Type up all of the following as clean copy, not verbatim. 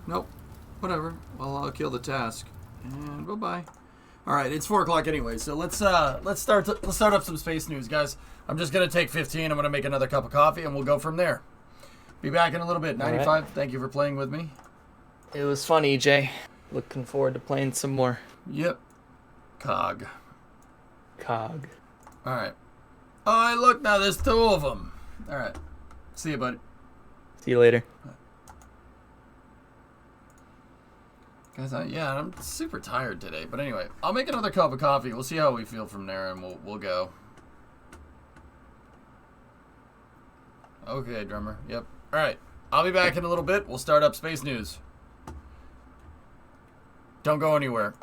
Nope. Whatever. Well, I'll kill the task. And bye-bye. All right, it's 4 o'clock anyway, so let's start up some space news, guys. I'm just gonna take 15. I'm gonna make another cup of coffee, and we'll go from there. Be back in a little bit. All right. 95. Thank you for playing with me. It was fun, EJ. Looking forward to playing some more Yep. Cog. COG. All right. Oh, hey, look now. There's two of them. All right. See you, buddy. See you later. Guys, I'm super tired today. But anyway, I'll make another cup of coffee. We'll see how we feel from there, and we'll go. Okay, drummer. Yep. All right. I'll be back in a little bit. We'll start up Space News. Don't go anywhere.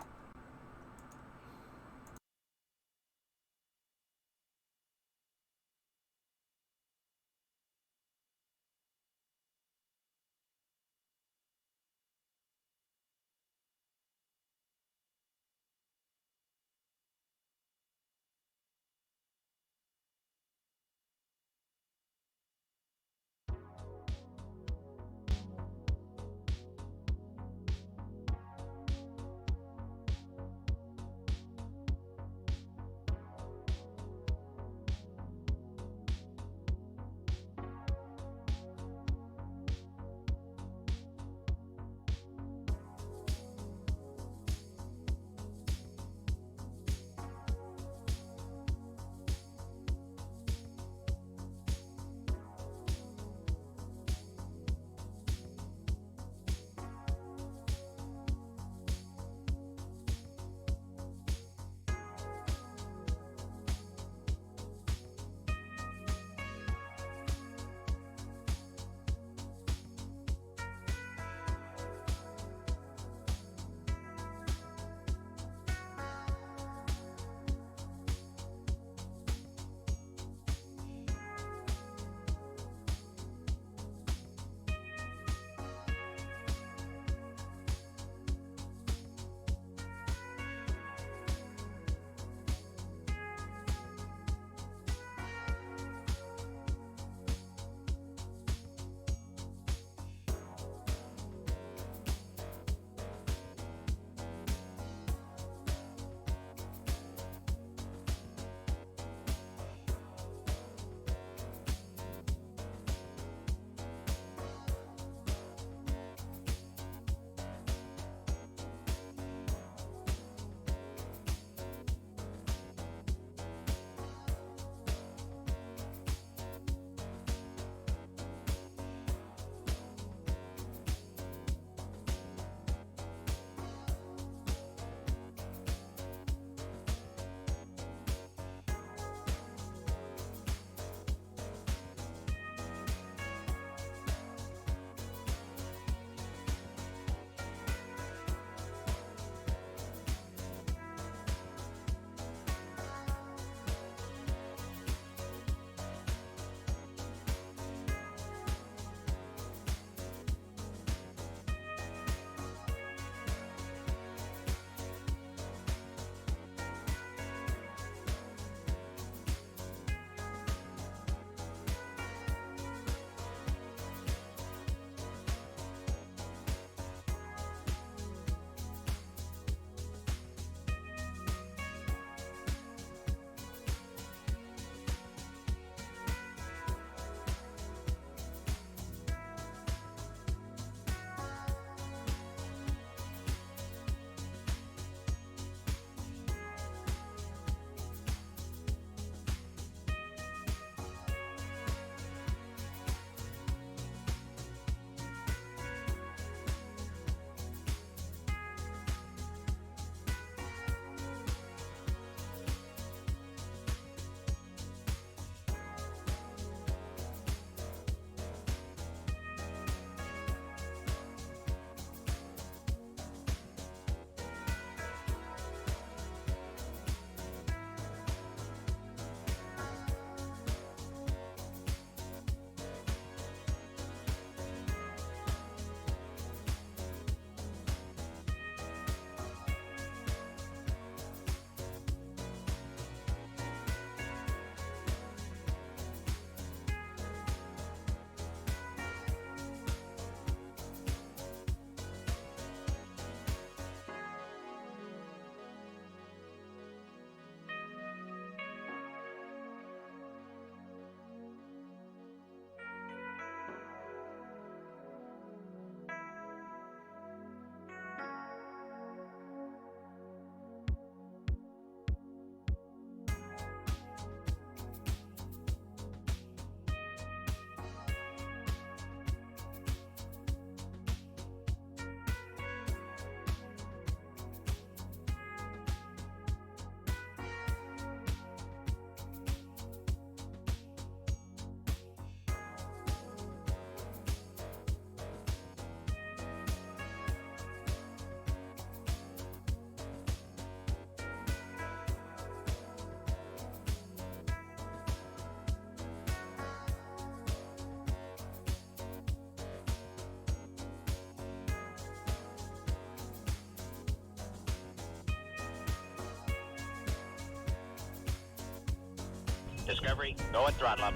Discovery, go and throttle up.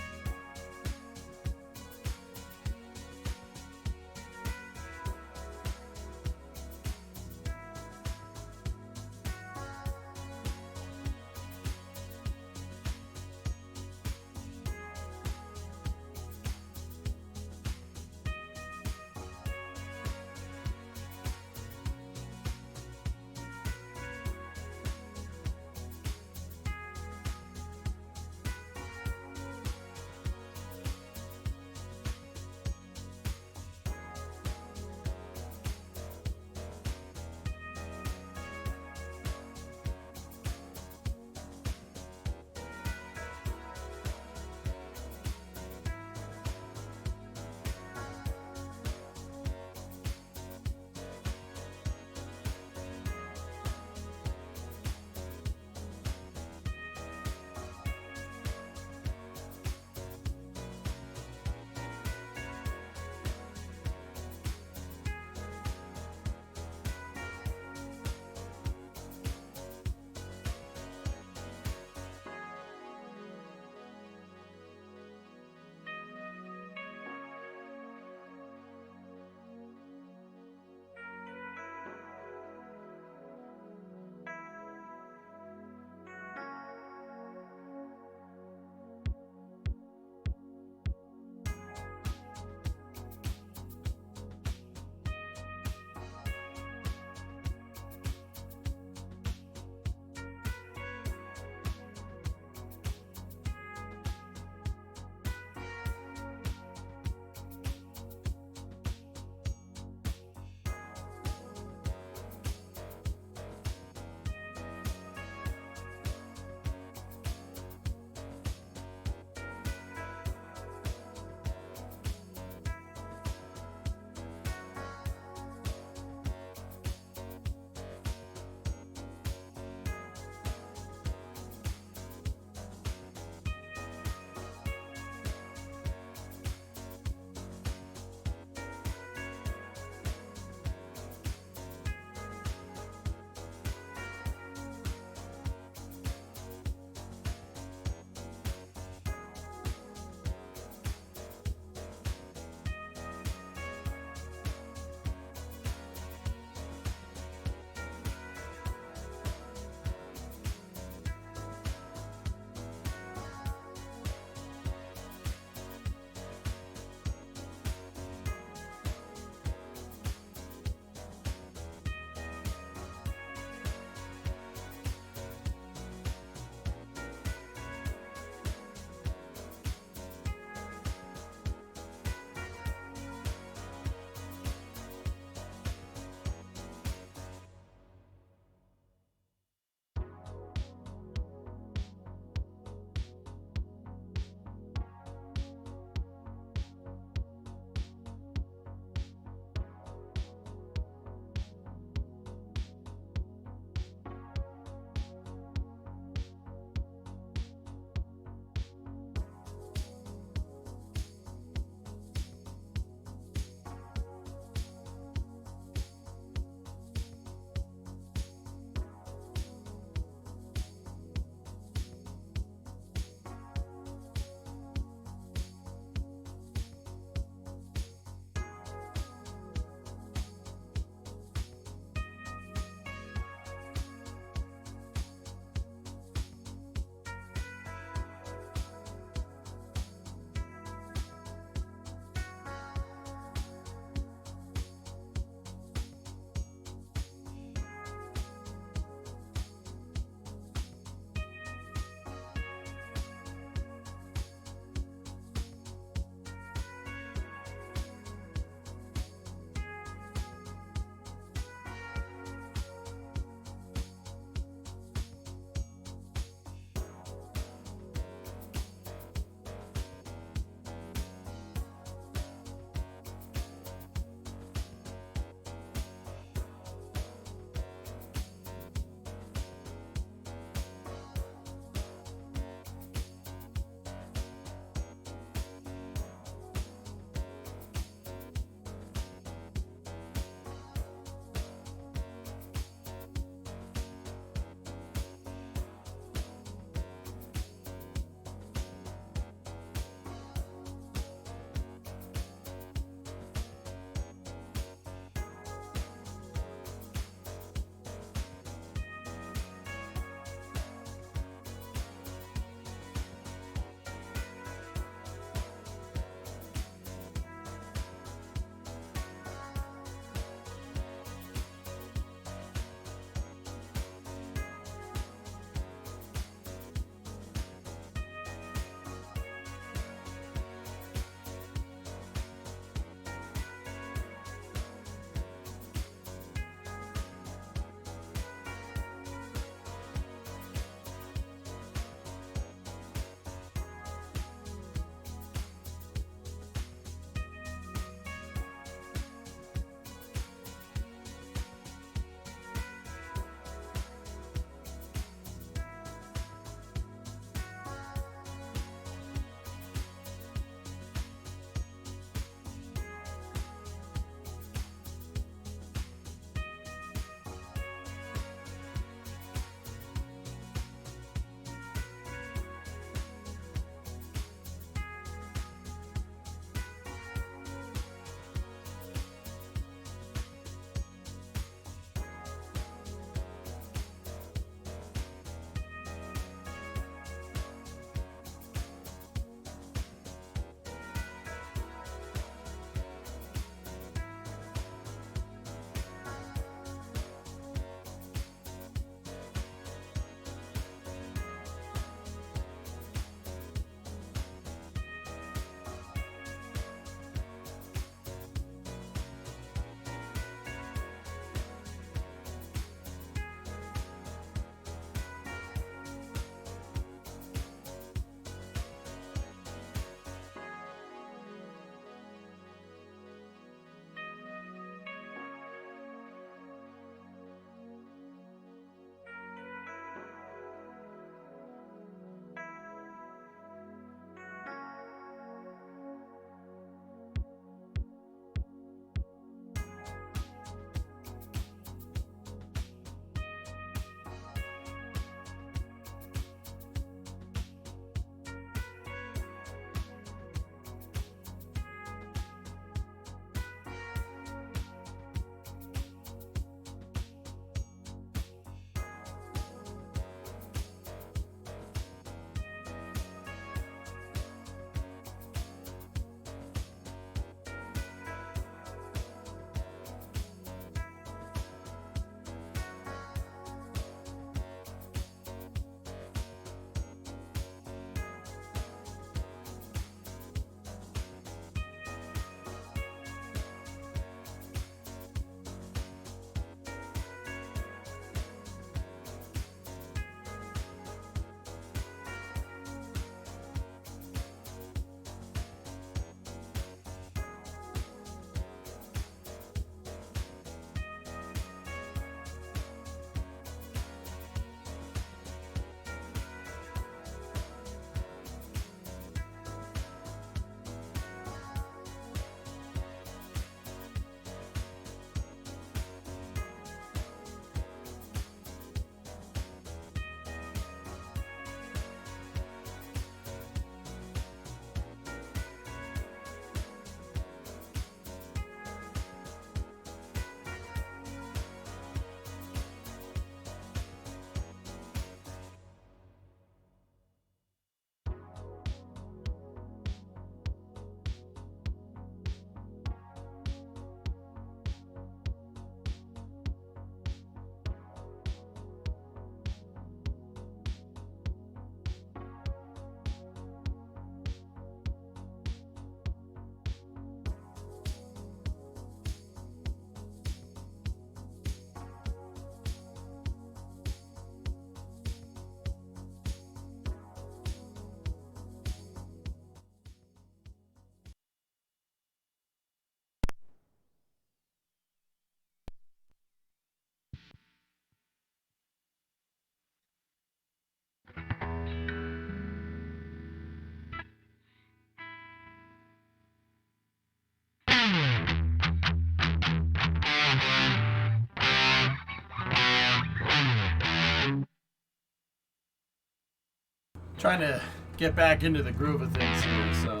Trying to get back into the groove of things here, so.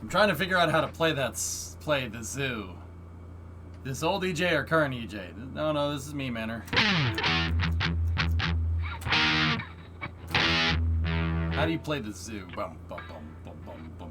I'm trying to figure out how to play the zoo. This old EJ or current EJ? No, this is me, manner. How do you play the zoo? Bum, bum, bum, bum, bum, bum.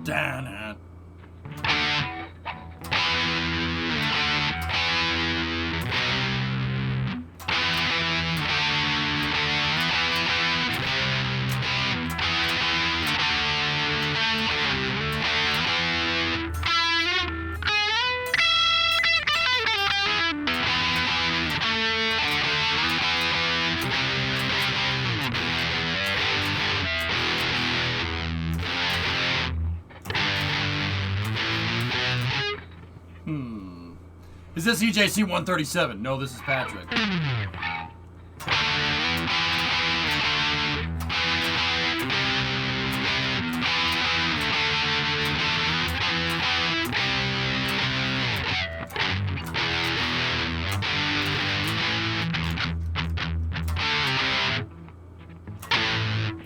Damn it. Is this EJC 137? No, this is Patrick.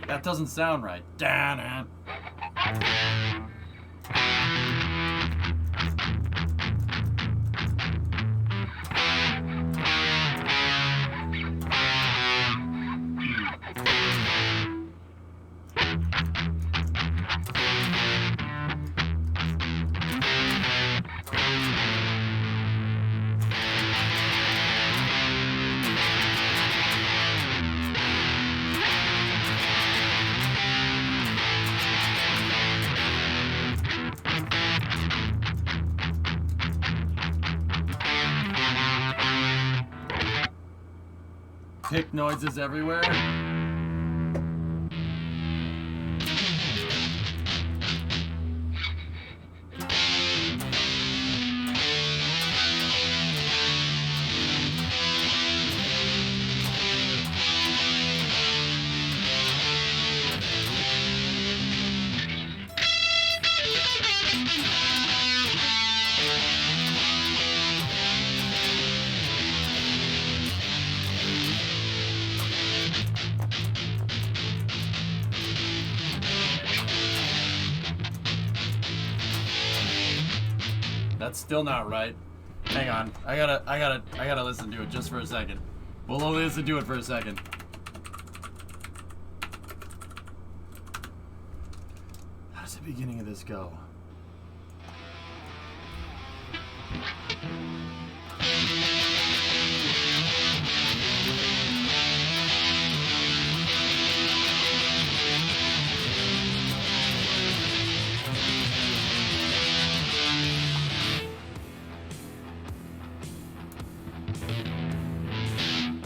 That doesn't sound right. Damn it. Pick noises everywhere. That's still not right. Hang on. I gotta listen to it just for a second. We'll only listen to it for a second. How does the beginning of this go?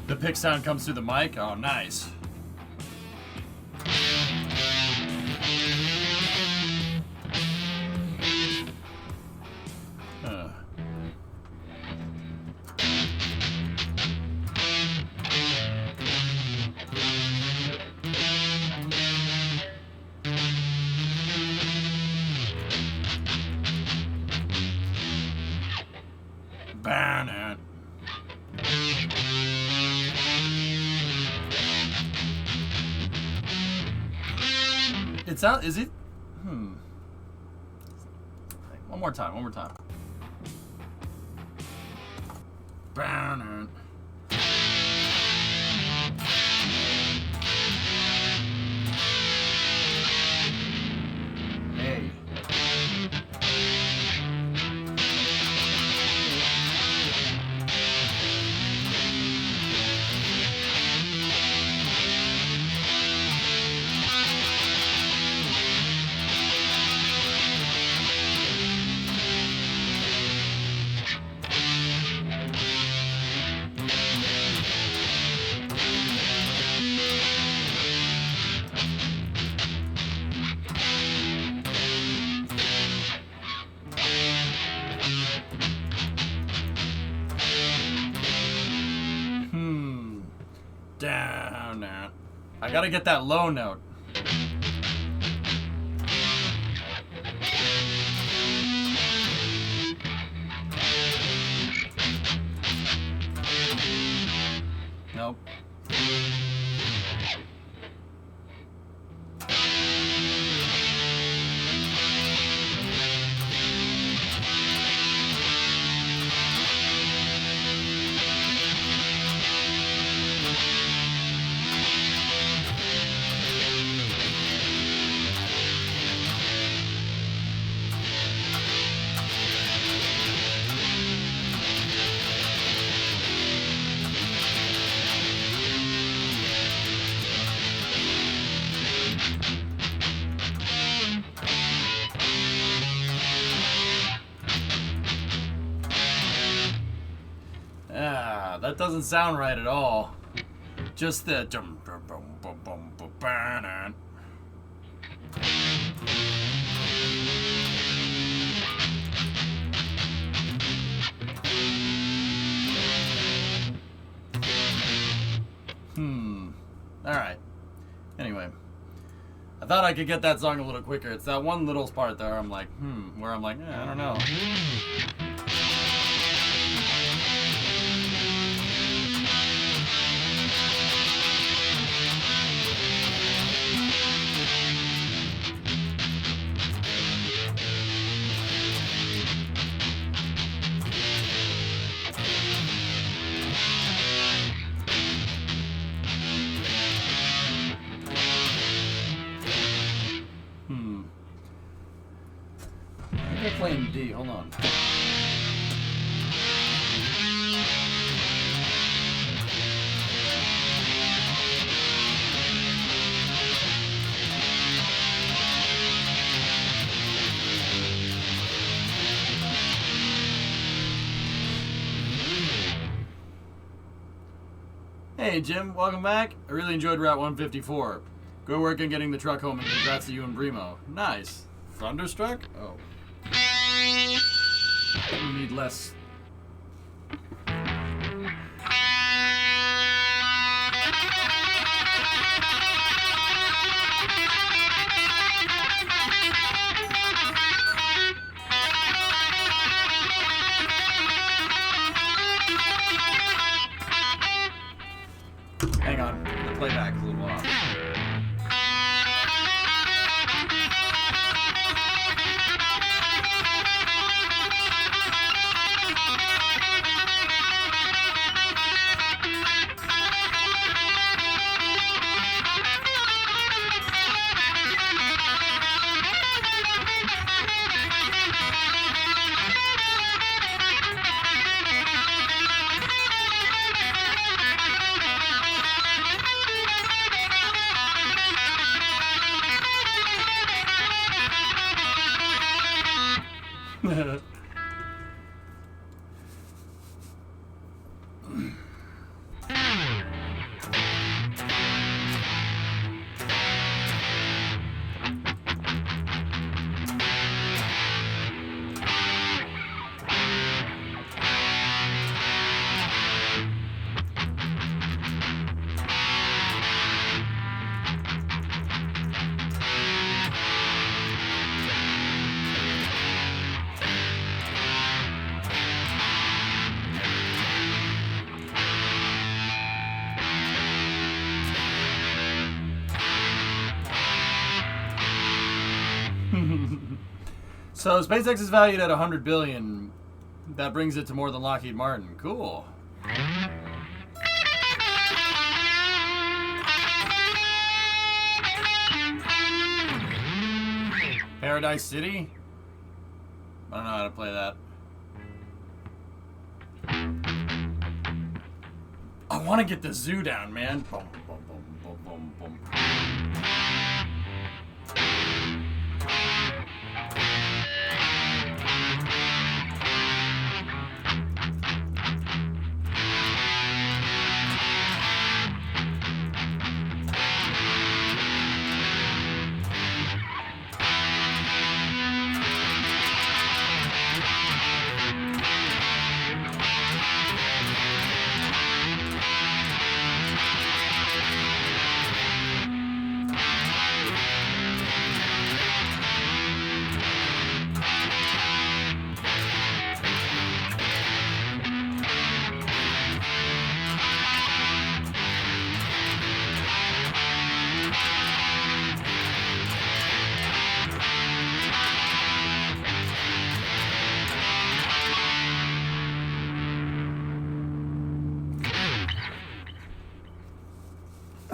The pick sound comes through the mic. Oh, nice. Ban it. It's out. Is it? One more time. Ban it. Hey. I gotta get that low note. Nope. Ah, that doesn't sound right at all. Just the Alright. Anyway. I thought I could get that song a little quicker. It's that one little part there I'm like, where I'm like, I don't know. I think they're playing D. Hold on. Hey Jim, welcome back. I really enjoyed Route 154. Good work on getting the truck home and congrats to you and Brimo. Nice. Thunderstruck? Oh. We need less. Hang on, the playback is a little off. So SpaceX is valued at $100 billion. That brings it to more than Lockheed Martin. Cool. Paradise City? I don't know how to play that. I want to get the zoo down, man. Boom, boom, boom, boom, boom, boom.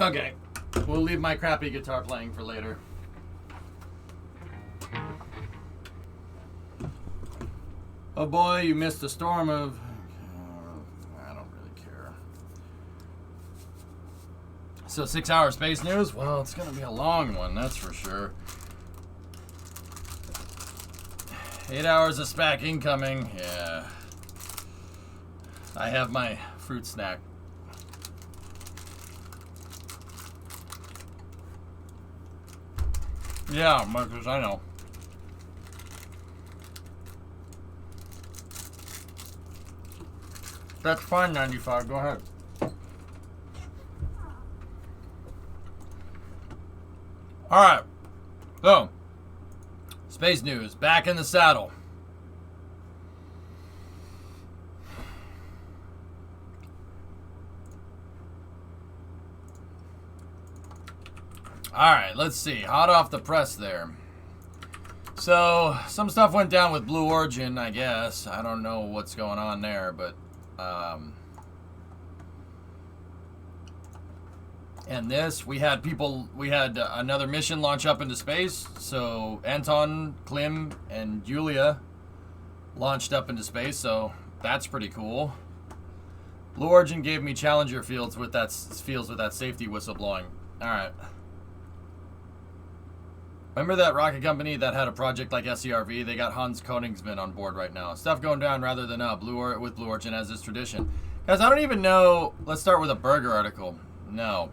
Okay. We'll leave my crappy guitar playing for later. Oh boy, you missed a storm of... I don't really care. So 6-hour space news? Well, it's going to be a long one, that's for sure. 8 hours of SPAC incoming. Yeah. I have my fruit snack. Yeah, Marcus, I know. That's fine, 95. Go ahead. All right. So, space news. Back in the saddle. All right, let's see. Hot off the press there. So, some stuff went down with Blue Origin, I guess. I don't know what's going on there, but... and this, we had another mission launch up into space. So, Anton, Klim, and Julia launched up into space, so that's pretty cool. Blue Origin gave me Challenger fields with that safety whistle blowing. All right. Remember that rocket company that had a project like SCRV? They got Hans Koenigsmann on board right now. Stuff going down rather than up. With Blue Origin as is tradition. Guys, I don't even know. Let's start with a Burger article. No.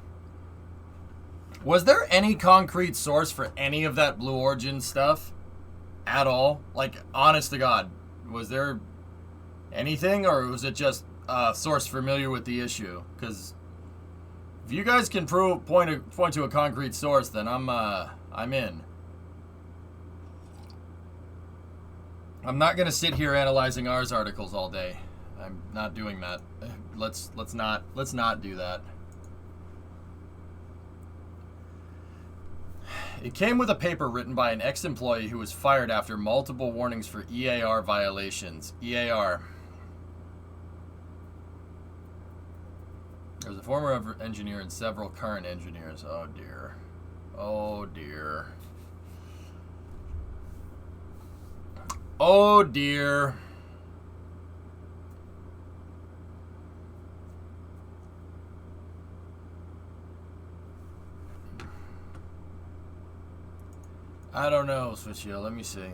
Was there any concrete source for any of that Blue Origin stuff at all? Like, honest to God, was there anything, or was it just a source familiar with the issue? Because if you guys can point to a concrete source, then I'm in. I'm not gonna sit here analyzing Ars articles all day. I'm not doing that. Let's not do that. It came with a paper written by an ex-employee who was fired after multiple warnings for EAR violations. EAR. There was a former engineer and several current engineers. Oh dear. Oh dear. Oh dear. I don't know, Switchio. Let me see.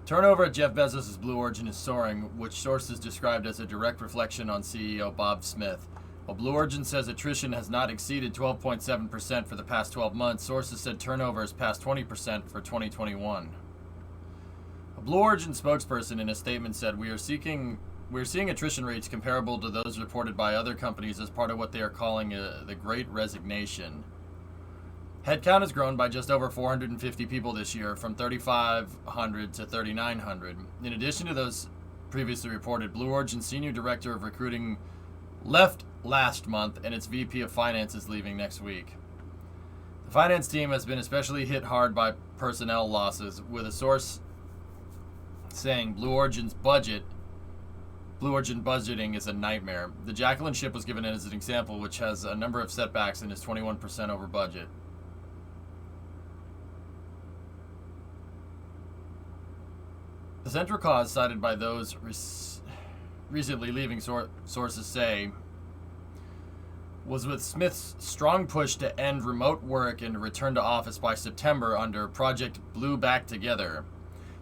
Turnover at Jeff Bezos' Blue Origin is soaring, which sources described as a direct reflection on CEO Bob Smith. While Blue Origin says attrition has not exceeded 12.7% for the past 12 months, sources said turnover has passed 20% for 2021. A Blue Origin spokesperson in a statement said, "We are seeing attrition rates comparable to those reported by other companies as part of what they are calling the Great Resignation. Headcount has grown by just over 450 people this year, from 3,500 to 3,900. In addition to those previously reported, Blue Origin's Senior Director of Recruiting left last month, and its VP of Finance is leaving next week. The finance team has been especially hit hard by personnel losses, with a source saying Blue Origin budgeting is a nightmare. The Jacqueline ship was given as an example, which has a number of setbacks and is 21% over budget. The central cause cited by those recently leaving sources say was with Smith's strong push to end remote work and return to office by September under Project Blue Back Together,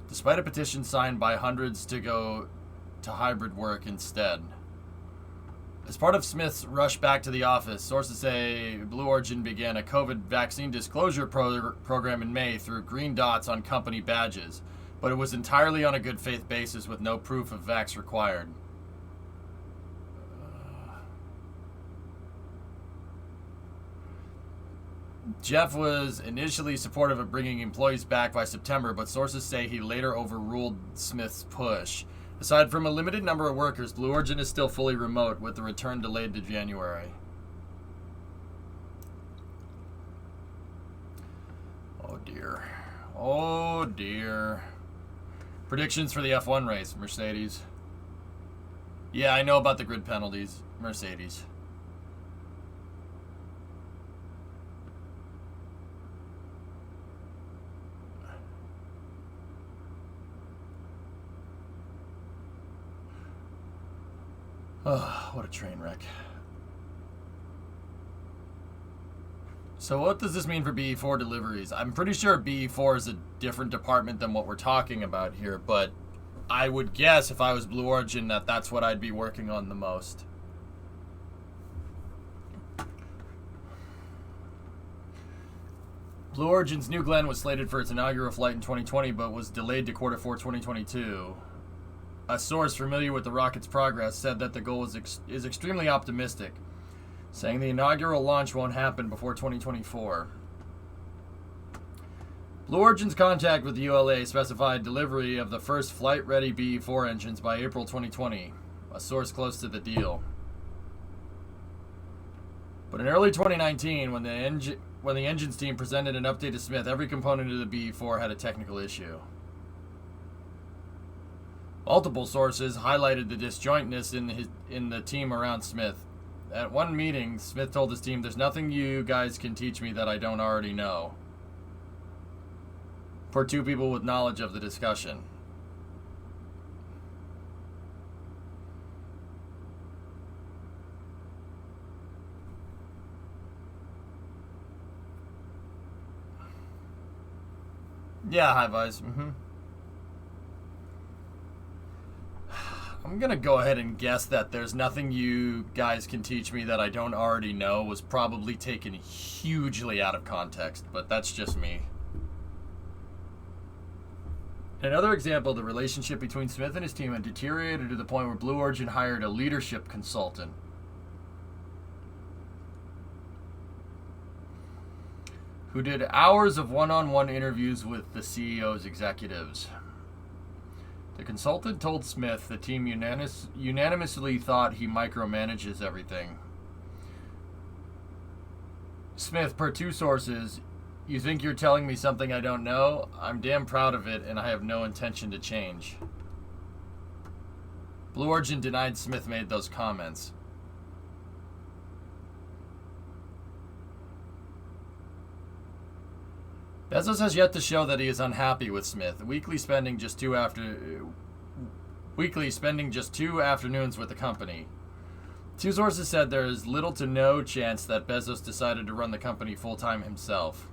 despite a petition signed by hundreds to go to hybrid work instead. As part of Smith's rush back to the office, sources say Blue Origin began a COVID vaccine disclosure program in May through green dots on company badges, but it was entirely on a good faith basis with no proof of vax required. Jeff was initially supportive of bringing employees back by September, but sources say he later overruled Smith's push. Aside from a limited number of workers, Blue Origin is still fully remote, with the return delayed to January. Oh dear. Oh dear. Predictions for the F1 race, Mercedes. Yeah, I know about the grid penalties, Mercedes. Oh, what a train wreck. So what does this mean for BE4 deliveries? I'm pretty sure BE4 is a different department than what we're talking about here, but I would guess if I was Blue Origin that that's what I'd be working on the most. Blue Origin's New Glenn was slated for its inaugural flight in 2020, but was delayed to Q4 2022. A source familiar with the rocket's progress said that the goal is extremely optimistic, saying the inaugural launch won't happen before 2024. Blue Origin's contact with the ULA specified delivery of the first flight-ready BE-4 engines by April 2020, a source close to the deal. But in early 2019, when the engines team presented an update to Smith, every component of the BE-4 had a technical issue. Multiple sources highlighted the disjointness in the team around Smith. At one meeting, Smith told his team, "There's nothing you guys can teach me that I don't already know," for two people with knowledge of the discussion. Yeah, high vis. I'm gonna go ahead and guess that "there's nothing you guys can teach me that I don't already know" was probably taken hugely out of context, but that's just me. Another example, the relationship between Smith and his team had deteriorated to the point where Blue Origin hired a leadership consultant who did hours of one-on-one interviews with the CEO's executives. The consultant told Smith the team unanimously thought he micromanages everything. Smith, per two sources, "You think you're telling me something I don't know? I'm damn proud of it, and I have no intention to change." Blue Origin denied Smith made those comments. Bezos has yet to show that he is unhappy with Smith, weekly spending just two afternoons with the company. Two sources said there is little to no chance that Bezos decided to run the company full-time himself.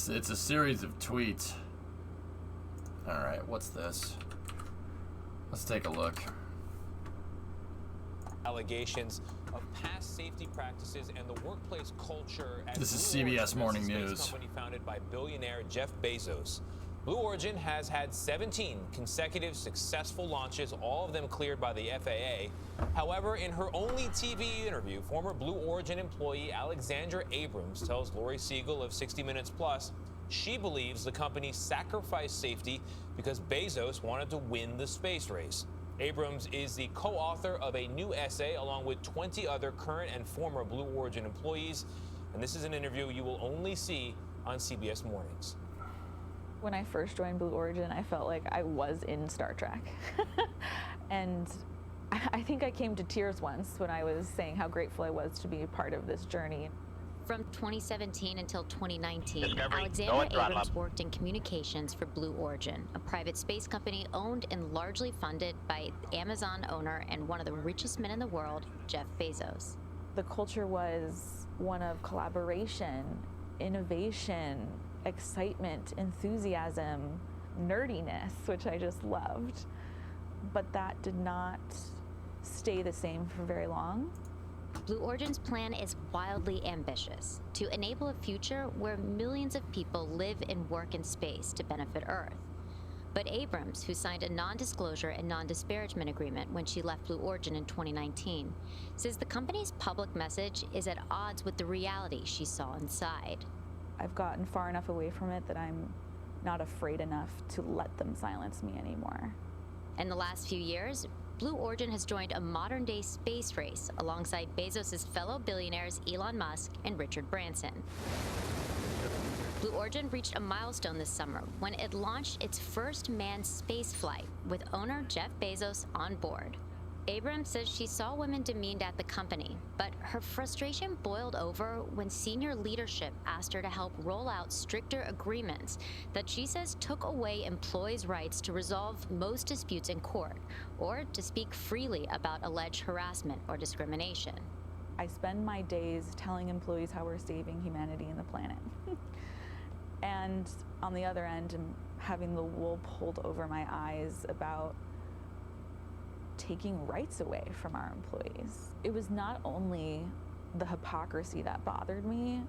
It's a series of tweets. Alright, what's this? Let's take a look. Allegations of past safety practices and the workplace culture at This is Blue CBS Origin, Morning a space News. company founded by billionaire Jeff Bezos. Blue Origin has had 17 consecutive successful launches, all of them cleared by the FAA. However, in her only TV interview, former Blue Origin employee Alexandra Abrams tells Lori Siegel of 60 Minutes Plus she believes the company sacrificed safety because Bezos wanted to win the space race. Abrams is the co-author of a new essay along with 20 other current and former Blue Origin employees, and this is an interview you will only see on CBS Mornings. When I first joined Blue Origin, I felt like I was in Star Trek. And I think I came to tears once when I was saying how grateful I was to be a part of this journey. From 2017 until 2019, Discovery, Alexandra throttle Abrams up. worked in communications for Blue Origin, a private space company owned and largely funded by Amazon owner and one of the richest men in the world, Jeff Bezos. The culture was one of collaboration, innovation, excitement, enthusiasm, nerdiness, which I just loved. But that did not stay the same for very long. Blue Origin's plan is wildly ambitious to enable a future where millions of people live and work in space to benefit Earth. But Abrams, who signed a non-disclosure and non-disparagement agreement when she left Blue Origin in 2019, says the company's public message is at odds with the reality she saw inside. I've gotten far enough away from it that I'm not afraid enough to let them silence me anymore. In the last few years, Blue Origin has joined a modern-day space race alongside Bezos' fellow billionaires Elon Musk and Richard Branson. Blue Origin reached a milestone this summer when it launched its first manned space flight with owner Jeff Bezos on board. Abrams says she saw women demeaned at the company, but her frustration boiled over when senior leadership asked her to help roll out stricter agreements that she says took away employees' rights to resolve most disputes in court or to speak freely about alleged harassment or discrimination. I spend my days telling employees how we're saving humanity and the planet. And on the other end, I'm having the wool pulled over my eyes about taking rights away from our employees. It was not only the hypocrisy that bothered me,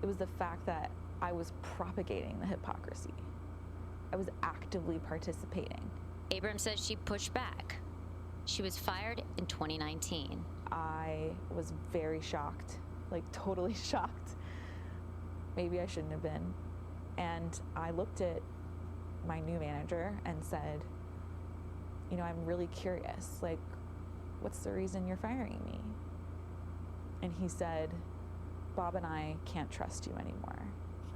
it was the fact that I was propagating the hypocrisy. I was actively participating. Abrams says she pushed back. She was fired in 2019. I was very shocked, like totally shocked. Maybe I shouldn't have been. And I looked at my new manager and said, you know, I'm really curious, like, what's the reason you're firing me? And he said, Bob and I can't trust you anymore.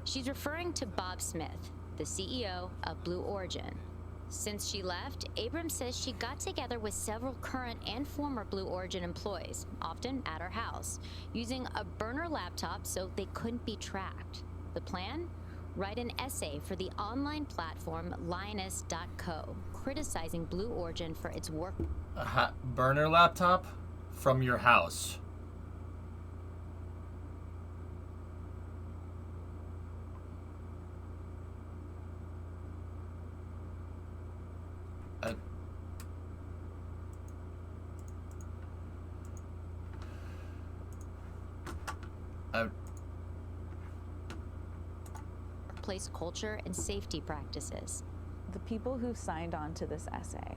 She's referring to Bob Smith, the CEO of Blue Origin. Since she left, Abrams says she got together with several current and former Blue Origin employees, often at her house, using a burner laptop so they couldn't be tracked. The plan? Write an essay for the online platform Lioness.co, criticizing Blue Origin for its work. A burner laptop from your house. Workplace culture and safety practices. The people who signed on to this essay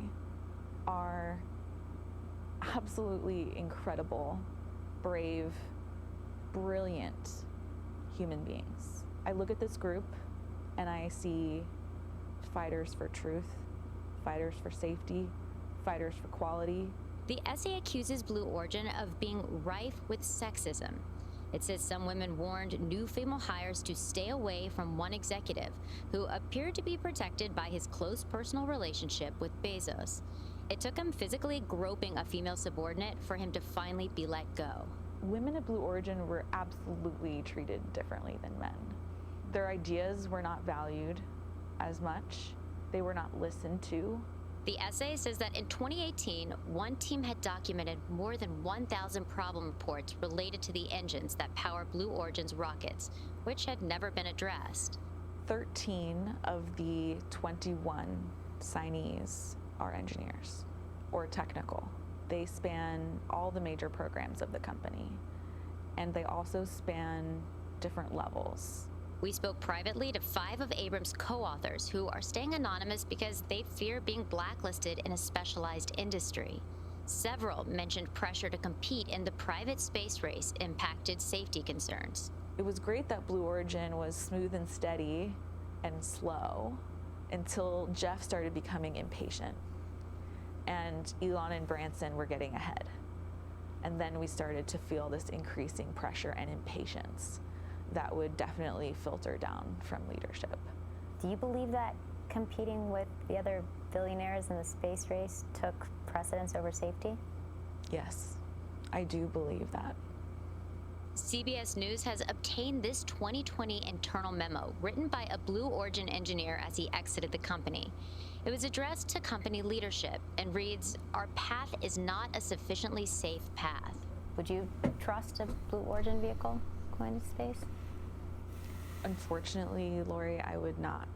are absolutely incredible, brave, brilliant human beings. I look at this group and I see fighters for truth, fighters for safety, fighters for quality. The essay accuses Blue Origin of being rife with sexism. It says some women warned new female hires to stay away from one executive who appeared to be protected by his close personal relationship with Bezos. It took him physically groping a female subordinate for him to finally be let go. Women at Blue Origin were absolutely treated differently than men. Their ideas were not valued as much. They were not listened to. The essay says that in 2018, one team had documented more than 1,000 problem reports related to the engines that power Blue Origin's rockets, which had never been addressed. 13 of the 21 signees are engineers or technical. They span all the major programs of the company, and they also span different levels. We spoke privately to 5 of Abrams' co-authors who are staying anonymous because they fear being blacklisted in a specialized industry. Several mentioned pressure to compete in the private space race impacted safety concerns. It was great that Blue Origin was smooth and steady and slow until Jeff started becoming impatient and Elon and Branson were getting ahead. And then we started to feel this increasing pressure and impatience that would definitely filter down from leadership. Do you believe that competing with the other billionaires in the space race took precedence over safety? Yes, I do believe that. CBS News has obtained this 2020 internal memo written by a Blue Origin engineer as he exited the company. It was addressed to company leadership and reads, "Our path is not a sufficiently safe path." Would you trust a Blue Origin vehicle going to space? Unfortunately, Lori, I would not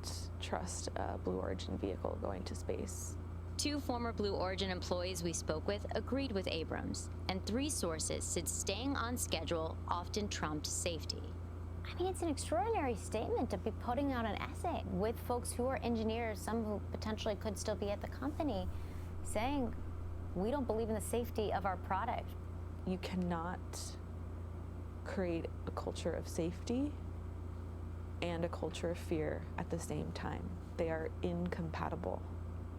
trust a Blue Origin vehicle going to space. 2 former Blue Origin employees we spoke with agreed with Abrams, and 3 sources said staying on schedule often trumped safety. I mean, it's an extraordinary statement to be putting out an essay with folks who are engineers, some who potentially could still be at the company, saying, we don't believe in the safety of our product. You cannot create a culture of safety and a culture of fear at the same time. They are incompatible.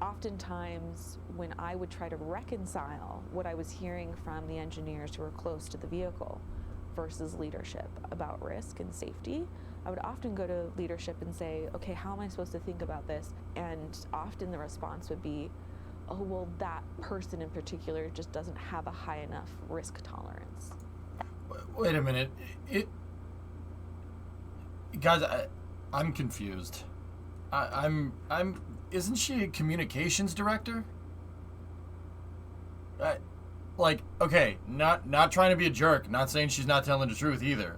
oftentimes when I would try to reconcile what I was hearing from the engineers who were close to the vehicle versus leadership about risk and safety, I would often go to leadership and say, okay, how am I supposed to think about this? And often the response would be, oh, well, that person in particular just doesn't have a high enough risk tolerance. Wait a minute. Guys, I'm confused. I'm isn't she a communications director? Like, okay, not trying to be a jerk, not saying she's not telling the truth either.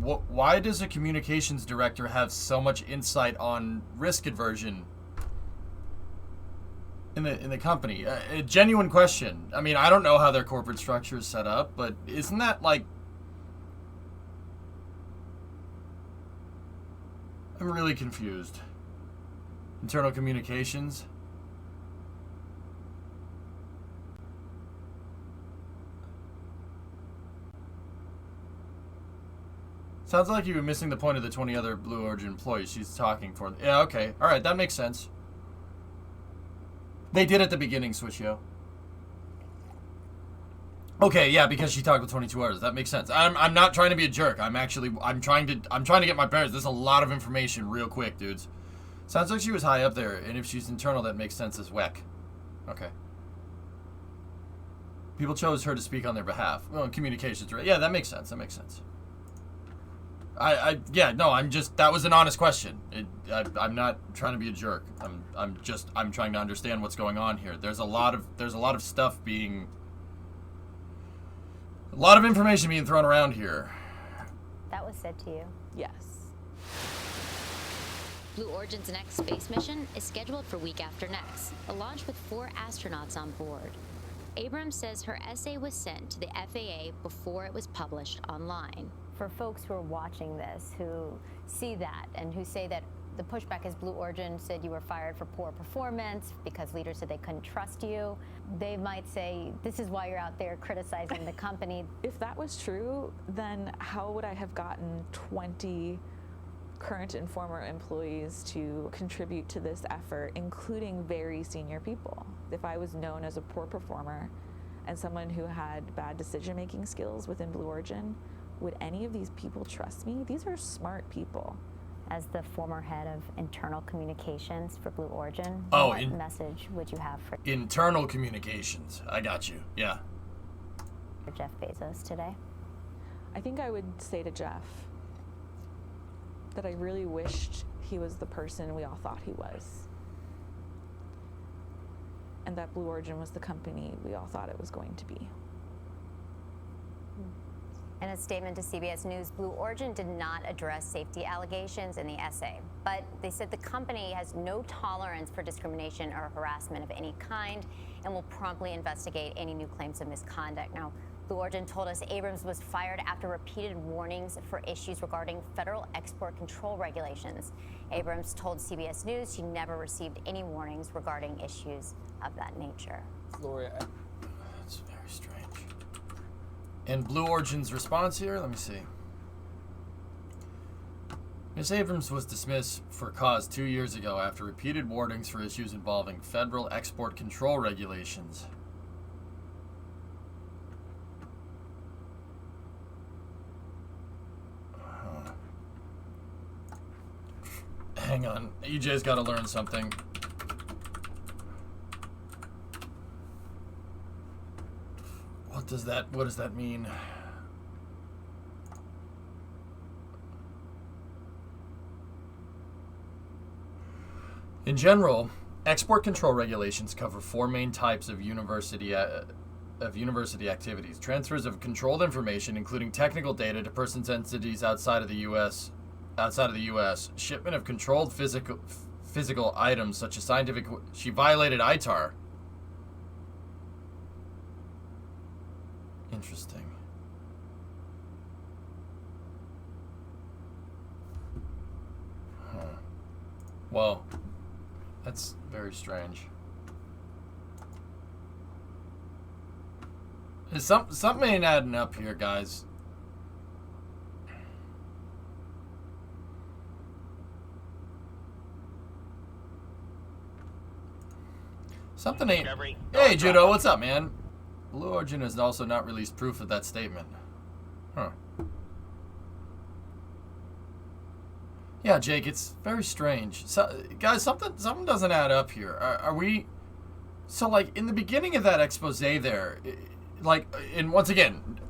Why does a communications director have so much insight on risk aversion in the company? A genuine question. I mean, I don't know how their corporate structure is set up, but isn't that like... I'm really confused. Internal communications. Sounds like you were missing the point of the 20 other Blue Origin employees she's talking for. Yeah, okay. All right, that makes sense. They did at the beginning, Switchio. Okay, yeah, because she talked with 22 others. That makes sense. I'm not trying to be a jerk. I'm trying to get my bearings. There's a lot of information real quick, dudes. Sounds like she was high up there, and if she's internal, that makes sense as WEC. Okay. People chose her to speak on their behalf. Well, communications, right? Yeah, that makes sense. That makes sense. That was an honest question. I'm not trying to be a jerk. I'm trying to understand what's going on here. There's a lot of stuff being... A lot of information being thrown around here. That was said to you. Yes. Blue Origin's next space mission is scheduled for week after next, a launch with 4 astronauts on board. Abrams says her essay was sent to the FAA before it was published online. For folks who are watching this, who see that and who say that the pushback is Blue Origin said you were fired for poor performance because leaders said they couldn't trust you, they might say, this is why you're out there criticizing the company. If that was true, then how would I have gotten 20 current and former employees to contribute to this effort, including very senior people? If I was known as a poor performer and someone who had bad decision-making skills within Blue Origin, would any of these people trust me? These are smart people. As the former head of internal communications for Blue Origin, what message would you have for internal communications? I got you. Yeah. Jeff Bezos today? I think I would say to Jeff that I really wished he was the person we all thought he was, and that Blue Origin was the company we all thought it was going to be. In a statement to CBS News, Blue Origin did not address safety allegations in the essay, but they said the company has no tolerance for discrimination or harassment of any kind and will promptly investigate any new claims of misconduct. Now, Blue Origin told us Abrams was fired after repeated warnings for issues regarding federal export control regulations. Abrams told CBS News she never received any warnings regarding issues of that nature. Gloria, That's very strange. And Blue Origin's response here, let me see. Ms. Abrams was dismissed for cause 2 years ago after repeated warnings for issues involving federal export control regulations. Hang on, EJ's got to learn something. What does that mean? In general, export control regulations cover 4 main types of university activities: transfers of controlled information, including technical data, to persons entities outside of the U.S., shipment of controlled physical items such as scientific. She violated ITAR. Interesting. Huh. Well, that's very strange. Something ain't adding up here, guys. Something ain't... Discovery, Hey, no Judo, drop. what's up, man? Blue Origin has also not released proof of that statement. Huh. Yeah, Jake, it's very strange. So, guys, something doesn't add up here. Are we... So, like, in the beginning of that expose there, like, and once again,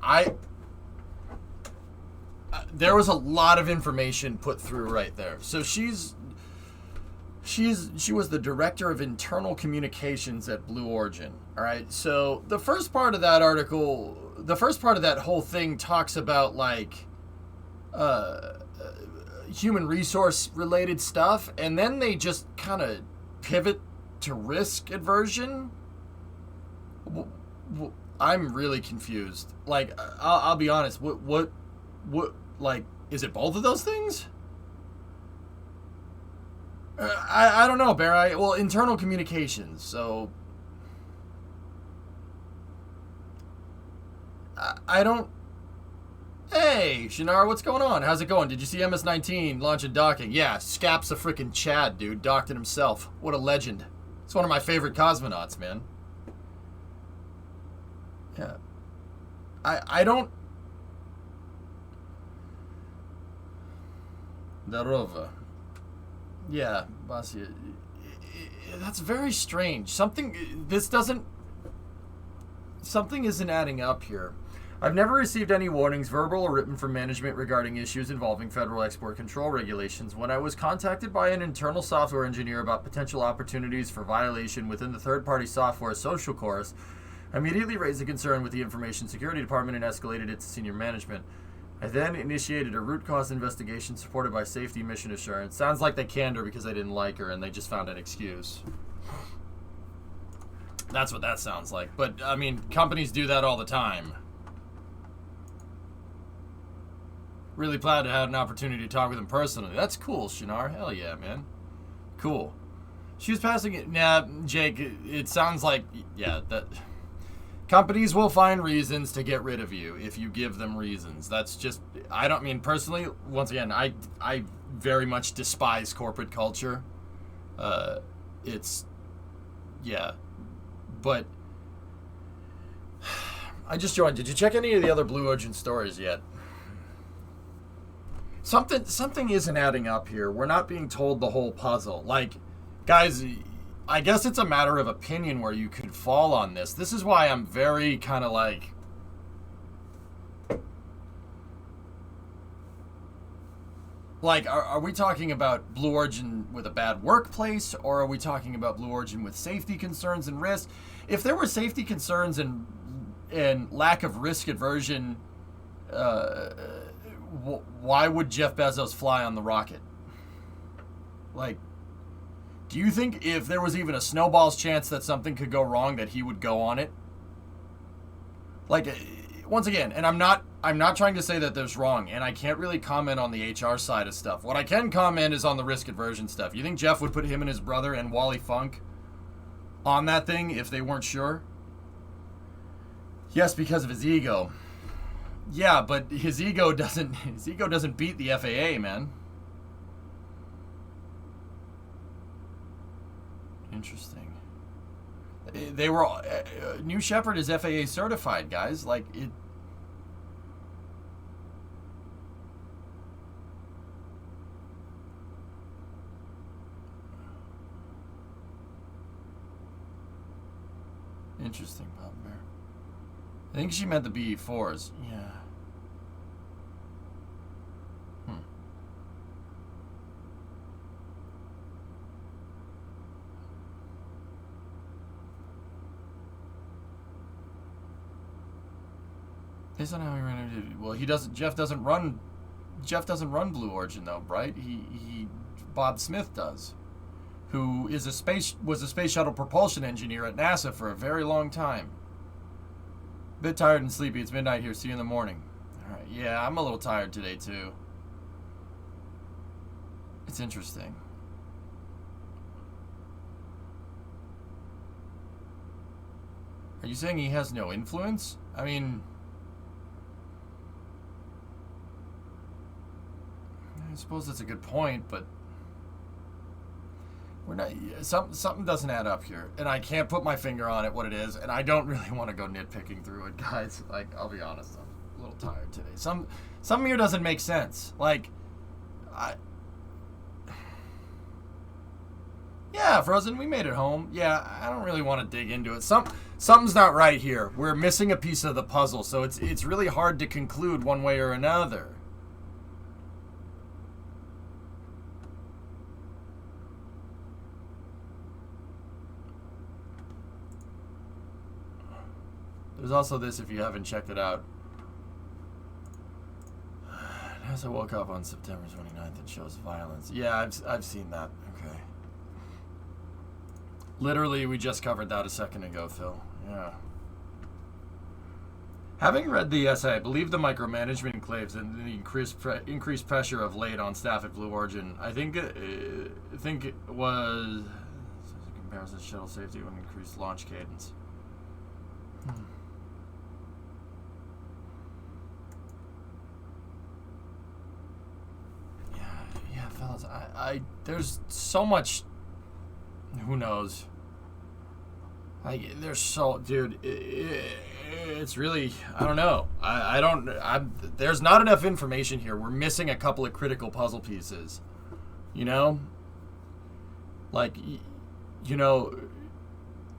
there was a lot of information put through right there. So she was the director of internal communications at Blue Origin. All right. So the first part of that article, the first part of that whole thing talks about like human resource related stuff, and then they just kind of pivot to risk aversion. I'm really confused. Like, I'll be honest. What, like, is it both of those things? I don't know, Bear. Well, internal communications. So, I don't. Hey, Shinar, what's going on? How's it going? Did you see MS-19 launching docking? Yeah, Scap's a freaking Chad, dude. Docked it himself. What a legend. It's one of my favorite cosmonauts, man. Yeah. I don't... Darova. Yeah, Basia. That's very strange. Something isn't adding up here. I've never received any warnings, verbal or written, from management regarding issues involving federal export control regulations. When I was contacted by an internal software engineer about potential opportunities for violation within the third-party software social course, I immediately raised a concern with the Information Security Department and escalated it to senior management. I then initiated a root cause investigation supported by safety mission assurance. Sounds like they canned her because they didn't like her and they just found an excuse. That's what that sounds like. But, I mean, companies do that all the time. Really glad to have an opportunity to talk with him personally. That's cool, Shinar. Hell yeah, man. Cool. She was passing it. Nah, Jake, it sounds like, yeah, that... Companies will find reasons to get rid of you if you give them reasons. That's just, I don't mean personally, once again, I very much despise corporate culture. It's, yeah. But, I just joined. Did you check any of the other Blue Origin stories yet? Something isn't adding up here. We're not being told the whole puzzle. Like, guys, I guess it's a matter of opinion where you could fall on this. This is why I'm very kind of like... Like, are we talking about Blue Origin with a bad workplace, or are we talking about Blue Origin with safety concerns and risk? If there were safety concerns and lack of risk aversion, why would Jeff Bezos fly on the rocket? Like... Do you think if there was even a snowball's chance that something could go wrong that he would go on it? Like, once again, and I'm not trying to say that there's wrong, and I can't really comment on the HR side of stuff. What I can comment is on the risk aversion stuff. You think Jeff would put him and his brother and Wally Funk on that thing if they weren't sure? Yes, because of his ego. Yeah, but his ego doesn't beat the FAA, man. Interesting. They were all, New Shepard is FAA certified, guys. Like it. Interesting, Bob Bear. I think she meant the BE4s. Yeah. Based on how he ran into, well, he doesn't. Jeff doesn't run Blue Origin though, right? Bob Smith does, who was a space shuttle propulsion engineer at NASA for a very long time. Bit tired and sleepy. It's midnight here. See you in the morning. All right. Yeah, I'm a little tired today too. It's interesting. Are you saying he has no influence? I mean, I suppose that's a good point, but We're not. Something doesn't add up here, and I can't put my finger on it what it is, and I don't really want to go nitpicking through it, guys. Like, I'll be honest, I'm a little tired today. Some here doesn't make sense. Like, yeah, Frozen, we made it home. Yeah, I don't really want to dig into it. Something's not right here. We're missing a piece of the puzzle, so it's really hard to conclude one way or another. There's also this if you haven't checked it out. As I woke up on September 29th, it shows violence. Yeah, I've seen that. Okay. Literally, we just covered that a second ago, Phil. Yeah. Having read the essay, I believe the micromanagement claims and the increased pressure of late on staff at Blue Origin. I think it was comparison to shuttle safety with increased launch cadence. Yeah, fellas, there's so much. Who knows? There's so, dude. It's really, I don't know. There's not enough information here. We're missing a couple of critical puzzle pieces. You know, like, you know,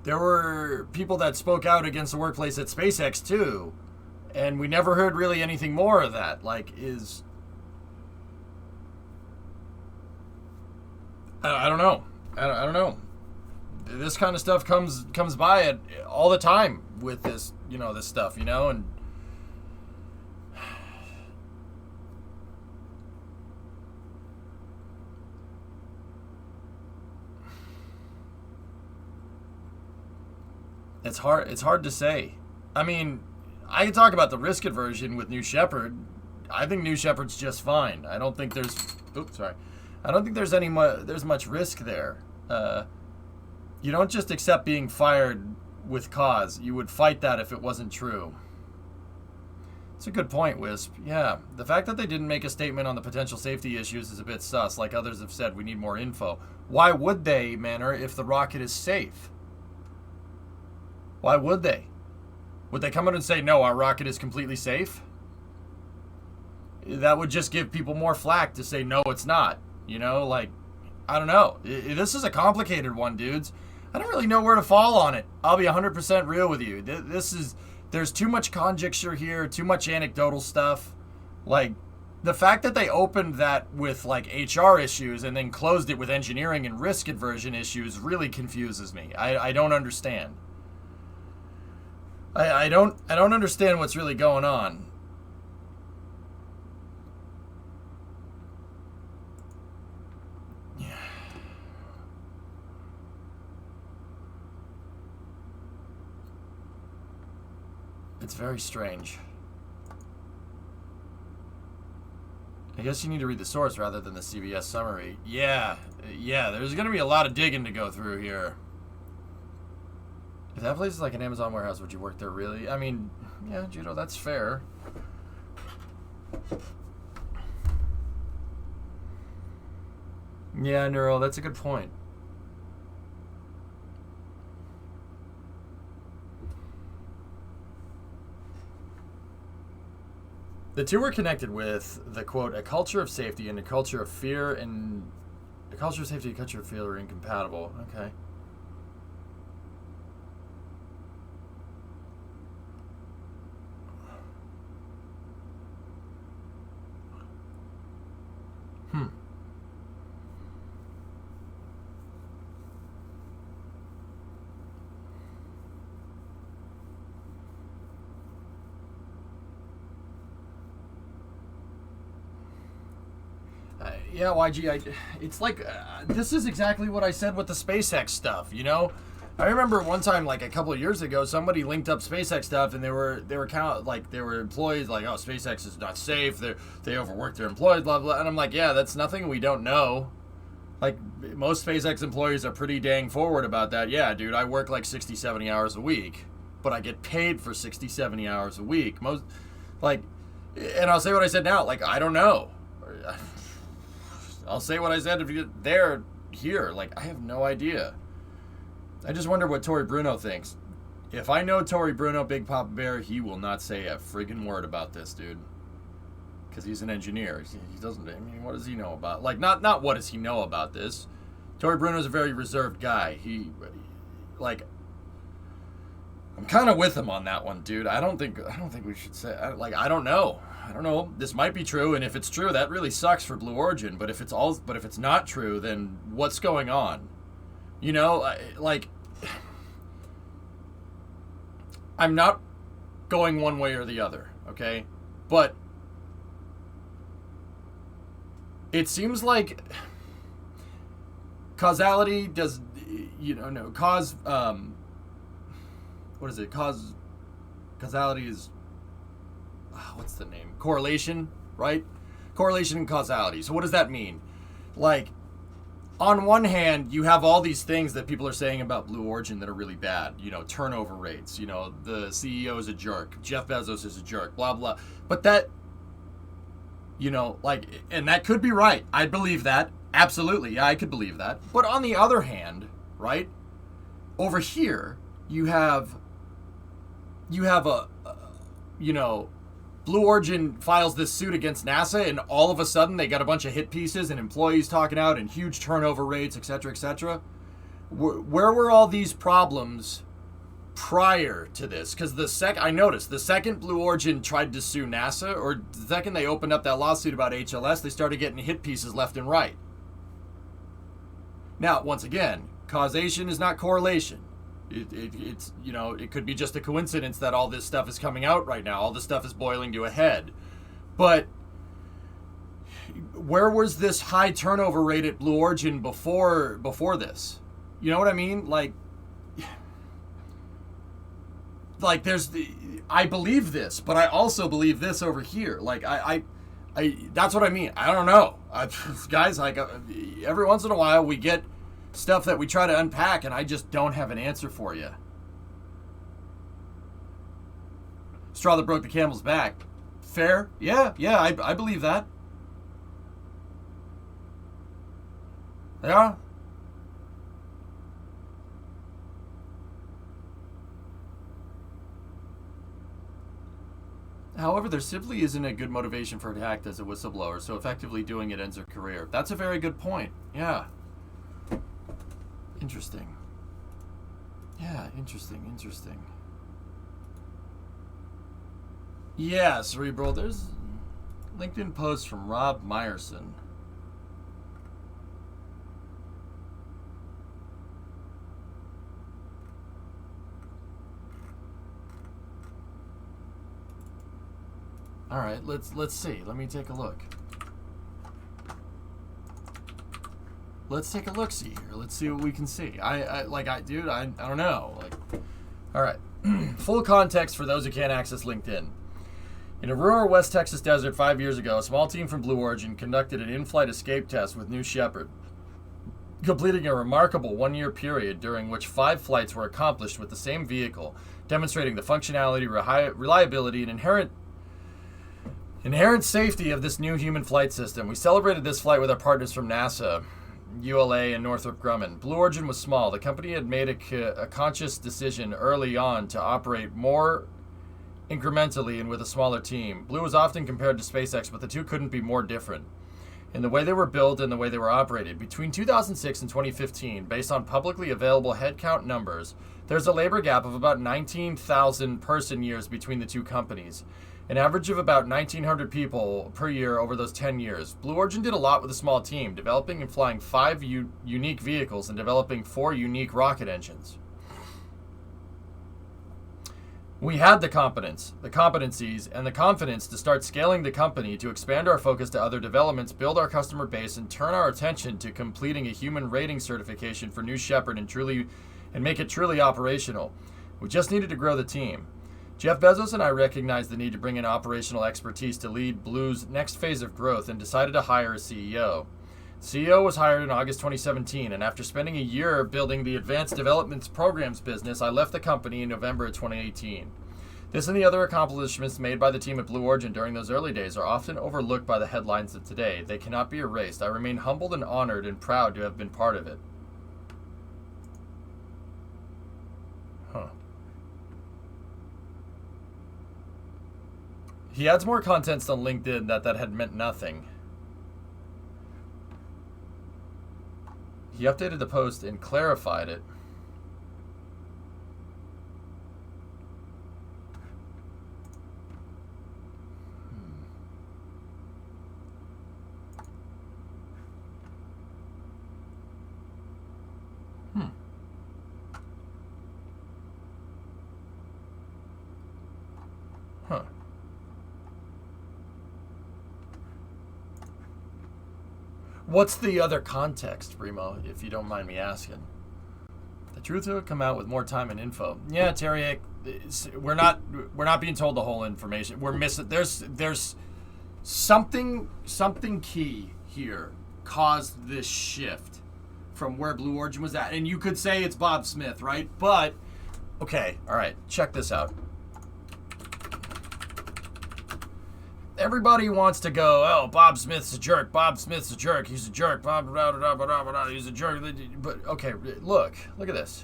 there were people that spoke out against the workplace at SpaceX too, and we never heard really anything more of that. Like, I don't know. I don't know. This kind of stuff comes by it all the time with this, you know, this stuff, you know, and it's hard to say. I mean, I can talk about the risk aversion with New Shepard. I think New Shepard's just fine. I don't think there's there's much risk there. You don't just accept being fired with cause. You would fight that if it wasn't true. It's a good point, Wisp. Yeah, the fact that they didn't make a statement on the potential safety issues is a bit sus. Like others have said, we need more info. Why would they, Manor, if the rocket is safe? Why would they? Would they come out and say, no, our rocket is completely safe? That would just give people more flack to say, no, it's not. You know, like, I don't know. This is a complicated one, dudes. I don't really know where to fall on it. I'll be 100% real with you. There's too much conjecture here, too much anecdotal stuff. Like, the fact that they opened that with, like, HR issues and then closed it with engineering and risk aversion issues really confuses me. I don't understand. I don't understand what's really going on. It's very strange. I guess you need to read the source rather than the CBS summary. Yeah, there's going to be a lot of digging to go through here. If that place is like an Amazon warehouse, would you work there really? I mean, yeah, Judo, that's fair. Yeah, Neuro, that's a good point. The two were connected with the quote, a culture of safety and a culture of fear, and a culture of safety and a culture of fear are incompatible. Okay. Yeah, YG, it's like, this is exactly what I said with the SpaceX stuff, you know? I remember one time, like a couple of years ago, somebody linked up SpaceX stuff, and they were employees, like, oh, SpaceX is not safe, they overwork their employees, blah, blah, and I'm like, yeah, that's nothing we don't know. Like, most SpaceX employees are pretty dang forward about that. Yeah, dude, I work like 60, 70 hours a week, but I get paid for 60, 70 hours a week. And I'll say what I said now, like, I don't know. I'll say what I said if you there here. Like, I have no idea. I just wonder what Tory Bruno thinks. If I know Tory Bruno, Big Papa Bear, he will not say a friggin' word about this, dude. Because he's an engineer. He doesn't, I mean, what does he know about? Like, not what does he know about this. Tory Bruno's a very reserved guy. Like, I'm kind of with him on that one, dude. I don't think we should say, I don't know. This might be true, and if it's true, that really sucks for Blue Origin. But if it's not true, then what's going on? You know, like, I'm not going one way or the other, okay? But it seems like causality does, causality is, what's the name? Correlation, right? Correlation and causality. So what does that mean? Like, on one hand, you have all these things that people are saying about Blue Origin that are really bad. You know, turnover rates. You know, the CEO is a jerk. Jeff Bezos is a jerk. Blah, blah. But that, you know, like, and that could be right. I believe that. Absolutely. Yeah, I could believe that. But on the other hand, right, over here, you have Blue Origin files this suit against NASA, and all of a sudden they got a bunch of hit pieces and employees talking out and huge turnover rates, etc., etc. Where were all these problems prior to this? Because I noticed the second Blue Origin tried to sue NASA, or the second they opened up that lawsuit about HLS, they started getting hit pieces left and right. Now, once again, causation is not correlation. It's, you know, it could be just a coincidence that all this stuff is coming out right now. All this stuff is boiling to a head. But where was this high turnover rate at Blue Origin before this? You know what I mean? Like I believe this, but I also believe this over here. Like, I that's what I mean. I don't know. Guys, like, every once in a while we get stuff that we try to unpack, and I just don't have an answer for you. Straw that broke the camel's back. Fair? Yeah, I believe that. Yeah. However, there simply isn't a good motivation for her to act as a whistleblower, so effectively doing it ends her career. That's a very good point. Yeah. Interesting. Yeah, interesting. Yeah, Cerebral, there's LinkedIn post from Rob Meyerson. All right, let's see. Let me take a look. Let's take a look-see here. Let's see what we can see. I don't know. Like, all right. Full context for those who can't access LinkedIn. In a rural West Texas desert 5 years ago, a small team from Blue Origin conducted an in-flight escape test with New Shepard, completing a remarkable 1-year period during which 5 flights were accomplished with the same vehicle, demonstrating the functionality, reliability, and inherent safety of this new human flight system. We celebrated this flight with our partners from NASA, ULA, and Northrop Grumman. Blue Origin was small. The company had made a conscious decision early on to operate more incrementally and with a smaller team. Blue was often compared to SpaceX, but the two couldn't be more different in the way they were built and the way they were operated. Between 2006 and 2015, based on publicly available headcount numbers, there's a labor gap of about 19,000 person years between the two companies. An average of about 1,900 people per year over those 10 years. Blue Origin did a lot with a small team, developing and flying 5 unique vehicles and developing 4 unique rocket engines. We had the competence, the competencies, and the confidence to start scaling the company, to expand our focus to other developments, build our customer base, and turn our attention to completing a human rating certification for New Shepard and make it truly operational. We just needed to grow the team. Jeff Bezos and I recognized the need to bring in operational expertise to lead Blue's next phase of growth and decided to hire a CEO. CEO was hired in August 2017, and after spending a year building the Advanced Development Programs business, I left the company in November of 2018. This and the other accomplishments made by the team at Blue Origin during those early days are often overlooked by the headlines of today. They cannot be erased. I remain humbled and honored and proud to have been part of it. Huh. He adds more contents on LinkedIn that had meant nothing. He updated the post and clarified it. Huh. What's the other context, Primo, if you don't mind me asking? The truth will come out with more time and info. Yeah, Terry, we're not being told the whole information. We're missing. There's something key here caused this shift from where Blue Origin was at, and you could say it's Bob Smith, right? But okay, all right, check this out. Everybody wants to go, oh, Bob Smith's a jerk. Bob Smith's a jerk. He's a jerk. Blah, blah, blah, blah, blah, blah, he's a jerk. But, okay, look at this.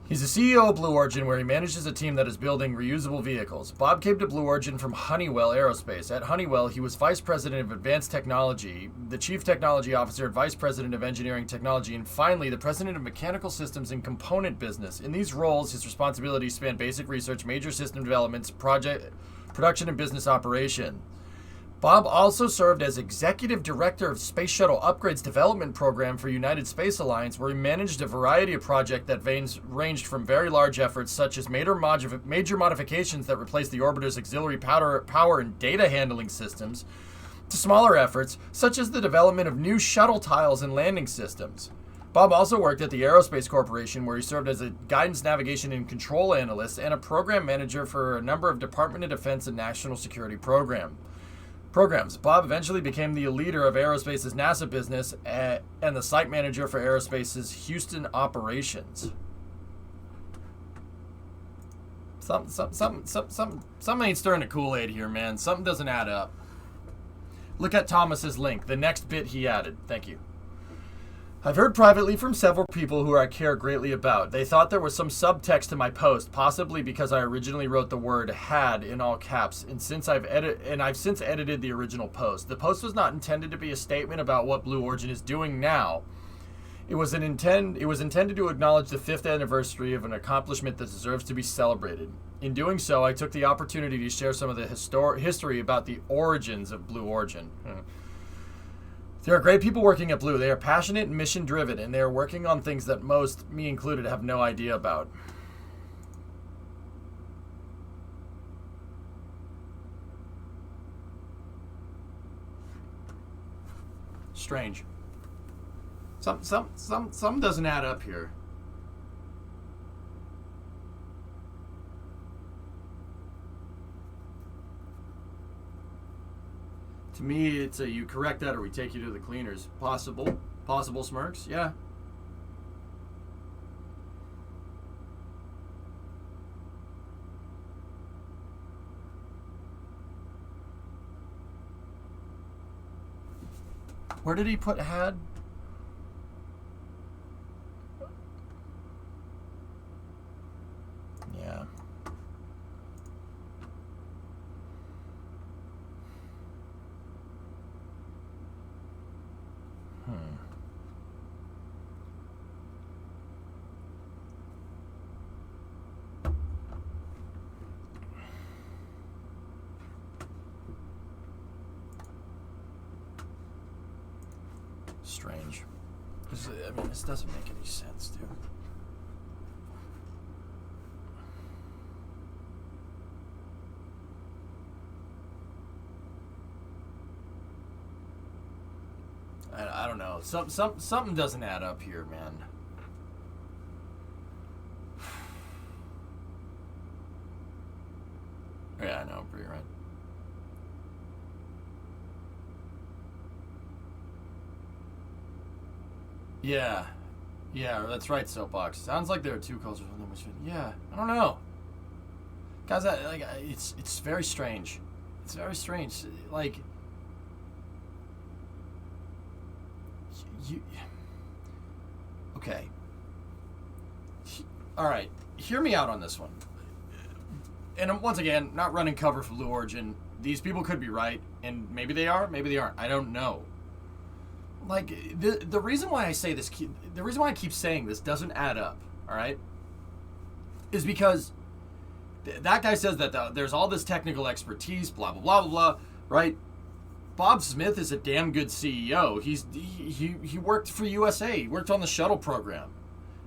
He's the CEO of Blue Origin, where he manages a team that is building reusable vehicles. Bob came to Blue Origin from Honeywell Aerospace. At Honeywell, he was Vice President of Advanced Technology, the Chief Technology Officer, and Vice President of Engineering Technology, and finally, the President of Mechanical Systems and Component Business. In these roles, his responsibilities span basic research, major system developments, production and business operation. Bob also served as Executive Director of Space Shuttle Upgrades Development Program for United Space Alliance, where he managed a variety of projects that ranged from very large efforts such as major modifications that replaced the orbiter's auxiliary power and data handling systems, to smaller efforts such as the development of new shuttle tiles and landing systems. Bob also worked at the Aerospace Corporation, where he served as a guidance, navigation, and control analyst and a program manager for a number of Department of Defense and national security programs. Bob eventually became the leader of Aerospace's NASA business and the site manager for Aerospace's Houston operations. Something ain't stirring the Kool-Aid here, man. Something doesn't add up. Look at Thomas's link, the next bit he added. Thank you. I've heard privately from several people who I care greatly about. They thought there was some subtext to my post, possibly because I originally wrote the word "had" in all caps, and I've since edited the original post. The post was not intended to be a statement about what Blue Origin is doing now. It was intended to acknowledge the 5th anniversary of an accomplishment that deserves to be celebrated. In doing so, I took the opportunity to share some of the history about the origins of Blue Origin. There are great people working at Blue. They are passionate and mission-driven, and they are working on things that most, me included, have no idea about. Strange. Some doesn't add up here. To me, it's a you correct that or we take you to the cleaners. Possible smirks, yeah. Where did he put had? Yeah. Strange. This doesn't make any sense, dude. I don't know. Something doesn't add up here, man. Yeah, I know. You're right. Yeah, that's right, Soapbox. Sounds like there are two cultures. Yeah, I don't know. Guys, it's very strange. It's very strange. Like, you okay. All right, hear me out on this one. And once again, not running cover for Blue Origin. These people could be right, and maybe they are, maybe they aren't. I don't know. Like, the reason why I say this, the reason why I keep saying this doesn't add up, all right, is because that guy says that there's all this technical expertise, blah, blah, blah, blah, blah, right? Bob Smith is a damn good CEO. He worked for USA. He worked on the shuttle program.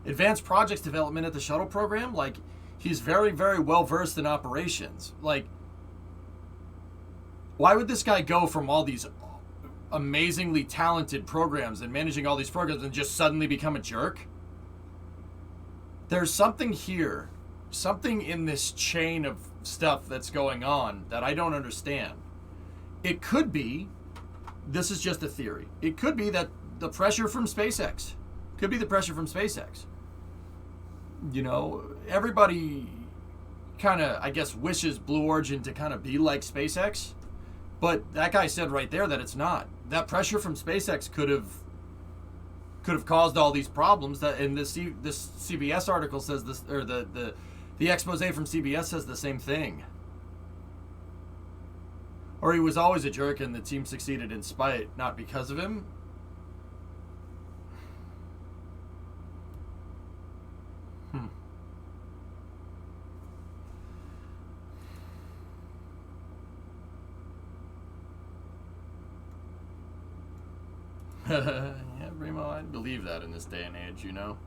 Advanced projects development at the shuttle program, like, he's very, very well versed in operations. Like, why would this guy go from all these amazingly talented programs and managing all these programs and just suddenly become a jerk? There's something here, something in this chain of stuff that's going on that I don't understand. It could be, this is just a theory, it could be that the pressure from SpaceX. Could be the pressure from SpaceX. You know, everybody kind of, I guess, wishes Blue Origin to kind of be like SpaceX, but that guy said right there that it's not. That pressure from SpaceX could have caused all these problems. That, and this CBS article says this, or the expose from CBS says the same thing. Or he was always a jerk and the team succeeded in spite, not because of him. Yeah, Remo, I'd believe that in this day and age, you know?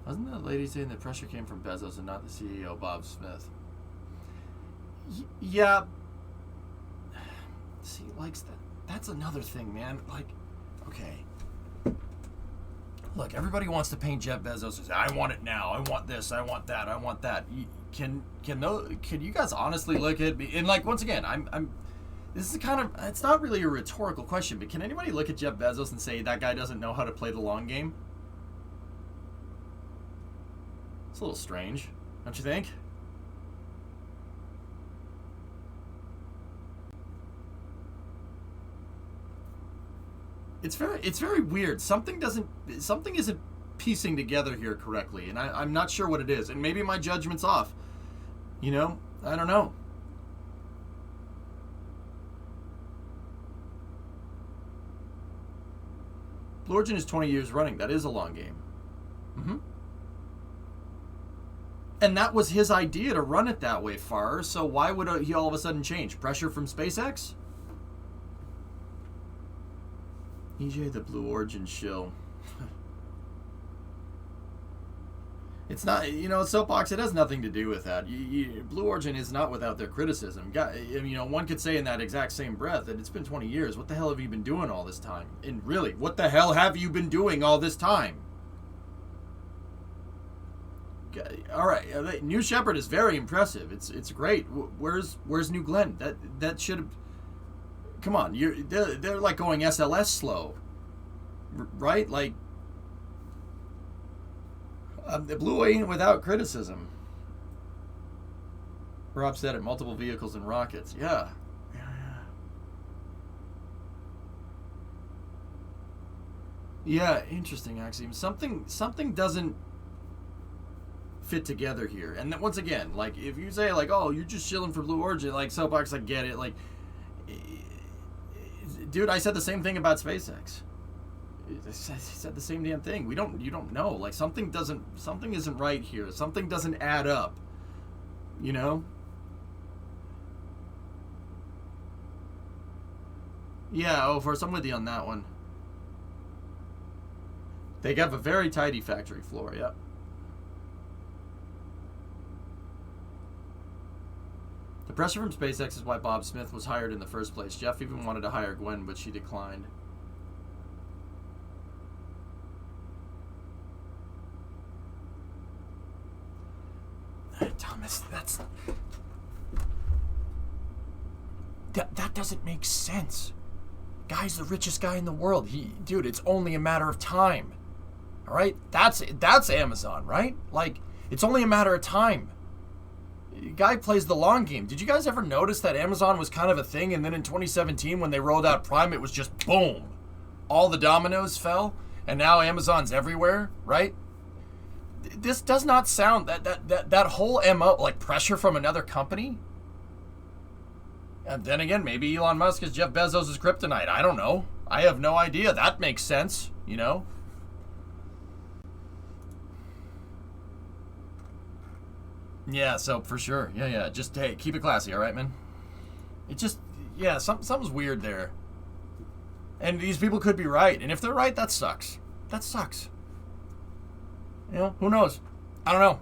Wasn't that lady saying the pressure came from Bezos and not the CEO, Bob Smith? Yeah. See, likes that. That's another thing, man. Like, okay. Look, everybody wants to paint Jeff Bezos as, I want it now. I want this. I want that. I want that. Can you guys honestly look at me? And, like, once again, this is kind of, it's not really a rhetorical question, but can anybody look at Jeff Bezos and say that guy doesn't know how to play the long game? It's a little strange, don't you think? It's very weird. Something isn't piecing together here correctly, and I'm not sure what it is. And maybe my judgment's off. You know, I don't know. Blue Origin is 20 years running. That is a long game. Mm-hmm. And that was his idea to run it that way, Farr. So why would he all of a sudden change? Pressure from SpaceX? EJ the Blue Origin shill. It's not, you know, Soapbox, it has nothing to do with that. Blue Origin is not without their criticism. You know, one could say in that exact same breath that it's been 20 years. What the hell have you been doing all this time? And really, what the hell have you been doing all this time? All right, New Shepard is very impressive. It's great. Where's New Glenn? That should have. Come on, they're like going SLS slow, right? Like. The Blue ain't without criticism. Rob said it, multiple vehicles and rockets. Yeah. Yeah, interesting, Axiom. Something doesn't fit together here. And then once again, like, if you say, like, oh, you're just chilling for Blue Origin, like, Soapbox, I get it. Like, dude, I said the same thing about SpaceX. I said the same damn thing. You don't know. Like, something isn't right here. Something doesn't add up. You know? Yeah, for I'm with you on that one. They have a very tidy factory floor, yep. The pressure from SpaceX is why Bob Smith was hired in the first place. Jeff even wanted to hire Gwen, but she declined. Thomas, that doesn't make sense. Guy's the richest guy in the world. Dude, it's only a matter of time. All right? That's Amazon, right? Like, It's only a matter of time. Guy plays the long game. Did you guys ever notice that Amazon was kind of a thing, and then in 2017 when they rolled out Prime, it was just boom. All the dominoes fell, and now Amazon's everywhere, right? This does not sound, that whole MO, like pressure from another company. And then again, maybe Elon Musk is Jeff Bezos' kryptonite. I don't know. I have no idea. That makes sense, you know? Yeah, so for sure. Yeah. Just, hey, keep it classy, all right, man? It just, yeah, something's weird there. And these people could be right. And if they're right, that sucks. That sucks. You know, who knows? I don't know.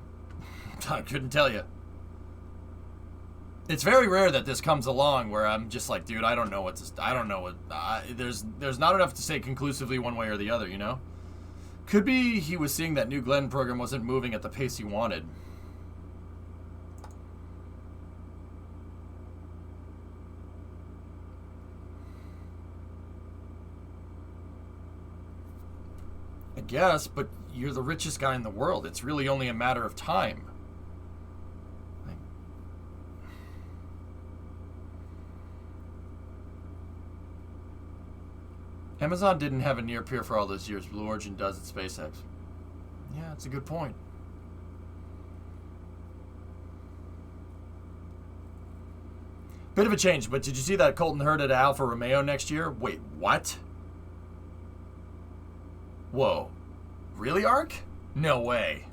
I couldn't tell you. It's very rare that this comes along where I'm just like, dude, I don't know what to, I don't know what, there's not enough to say conclusively one way or the other, you know? Could be he was seeing that New Glenn program wasn't moving at the pace he wanted. I guess, but you're the richest guy in the world. It's really only a matter of time. Amazon didn't have a near peer for all those years. Blue Origin does at SpaceX. Yeah, that's a good point. Bit of a change, but did you see that Colton Hurd at Alfa Romeo next year? Wait, what? Whoa. Really, Ark? No way.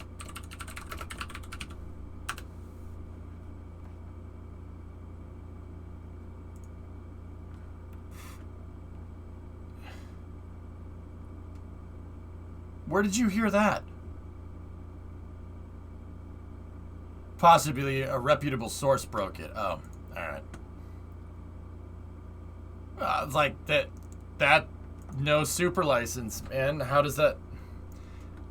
Where did you hear that? Possibly a reputable source broke it. Oh, alright. Like that no super license, man. How does that...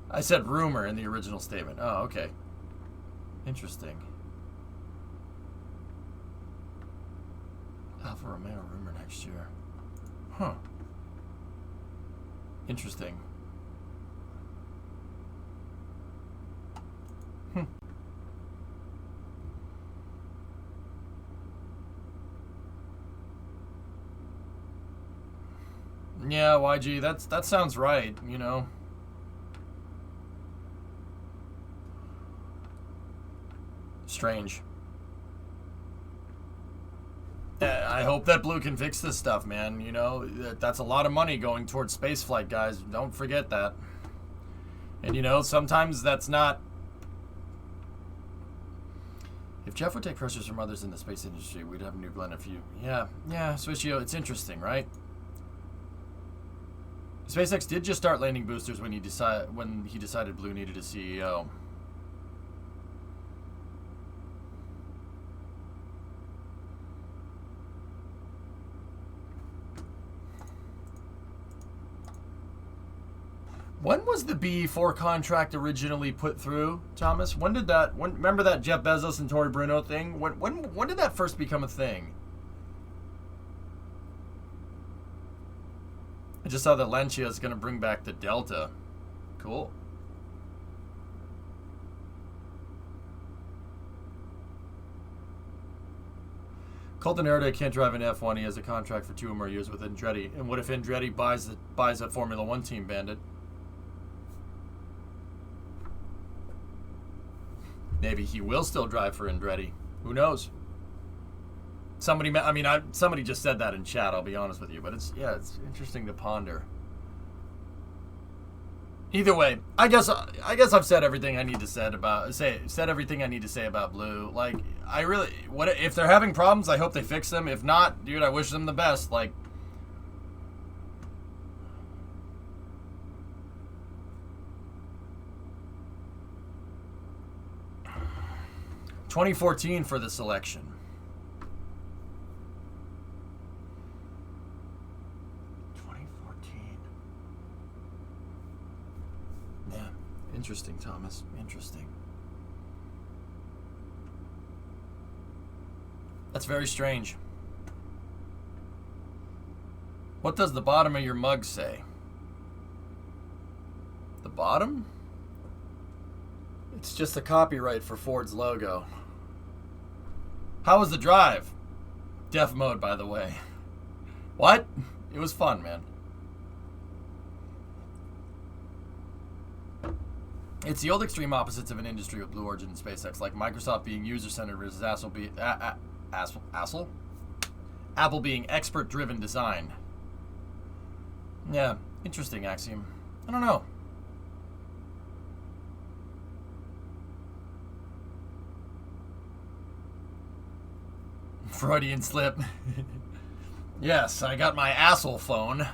I said rumor in the original statement. Oh, okay. Interesting. Alfa Romeo rumor next year. Huh. Interesting. Yeah, YG, that sounds right, you know. Strange. I hope that Blue can fix this stuff, man. You know, that's a lot of money going towards spaceflight, guys. Don't forget that. And, you know, sometimes that's not... If Jeff would take pressures from others in the space industry, we'd have New Glenn a few... Yeah, Swishio, it's interesting, right? SpaceX did just start landing boosters when he decided Blue needed a CEO. When was the BE4 contract originally put through, Thomas? When did that? Remember that Jeff Bezos and Tory Bruno thing? When did that first become a thing? I just saw that Lancia is going to bring back the Delta. Cool. Colton Herta can't drive an F1. He has a contract for 2 or more years with Andretti. And what if Andretti buys a Formula 1 team, Bandit? Maybe he will still drive for Andretti. Who knows? Somebody just said that in chat, I'll be honest with you, but it's interesting to ponder. Either way, I guess I've said everything I need to said everything I need to say about Blue. Like, if they're having problems, I hope they fix them. If not, dude, I wish them the best. Like, ...2014 for this election. Interesting, Thomas. Interesting. That's very strange. What does the bottom of your mug say? The bottom? It's just the copyright for Ford's logo. How was the drive? Deaf mode, by the way. What? It was fun, man. It's the old extreme opposites of an industry with Blue Origin and SpaceX, like Microsoft being user-centered versus Apple being expert-driven design. Yeah, interesting axiom. I don't know. Freudian slip. Yes, I got my asshole phone.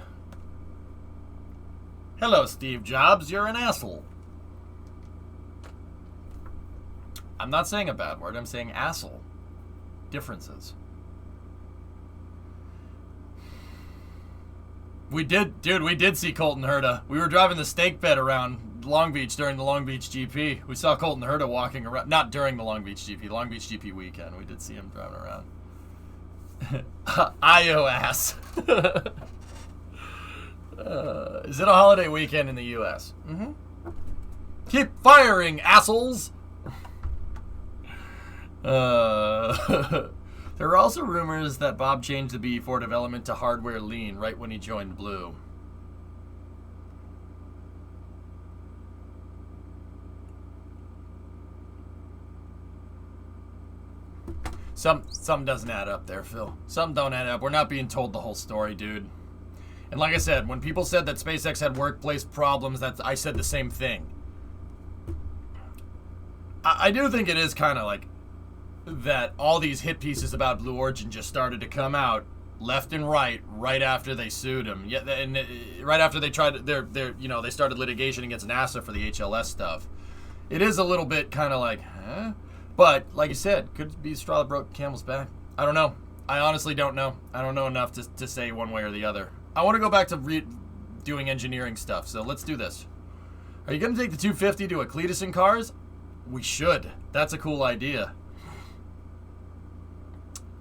Hello, Steve Jobs. You're an asshole. I'm not saying a bad word. I'm saying asshole. Differences. We did see Colton Herta. We were driving the steak bed around Long Beach during the Long Beach GP. We saw Colton Herta walking around. Not during the Long Beach GP. Long Beach GP weekend. We did see him driving around. iOS. Is it a holiday weekend in the U.S.? Mm-hmm. Keep firing, assholes! There are also rumors that Bob changed the BE4 development to hardware lean right when he joined Blue. Some doesn't add up there, Phil. Some don't add up. We're not being told the whole story, dude. And like I said, when people said that SpaceX had workplace problems, I said the same thing. I do think it is kind of like that all these hit pieces about Blue Origin just started to come out left and right after they sued him. Yeah, and right after they tried they started litigation against NASA for the HLS stuff. It is a little bit kind of like, huh? But like you said, could be the straw that broke the camel's back. I don't know. I honestly don't know. I don't know enough to say one way or the other. I want to go back to doing engineering stuff, so let's do this. Are you going to take the 250 to a Cletus in cars? We should. That's a cool idea.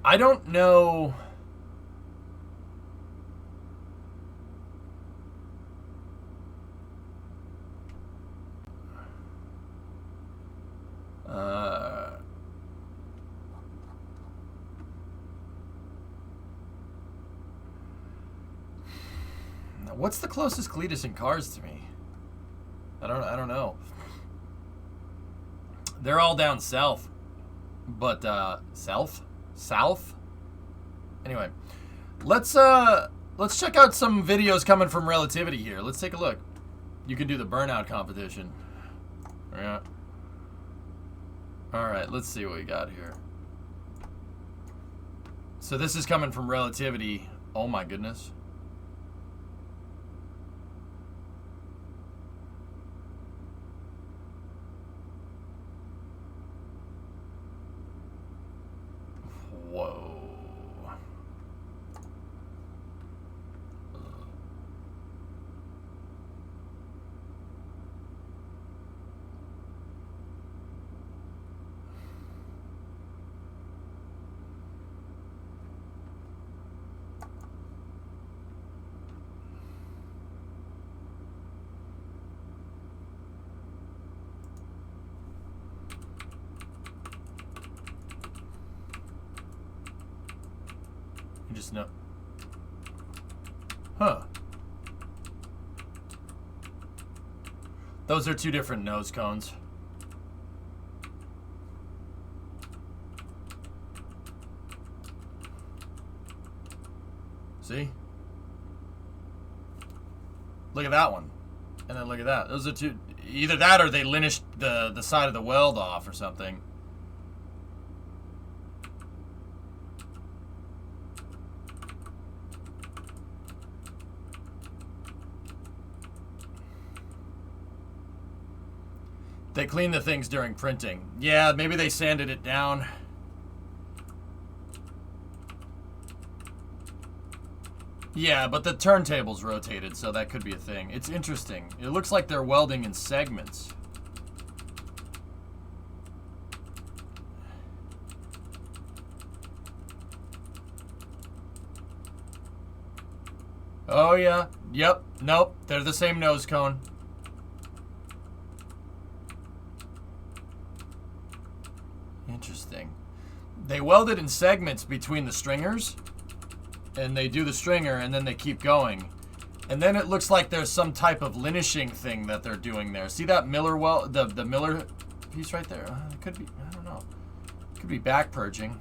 I don't know. What's the closest Cletus in cars to me? I don't know. They're all down south. But south? Anyway, let's check out some videos coming from Relativity here. Let's take a look. You can do the burnout competition. Yeah. All right, let's see what we got here. So this is coming from Relativity. Oh my goodness. Whoa. Just no. Huh. Those are two different nose cones. See? Look at that one. And then look at that. Those are two. Either that or they linished the side of the weld off or something. They clean the things during printing. Yeah, maybe they sanded it down. Yeah, but the turntable's rotated, so that could be a thing. It's interesting. It looks like they're welding in segments. Oh, yeah. Yep. Nope. They're the same nose cone. They weld it in segments between the stringers, and they do the stringer, and then they keep going. And then it looks like there's some type of linishing thing that they're doing there. See that Miller weld, the Miller piece right there? It could be, I don't know. It could be back purging.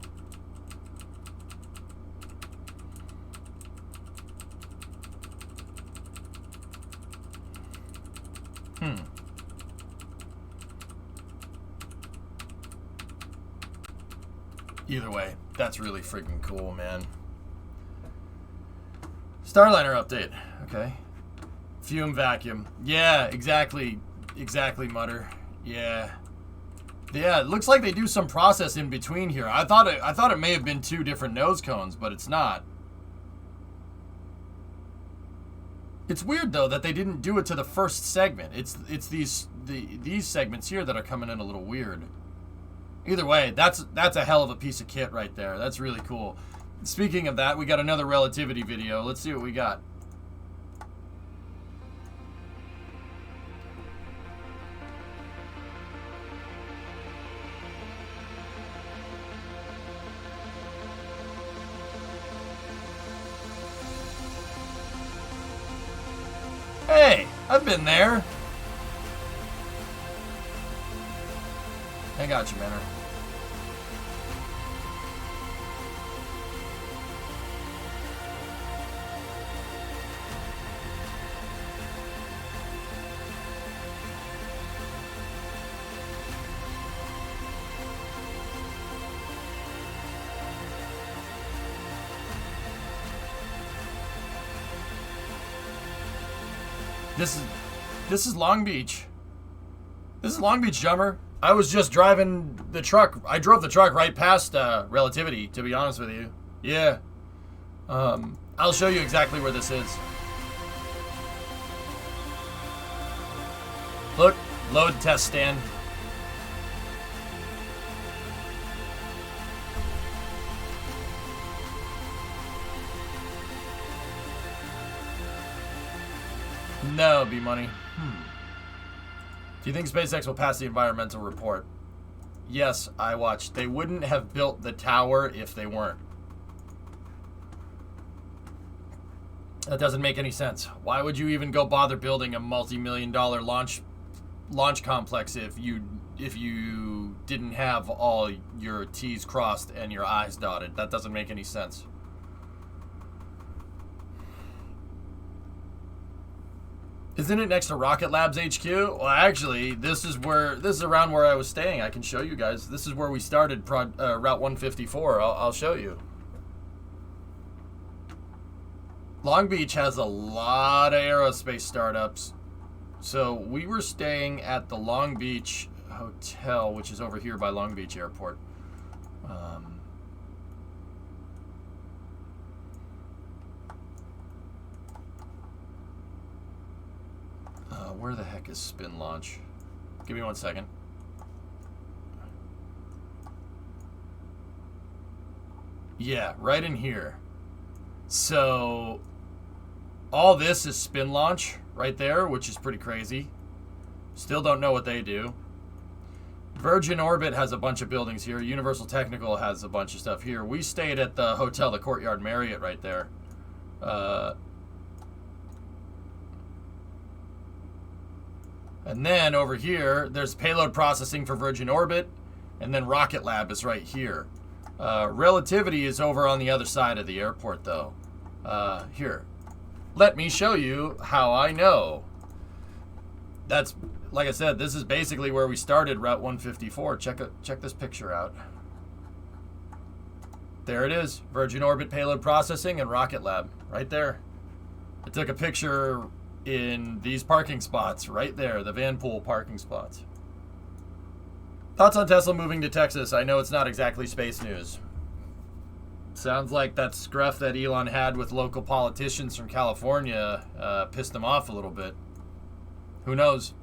Either way, that's really freaking cool, man. Starliner update. Okay. Fume vacuum. Yeah, exactly. Exactly, Mutter. Yeah. Yeah, it looks like they do some process in between here. I thought it may have been 2 different nose cones, but it's not. It's weird though that they didn't do it to the first segment. It's these segments here that are coming in a little weird. Either way, that's a hell of a piece of kit right there. That's really cool. Speaking of that, we got another relativity video. Let's see what we got. Hey, I've been there. I got you, Manor. This is Long Beach. This is Long Beach, Jummer. I was just driving the truck. I drove the truck right past Relativity, to be honest with you. Yeah. I'll show you exactly where this is. Look, load test stand. No, B-Money. Do you think SpaceX will pass the environmental report? Yes, I watched. They wouldn't have built the tower if they weren't. That doesn't make any sense. Why would you even go bother building a multi-million-dollar launch complex if you didn't have all your T's crossed and your I's dotted? That doesn't make any sense. Isn't it next to Rocket Labs HQ? Well, actually, this is around where I was staying. I can show you guys. This is where we started Route 154. I'll show you. Long Beach has a lot of aerospace startups. So we were staying at the Long Beach Hotel, which is over here by Long Beach Airport. Where the heck is Spin Launch? Give me 1 second. Yeah, right in here. So all this is Spin Launch right there, which is pretty crazy. Still don't know what they do. Virgin Orbit has a bunch of buildings here. Universal Technical has a bunch of stuff here. We stayed at the hotel, the Courtyard Marriott right there. And then over here, there's payload processing for Virgin Orbit, and then Rocket Lab is right here. Relativity is over on the other side of the airport, though. Here, let me show you how I know. That's, like I said, this is basically where we started Route 154. Check this picture out. There it is, Virgin Orbit payload processing and Rocket Lab, right there. I took a picture in these parking spots right there, the Vanpool parking spots. Thoughts on Tesla moving to Texas? I know it's not exactly space news. Sounds like that scruff that Elon had with local politicians from California pissed him off a little bit. Who knows?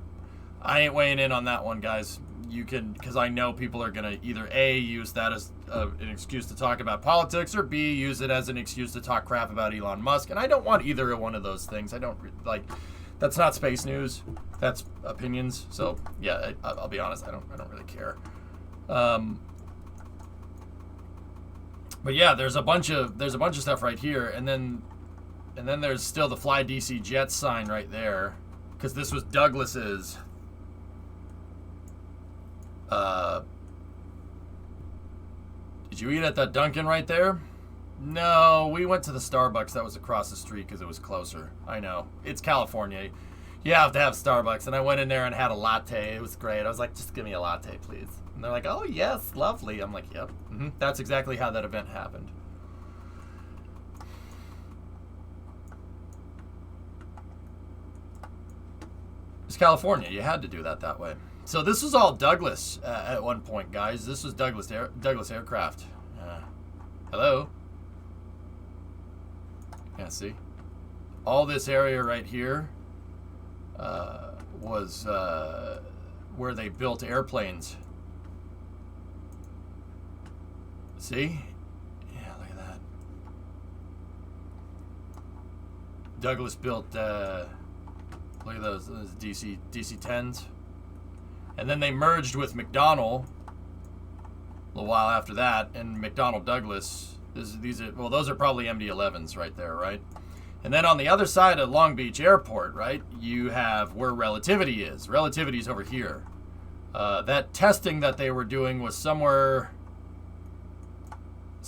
I ain't weighing in on that one, guys. You can, because I know people are going to either A, use that as an excuse to talk about politics, or B, use it as an excuse to talk crap about Elon Musk. And I don't want either one of those things. I don't, like, that's not space news. That's opinions. So, yeah, I'll be honest. I don't really care. But yeah, there's a bunch of stuff right here, and then there's still the Fly DC Jets sign right there, because this was Douglas's. Did you eat at that Dunkin' right there? No, we went to the Starbucks that was across the street because it was closer. I know. It's California. You have to have Starbucks. And I went in there and had a latte. It was great. I was like, just give me a latte, please. And they're like, oh, yes, lovely. I'm like, yep. That's exactly how that event happened. It's California. You had to do that way. So this was all Douglas at one point, guys. This was Douglas Aircraft. Hello? Yeah, see? All this area right here was where they built airplanes. See? Yeah, look at that. Douglas built, look at those DC-10s. And then they merged with McDonnell a little while after that, and McDonnell Douglas. Those are probably MD-11s right there, right? And then on the other side of Long Beach Airport, right, you have where Relativity is. Relativity is over here. That testing that they were doing was somewhere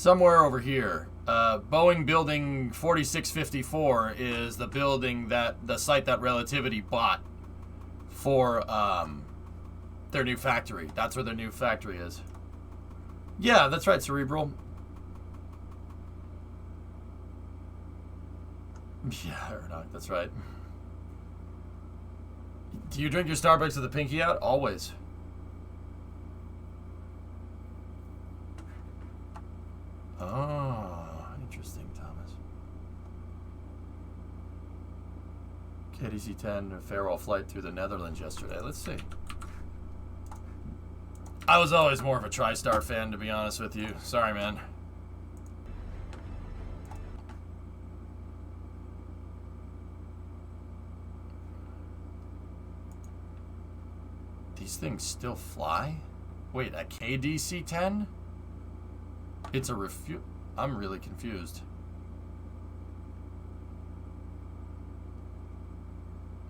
over here. Boeing Building 4654 is the site that Relativity bought for their new factory. That's where their new factory is. Yeah, that's right, Cerebral. Yeah, Erdoc, that's right. Do you drink your Starbucks with the pinky out? Always. Oh, interesting, Thomas. KDC-10 farewell flight through the Netherlands yesterday. Let's see. I was always more of a TriStar fan, to be honest with you. Sorry, man. These things still fly? Wait, a KDC-10? It's a refuel. I'm really confused.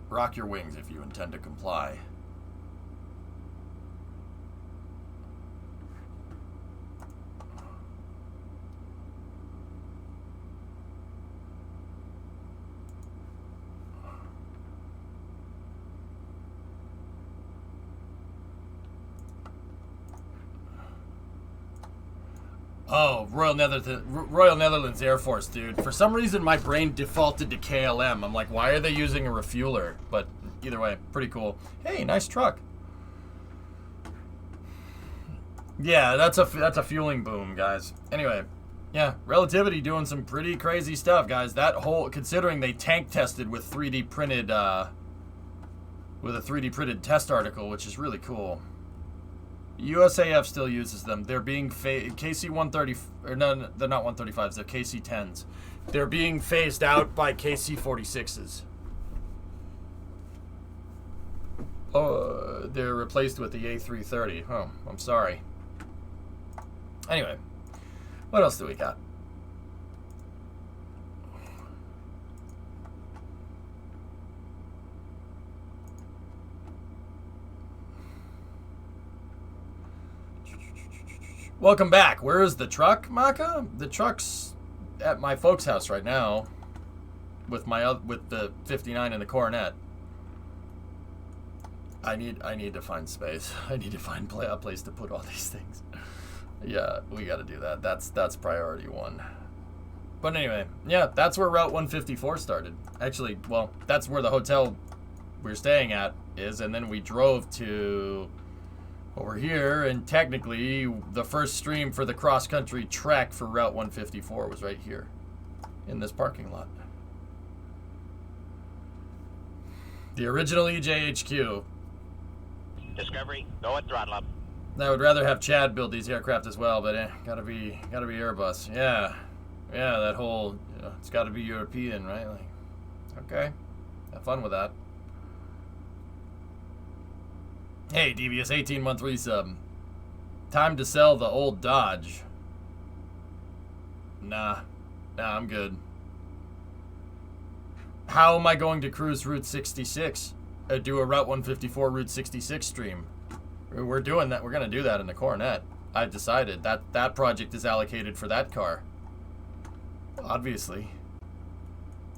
Rock your wings if you intend to comply. Oh, Royal Netherlands Air Force, dude. For some reason, my brain defaulted to KLM. I'm like, why are they using a refueler? But either way, pretty cool. Hey, nice truck. Yeah, that's a fueling boom, guys. Anyway, yeah, Relativity doing some pretty crazy stuff, guys. That whole, considering they tank tested with 3D printed, with a 3D printed test article, which is really cool. USAF still uses them. They're being KC-130, or no, they're not 135s. They're KC-10s. They're being phased out by KC-46s. Oh, they're replaced with the A330. Oh, I'm sorry. Anyway, what else do we got? Welcome back. Where is the truck, Maka? The truck's at my folks' house right now, with the 59 and the Coronet. I need to find space. I need to find a place to put all these things. Yeah, we got to do that. That's priority one. But anyway, yeah, that's where Route 154 started. Actually, well, that's where the hotel we're staying at is, and then we drove to over here, and technically the first stream for the cross-country trek for Route 154 was right here in this parking lot. The original EJHQ. Discovery, go at throttle up. I would rather have Chad build these aircraft as well, but gotta be Airbus. Yeah, that whole, it's gotta be European, right? Like, okay, have fun with that. Hey, Devious, 18-month resub. Time to sell the old Dodge. Nah, I'm good. How am I going to cruise Route 66? Do a Route 154 Route 66 stream. We're doing that. We're going to do that in the Coronet. I've decided that project is allocated for that car. Obviously.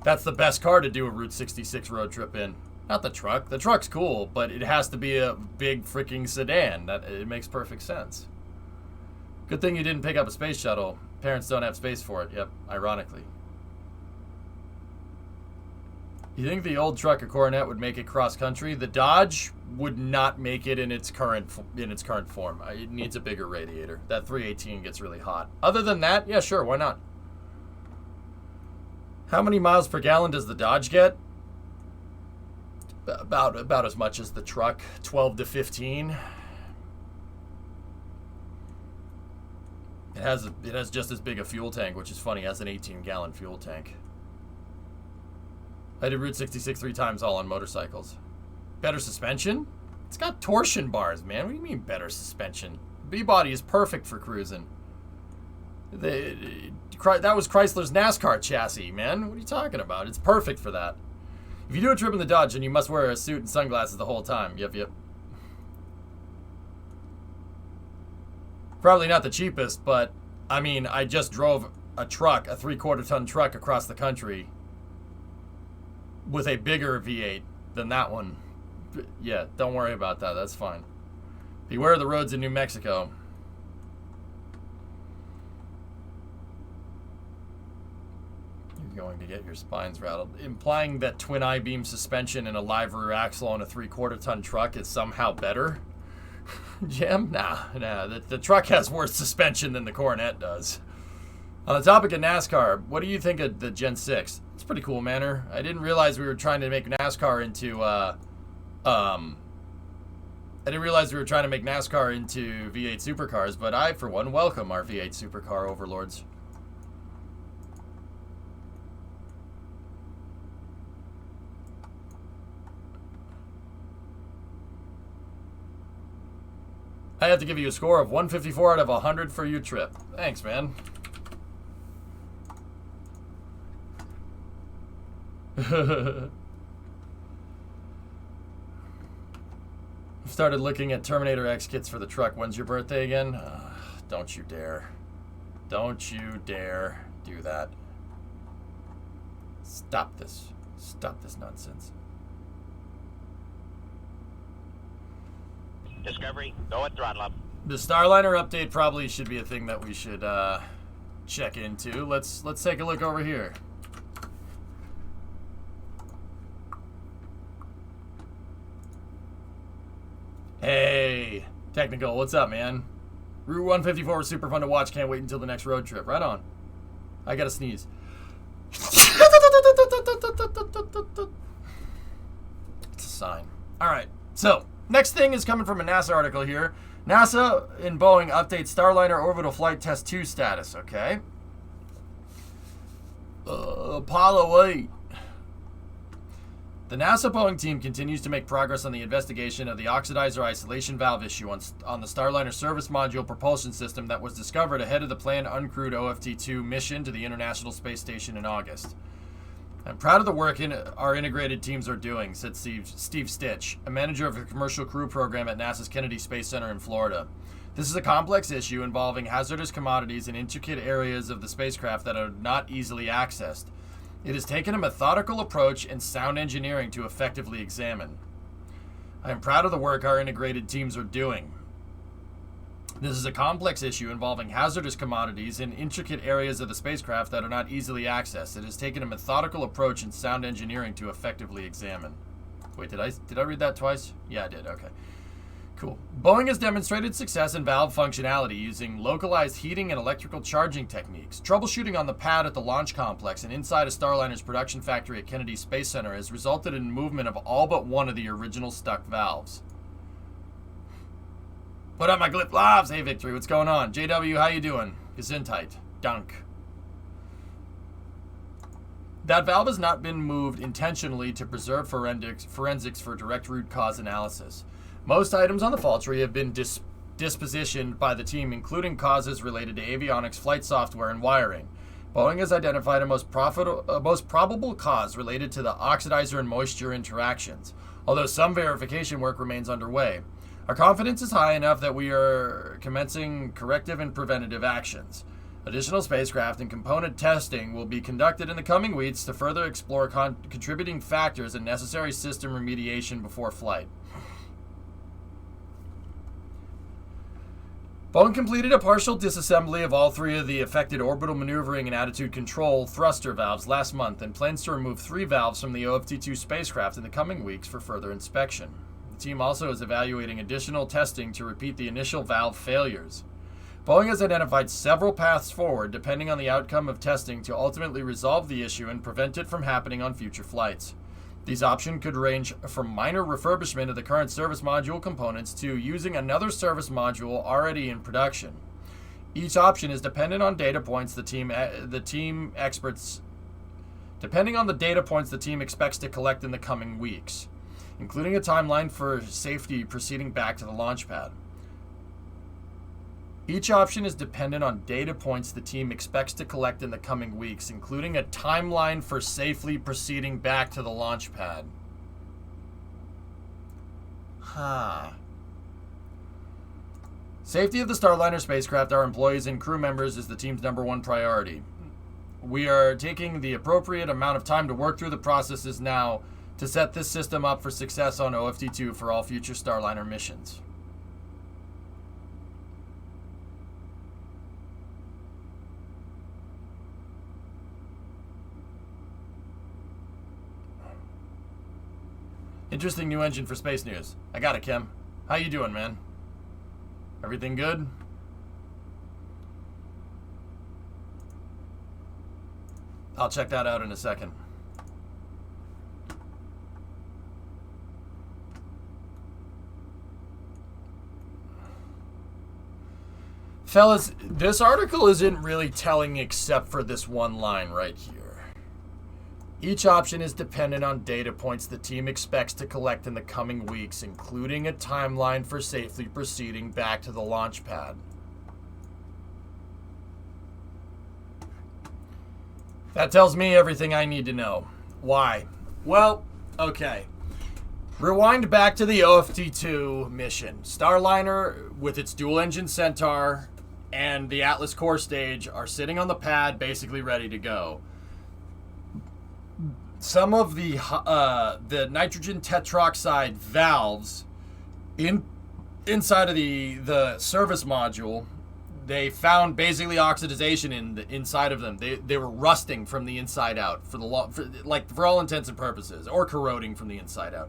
That's the best car to do a Route 66 road trip in. Not the truck. The truck's cool, but it has to be a big freaking sedan. It makes perfect sense. Good thing you didn't pick up a space shuttle. Parents don't have space for it. Yep, ironically. You think the old truck, a Coronet, would make it cross country? The Dodge would not make it in its current form. It needs a bigger radiator. That 318 gets really hot. Other than that, yeah, sure, why not? How many miles per gallon does the Dodge get? About as much as the truck, 12 to 15. It has just as big a fuel tank, which is funny. It has an 18-gallon fuel tank. I did Route 66 3 times, all on motorcycles. Better suspension? It's got torsion bars, man. What do you mean better suspension? B-body is perfect for cruising. That was Chrysler's NASCAR chassis, man. What are you talking about? It's perfect for that. If you do a trip in the Dodge, then you must wear a suit and sunglasses the whole time. Yep. Probably not the cheapest, but, I mean, I just drove a truck, a 3/4-ton truck across the country with a bigger V8 than that one. Yeah, don't worry about that. That's fine. Beware of the roads in New Mexico. You're going to get your spines rattled. Implying that twin I-beam suspension and a live rear axle on a 3/4-ton truck is somehow better? Jim? Nah. The truck has worse suspension than the Coronet does. On the topic of NASCAR, what do you think of the Gen 6? It's pretty cool, manner. I didn't realize we were trying to make NASCAR into, V8 supercars, but I, for one, welcome our V8 supercar overlords. I have to give you a score of 154 out of 100 for your trip. Thanks, man. Started looking at Terminator X kits for the truck. When's your birthday again? Don't you dare. Don't you dare do that. Stop this. Stop this nonsense. Discovery, go at throttle up. The Starliner update probably should be a thing that we should check into. Let's take a look over here. Hey, Technical, what's up, man? Route 154 was super fun to watch. Can't wait until the next road trip. Right on. I gotta sneeze. It's a sign. All right, so next thing is coming from a NASA article here. NASA and Boeing update Starliner orbital flight test 2 status, okay? Apollo 8. The NASA Boeing team continues to make progress on the investigation of the oxidizer isolation valve issue on the Starliner service module propulsion system that was discovered ahead of the planned uncrewed OFT-2 mission to the International Space Station in August. I'm proud of the work our integrated teams are doing, said Steve Stitch, a manager of the commercial crew program at NASA's Kennedy Space Center in Florida. This is a complex issue involving hazardous commodities and intricate areas of the spacecraft that are not easily accessed. It has taken a methodical approach and sound engineering to effectively examine. I am proud of the work our integrated teams are doing. This is a complex issue involving hazardous commodities and intricate areas of the spacecraft that are not easily accessed. It has taken a methodical approach and sound engineering to effectively examine. Wait, did I read that twice? Yeah, I did. Okay. Cool. Boeing has demonstrated success in valve functionality using localized heating and electrical charging techniques. Troubleshooting on the pad at the launch complex and inside a Starliner's production factory at Kennedy Space Center has resulted in movement of all but one of the original stuck valves. What up, my glip lives? Hey, Victory, what's going on? JW, how you doing? Gesundheit. Dank. That valve has not been moved intentionally to preserve forensics for direct root cause analysis. Most items on the fault tree have been dispositioned by the team, including causes related to avionics, flight software, and wiring. Boeing has identified a most probable cause related to the oxidizer and moisture interactions, although some verification work remains underway. Our confidence is high enough that we are commencing corrective and preventative actions. Additional spacecraft and component testing will be conducted in the coming weeks to further explore contributing factors and necessary system remediation before flight. Boeing completed a partial disassembly of all 3 of the affected orbital maneuvering and attitude control thruster valves last month and plans to remove 3 valves from the OFT-2 spacecraft in the coming weeks for further inspection. The team also is evaluating additional testing to repeat the initial valve failures. Boeing has identified several paths forward depending on the outcome of testing to ultimately resolve the issue and prevent it from happening on future flights. These options could range from minor refurbishment of the current service module components to using another service module already in production. Each option is dependent on data points the team expects to collect in the coming weeks, including a timeline for safety proceeding back to the launch pad. Each option is dependent on data points the team expects to collect in the coming weeks, including a timeline for safely proceeding back to the launch pad. Safety of the Starliner spacecraft, our employees, and crew members is the team's #1 priority. We are taking the appropriate amount of time to work through the processes now to set this system up for success on OFT-2 for all future Starliner missions. Interesting new engine for space news. I got it, Kim. How you doing, man? Everything good? I'll check that out in a second. Fellas, this article isn't really telling except for this one line right here. Each option is dependent on data points the team expects to collect in the coming weeks, including a timeline for safely proceeding back to the launch pad. That tells me everything I need to know. Why? Well, okay. Rewind back to the OFT-2 mission. Starliner, with its dual-engine Centaur and the Atlas core stage, are sitting on the pad, basically ready to go. Some of the nitrogen tetroxide valves inside of the service module, they found basically oxidization inside of them. They were rusting from the inside out for all intents and purposes, or corroding from the inside out.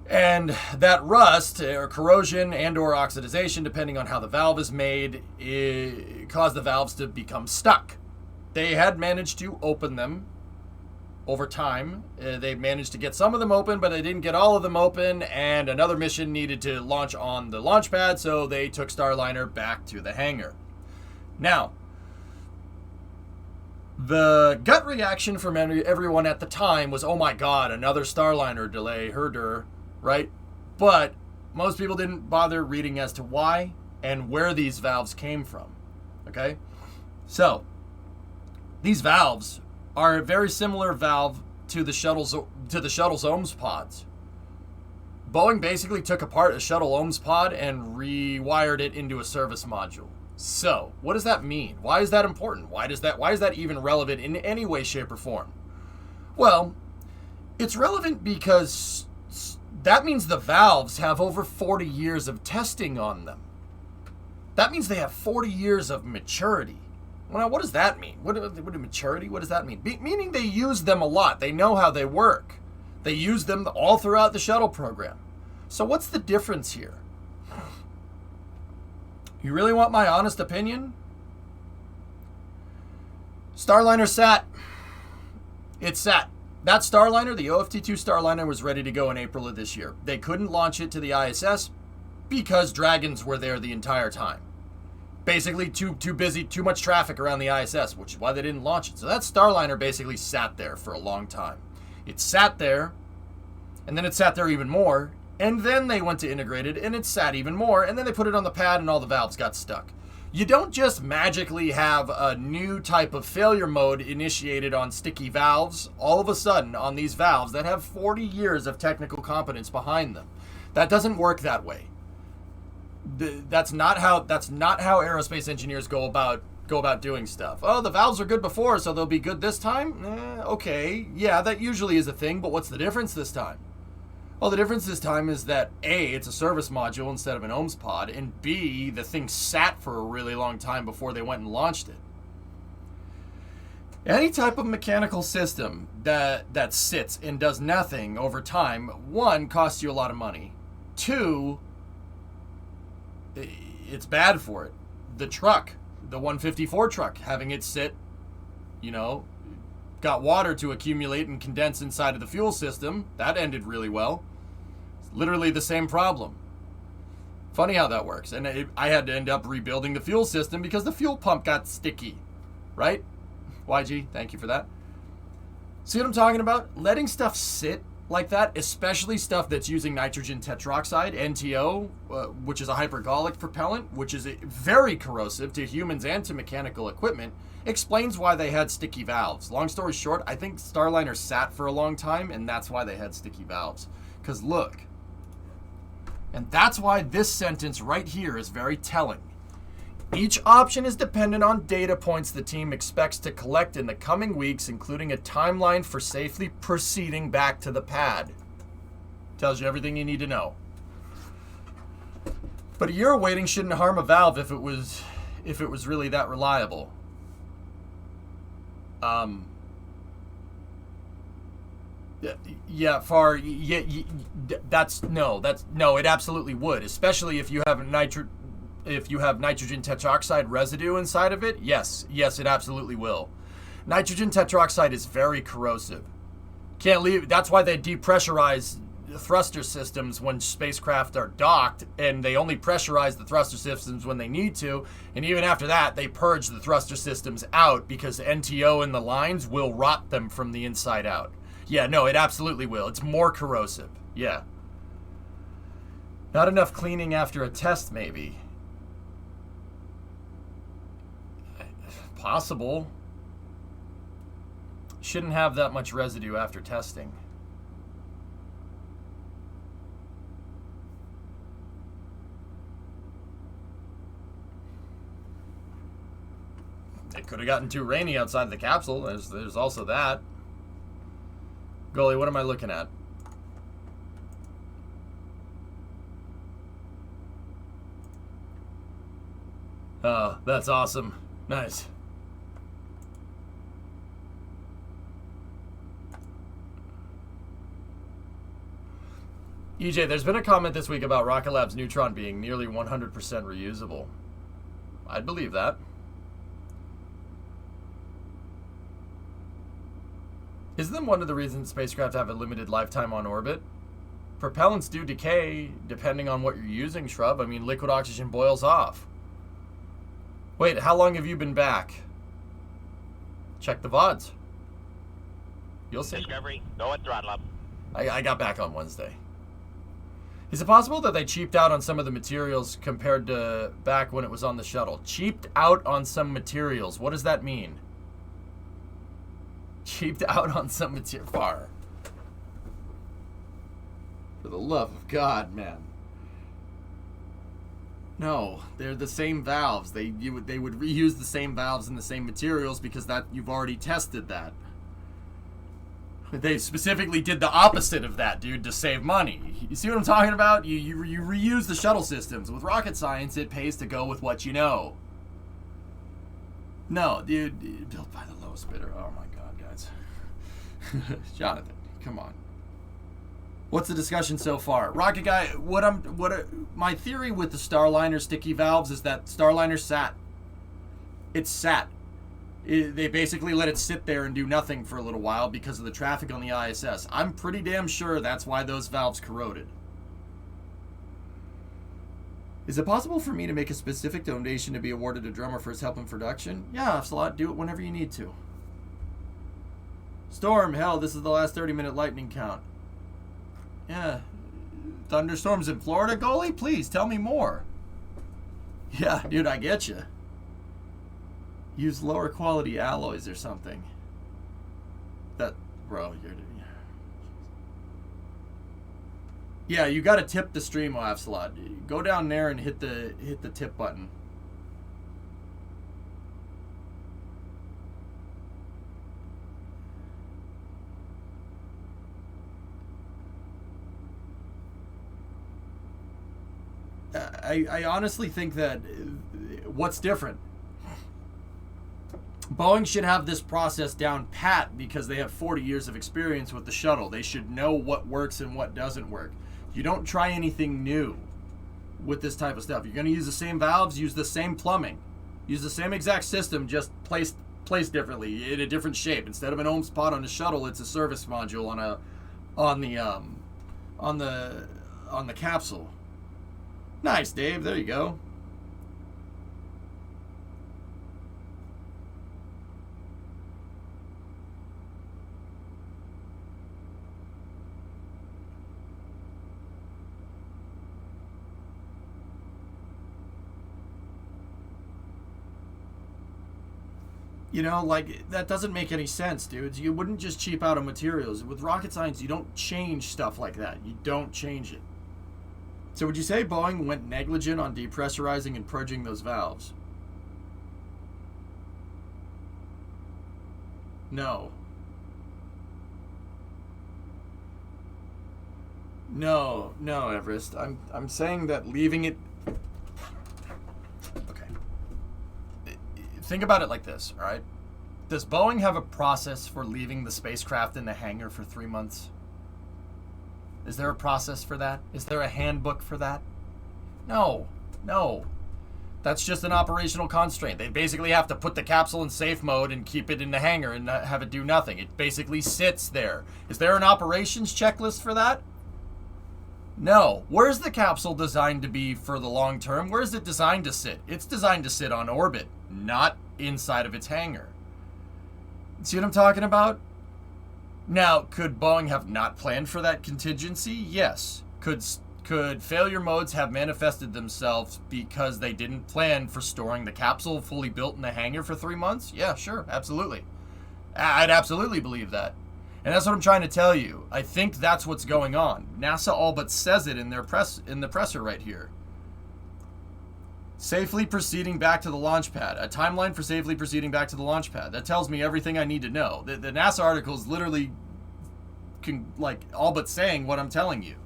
And that rust or corrosion and or oxidization, depending on how the valve is made, caused the valves to become stuck. They had managed to open them over time. They managed to get some of them open, but they didn't get all of them open, and another mission needed to launch on the launch pad, so they took Starliner back to the hangar. Now, the gut reaction from everyone at the time was, oh my god, another Starliner delay, herder, right? But most people didn't bother reading as to why and where these valves came from, okay? So, these valves are a very similar valve to the shuttle's OMS pods. Boeing basically took apart a shuttle OMS pod and rewired it into a service module. So, what does that mean? Why is that important? Why is that even relevant in any way, shape, or form? Well, it's relevant because that means the valves have over 40 years of testing on them. That means they have 40 years of maturity. Well, what does that mean? What maturity? What does that mean? Meaning they use them a lot. They know how they work. They use them all throughout the shuttle program. So what's the difference here? You really want my honest opinion? Starliner sat. It sat. That Starliner, the OFT-2 Starliner, was ready to go in April of this year. They couldn't launch it to the ISS because Dragons were there the entire time. Basically, too busy, too much traffic around the ISS, which is why they didn't launch it. So that Starliner basically sat there for a long time. It sat there, and then it sat there even more, and then they went to integrated, and it sat even more, and then they put it on the pad, and all the valves got stuck. You don't just magically have a new type of failure mode initiated on sticky valves all of a sudden on these valves that have 40 years of technical competence behind them. That doesn't work that way. That's not how aerospace engineers go about doing stuff. Oh, the valves are good before, so they'll be good this time? Okay, yeah, that usually is a thing, but what's the difference this time? Well, the difference this time is that A, it's a service module instead of an ohms pod, and B, the thing sat for a really long time before they went and launched it. Any type of mechanical system that sits and does nothing over time, one, costs you a lot of money. Two, it's bad for it. The truck, the 154 truck, having it sit, got water to accumulate and condense inside of the fuel system. That ended really well. It's literally the same problem. Funny how that works. And I had to end up rebuilding the fuel system because the fuel pump got sticky. Right? YG, thank you for that. See what I'm talking about? Letting stuff sit like that, especially stuff that's using nitrogen tetroxide, NTO, which is a hypergolic propellant, which is very corrosive to humans and to mechanical equipment, explains why they had sticky valves. Long story short, I think Starliner sat for a long time, and that's why they had sticky valves. Because look, and that's why this sentence right here is very telling. Each option is dependent on data points the team expects to collect in the coming weeks, including a timeline for safely proceeding back to the pad. Tells you everything you need to know. But a year of waiting shouldn't harm a valve if it was really that reliable. It absolutely would, especially if you have nitrogen tetroxide residue inside of it. Yes, it absolutely will. Nitrogen tetroxide is very corrosive. Can't leave. That's why they depressurize thruster systems when spacecraft are docked, and they only pressurize the thruster systems when they need to, and even after that they purge the thruster systems out because NTO in the lines will rot them from the inside out. Yeah, no, it absolutely will. It's more corrosive. Yeah. Not enough cleaning after a test, maybe. Possible. Shouldn't have that much residue after testing. It could have gotten too rainy outside the capsule. There's also that. Goalie, what am I looking at? Oh, that's awesome. Nice. EJ, there's been a comment this week about Rocket Lab's Neutron being nearly 100% reusable. I'd believe that. Isn't that one of the reasons spacecraft have a limited lifetime on orbit? Propellants do decay depending on what you're using, Shrub. I mean, liquid oxygen boils off. Wait, how long have you been back? Check the VODs. You'll see. Discovery, go at throttle up. I got back on Wednesday. Is it possible that they cheaped out on some of the materials compared to back when it was on the shuttle? Cheaped out on some materials. What does that mean? Cheaped out on some material. Far. For the love of God, man. No, they're the same valves. They would reuse the same valves and the same materials because that you've already tested that. They specifically did the opposite of that, dude, to save money. You see what I'm talking about? You reuse the shuttle systems. With rocket science, it pays to go with what you know. No, dude, built by the lowest bidder. Oh my God, guys. Jonathan, come on. What's the discussion so far? Rocket guy, my theory with the Starliner sticky valves is that Starliner sat. It sat. They basically let it sit there and do nothing for a little while because of the traffic on the ISS. I'm pretty damn sure that's why those valves corroded. Is it possible for me to make a specific donation to be awarded a drummer for his help in production? Yeah, Slot, do it whenever you need to. Storm, hell, this is the last 30-minute lightning count. Yeah. Thunderstorms in Florida, goalie? Please, tell me more. Yeah, dude, I get you. Use lower quality alloys or something. That, bro, yeah, you got to tip the stream, Absolot. Go down there and hit the tip button. I honestly think that what's different? Boeing should have this process down pat because they have 40 years of experience with the shuttle. They should know what works and what doesn't work. You don't try anything new with this type of stuff. You're going to use the same valves, use the same plumbing, use the same exact system, just placed differently in a different shape. Instead of an ohms pot on a shuttle, it's a service module on the capsule. Nice, Dave. There you go. You know, like, that doesn't make any sense, dudes. You wouldn't just cheap out on materials. With rocket science, you don't change stuff like that. You don't change it. So would you say Boeing went negligent on depressurizing and purging those valves? No. No, Everest. I'm saying that leaving it... Okay. Think about it like this, all right? Does Boeing have a process for leaving the spacecraft in the hangar for 3 months? Is there a process for that? Is there a handbook for that? No. That's just an operational constraint. They basically have to put the capsule in safe mode and keep it in the hangar and have it do nothing. It basically sits there. Is there an operations checklist for that? No. Where's the capsule designed to be for the long term? Where is it designed to sit? It's designed to sit on orbit, not inside of its hangar. See what I'm talking about? Now, could Boeing have not planned for that contingency? Yes. Could failure modes have manifested themselves because they didn't plan for storing the capsule fully built in the hangar for 3 months? Yeah, sure, absolutely. I'd absolutely believe that. And that's what I'm trying to tell you. I think that's what's going on. NASA all but says it in the presser right here. Safely proceeding back to the launch pad. A timeline for safely proceeding back to the launch pad. That tells me everything I need to know. The NASA article is literally all but saying what I'm telling you.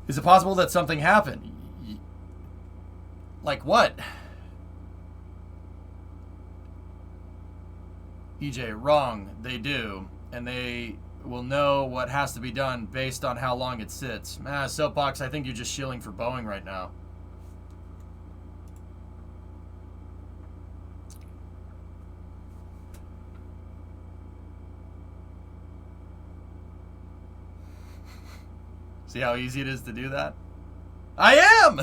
Is it possible that something happened? Like what? EJ, wrong. They do. And they will know what has to be done based on how long it sits. Soapbox, I think you're just shilling for Boeing right now. See how easy it is to do that? I am!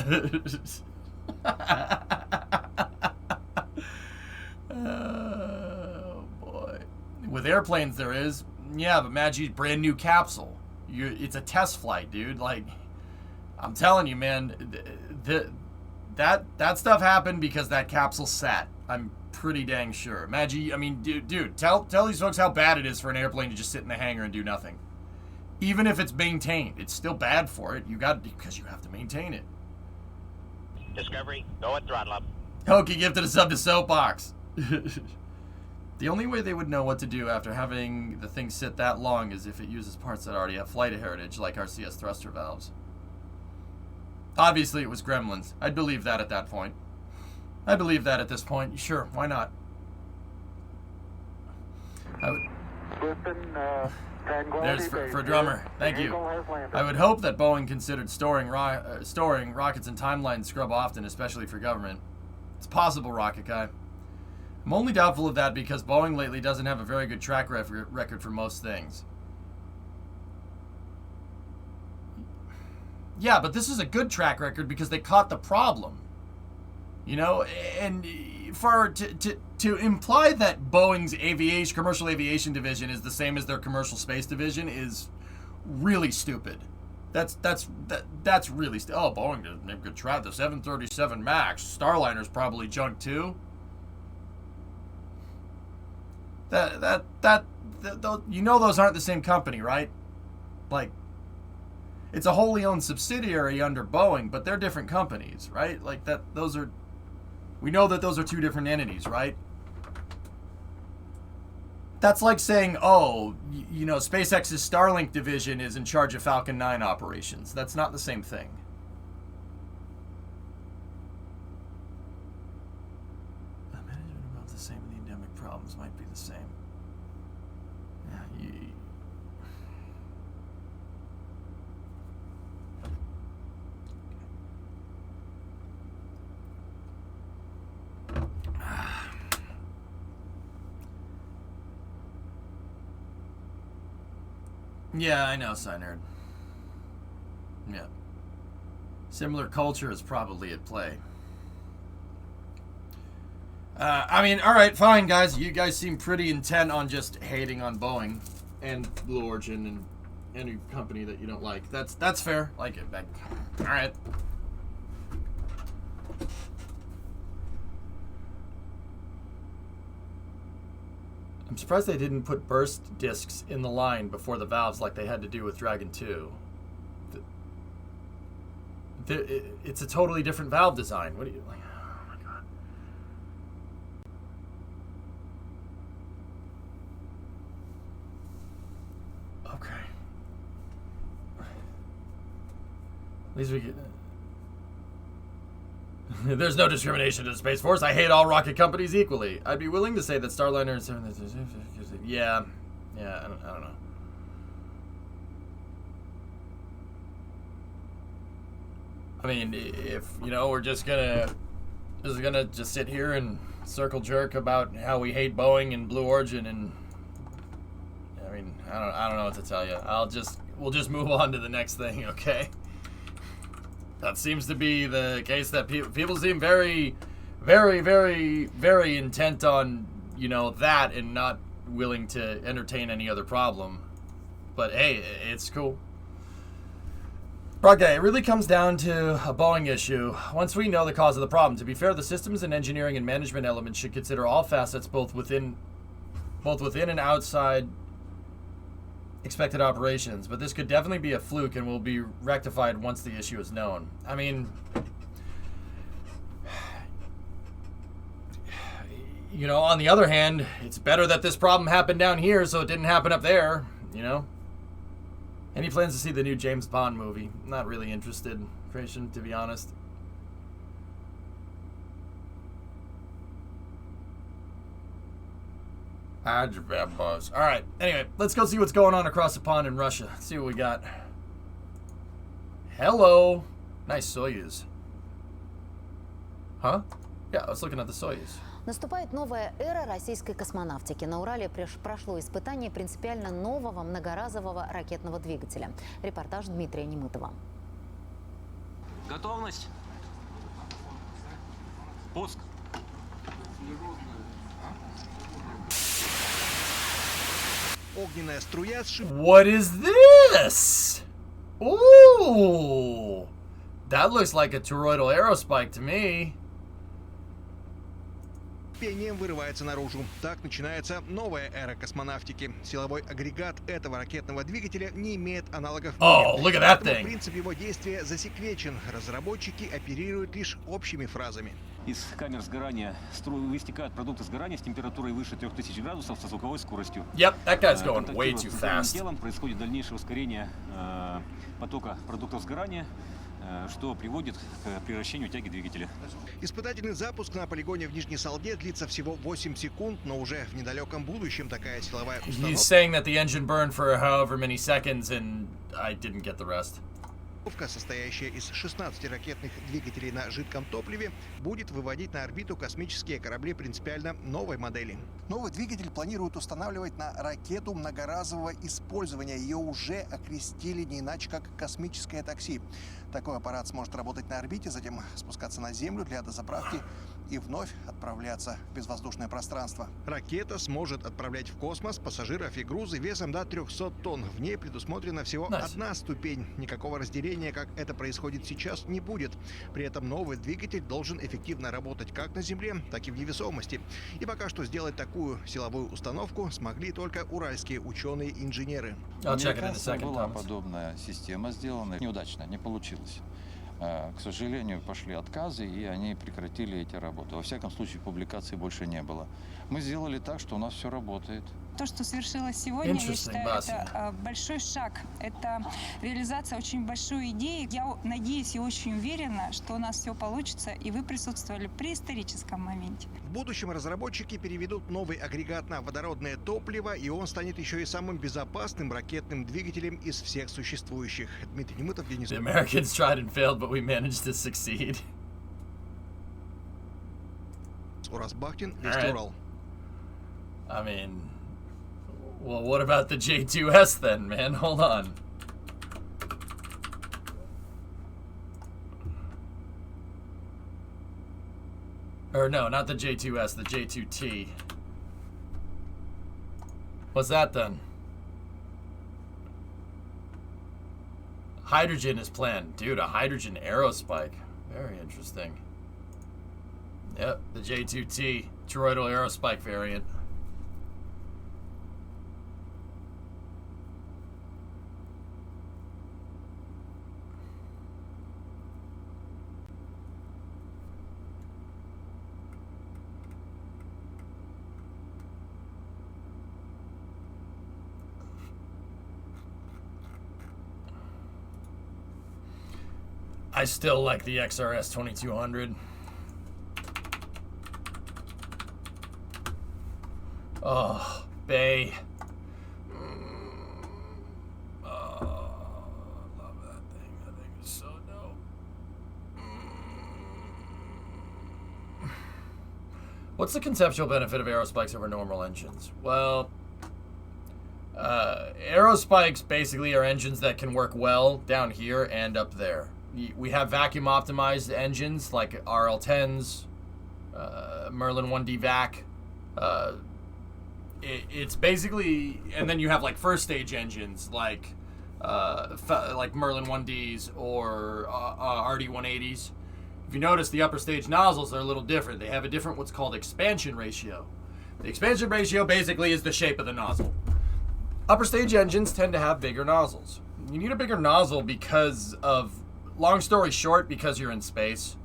Oh, boy. With airplanes, there is. Yeah, but Magi's brand new capsule. It's a test flight, dude. Like, I'm telling you, man, that stuff happened because that capsule sat. I'm pretty dang sure. Magi, I mean, dude, tell these folks how bad it is for an airplane to just sit in the hangar and do nothing. Even if it's maintained, it's still bad for it. Because you have to maintain it. Discovery, go at throttle up. Hokey gifted a sub to Soapbox. The only way they would know what to do after having the thing sit that long is if it uses parts that already have flight heritage, like RCS thruster valves. Obviously, it was Gremlins. I'd believe that at that point. I believe that at this point. Sure, why not? There's for drummer. Thank you. I would hope that Boeing considered storing rockets and timelines scrub often, especially for government. It's possible, Rocket Guy. I'm only doubtful of that because Boeing lately doesn't have a very good track record for most things. Yeah, but this is a good track record because they caught the problem. You know, and to imply that Boeing's commercial aviation division is the same as their commercial space division is really stupid. That's really stupid. Oh, Boeing didn't have good track. The 737 MAX, Starliner's probably junk too. You know those aren't the same company, right? Like, it's a wholly owned subsidiary under Boeing, but they're different companies, right? Like we know that those are two different entities, right? That's like saying, oh, you know, SpaceX's Starlink division is in charge of Falcon 9 operations. That's not the same thing. The management about the same and the endemic problems might be the same. Yeah, Yeah, I know, Synerd. Yeah. Similar culture is probably at play. I mean, alright, fine, guys. You guys seem pretty intent on just hating on Boeing and Blue Origin and any company that you don't like. That's fair. Like it. Alright. I'm surprised they didn't put burst discs in the line before the valves like they had to do with Dragon 2. It's a totally different valve design. What do you like? Oh my god. Okay. At least we get. There's no discrimination in the Space Force. I hate all rocket companies equally. I'd be willing to say that Starliner and yeah, I don't know. I mean, if you know, we're just gonna sit here and circle jerk about how we hate Boeing and Blue Origin, and I mean, I don't know what to tell you. We'll just move on to the next thing, okay? That seems to be the case that people seem very, very, very, very intent on, you know, that and not willing to entertain any other problem. But hey, it's cool. Okay, it really comes down to a Boeing issue. Once we know the cause of the problem, to be fair, the systems and engineering and management elements should consider all facets, both within and outside expected operations, but this could definitely be a fluke and will be rectified once the issue is known. I mean, you know, on the other hand, it's better that this problem happened down here so it didn't happen up there, you know? Any plans to see the new James Bond movie? Not really interested, Creation, to be honest. Buzz. All right. Anyway, let's go see what's going on across the pond in Russia. Let's see what we got. Hello. Nice Soyuz. Huh? Yeah, I was looking at the Soyuz. Наступает новая эра российской космонавтики. На Урале прошло испытание принципиально нового многоразового ракетного двигателя. Репортаж Дмитрия Немытова. Готовность. Пуск. Огненная струя What is this? Ooh. That looks like a toroidal aerospike to me. Пением вырывается наружу. Так начинается новая эра космонавтики. Силовой агрегат этого ракетного двигателя не имеет аналогов в мире. Oh, look at that thing. Принцип его действия засекречен. Разработчики оперируют лишь общими фразами. Из камер сгорания вытекают продукты сгорания с температурой выше 3000 градусов со звуковой скоростью. Yep, that guy's going way too fast. Телом происходит дальнейшее ускорение потока продуктов сгорания, что приводит к превращению тяги двигателя. Испытательный запуск на полигоне в Нижней Салде длится всего 8 секунд, но уже в недалеком будущем такая силовая установка. He's saying that the engine burned for however many seconds, and I didn't get the rest. Состоящая из 16 ракетных двигателей на жидком топливе, будет выводить на орбиту космические корабли принципиально новой модели. Новый двигатель планируют устанавливать на ракету многоразового использования. Ее уже окрестили не иначе, как космическое такси. Такой аппарат сможет работать на орбите, затем спускаться на Землю для дозаправки и вновь отправляться в безвоздушное пространство. Ракета сможет отправлять в космос пассажиров и грузы весом до 300 тонн. В ней предусмотрена всего одна ступень. Никакого разделения, как это происходит сейчас, не будет. При этом новый двигатель должен эффективно работать как на Земле, так и в невесомости. И пока что сделать такую силовую установку смогли только уральские ученые-инженеры. Американцам была подобная система сделана. Неудачно, не получилось. К сожалению, пошли отказы, и они прекратили эти работы. Во всяком случае, публикаций больше не было. Мы сделали так, что у нас все работает. То, что свершилось сегодня, я считаю, это большой шаг. Это реализация очень большой идеи. Я надеюсь и очень уверена, что у нас все получится, и вы присутствовали при историческом моменте. В будущем разработчики переведут новый агрегат на водородное топливо, и он станет еще и самым безопасным ракетным двигателем из всех существующих. Дмитрий Немытов, Денис. The Americans tried and failed, but we managed to succeed. Урас Бахтин, Вести Урал. I mean, well, what about the J2S then, man? Hold on. Or no, not the J2S, the J2T. What's that then? Hydrogen is planned. Dude, a hydrogen aerospike. Very interesting. Yep, the J2T, toroidal aerospike variant. I still like the XRS 2200. Oh, Bay. Oh, love that thing. That thing is so dope. What's the conceptual benefit of aerospikes over normal engines? Well, aerospikes basically are engines that can work well down here and up there. We have vacuum optimized engines like RL10s, Merlin 1D Vac. It's basically, and then you have like first stage engines like Merlin 1Ds or RD 180s. If you notice, the upper stage nozzles are a little different. They have a different what's called expansion ratio. The expansion ratio basically is the shape of the nozzle. Upper stage engines tend to have bigger nozzles. You need a bigger nozzle because of, long story short, because you're in space.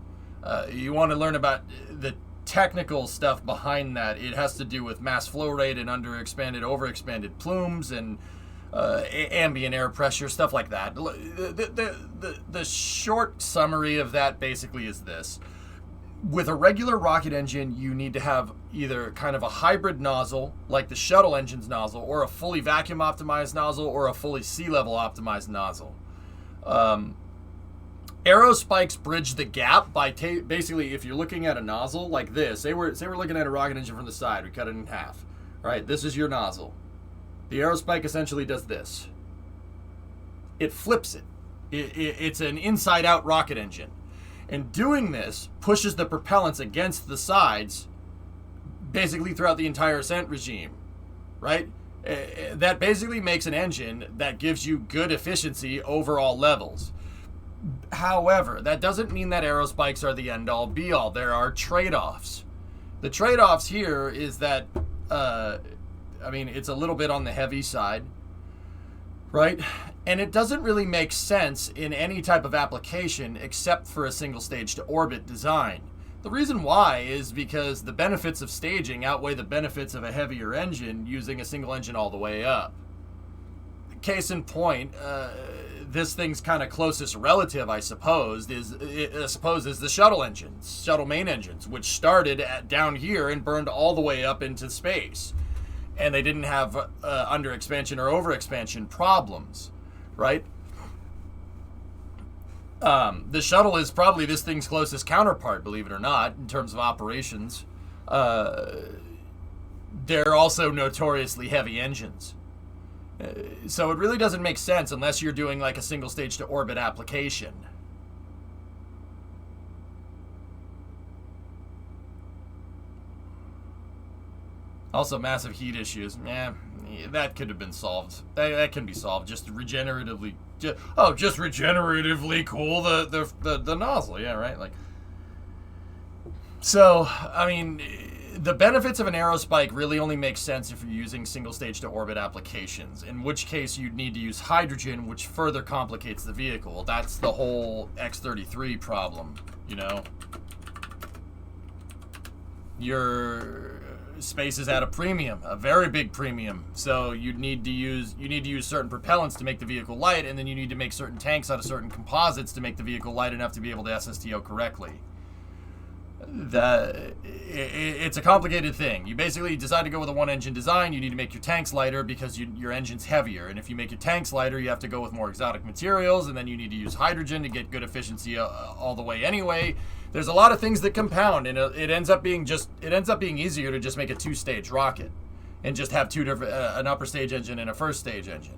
You want to learn about the technical stuff behind that. It has to do with mass flow rate and underexpanded, overexpanded plumes and ambient air pressure, stuff like that. The short summary of that basically is this. With a regular rocket engine, you need to have either kind of a hybrid nozzle, like the shuttle engine's nozzle, or a fully vacuum optimized nozzle, or a fully sea level optimized nozzle. Aerospikes bridge the gap by basically, if you're looking at a nozzle like this, say we're looking at a rocket engine from the side, we cut it in half, right? This is your nozzle. The aerospike essentially does this. It flips it. It's an inside-out rocket engine. And doing this pushes the propellants against the sides basically throughout the entire ascent regime, right? That basically makes an engine that gives you good efficiency over all levels. However, that doesn't mean that aerospikes are the end-all be-all. There are trade-offs. The trade-offs here is that, it's a little bit on the heavy side, right? And it doesn't really make sense in any type of application except for a single stage to orbit design. The reason why is because the benefits of staging outweigh the benefits of a heavier engine using a single engine all the way up. Case in point, this thing's kind of closest relative, I suppose, is the shuttle engines, shuttle main engines, which started down here and burned all the way up into space. And they didn't have under expansion or over expansion problems, right? The shuttle is probably this thing's closest counterpart, believe it or not, in terms of operations. They're also notoriously heavy engines. So it really doesn't make sense unless you're doing like a single stage to orbit application. Also, massive heat issues. That could have been solved. That can be solved. Just regeneratively. Just regeneratively cool the nozzle. Yeah, right. Like. So, I mean, the benefits of an aerospike really only make sense if you're using single stage to orbit applications. In which case, you'd need to use hydrogen, which further complicates the vehicle. That's the whole X-33 problem. You know. Your space is at a premium, a very big premium. So you need to use certain propellants to make the vehicle light, and then you need to make certain tanks out of certain composites to make the vehicle light enough to be able to SSTO correctly. It's a complicated thing. You basically decide to go with a one-engine design. You need to make your tanks lighter because your engine's heavier, and if you make your tanks lighter, you have to go with more exotic materials, and then you need to use hydrogen to get good efficiency all the way anyway. There's a lot of things that compound, and it ends up being easier to just make a two-stage rocket and just have an upper stage engine and a first stage engine.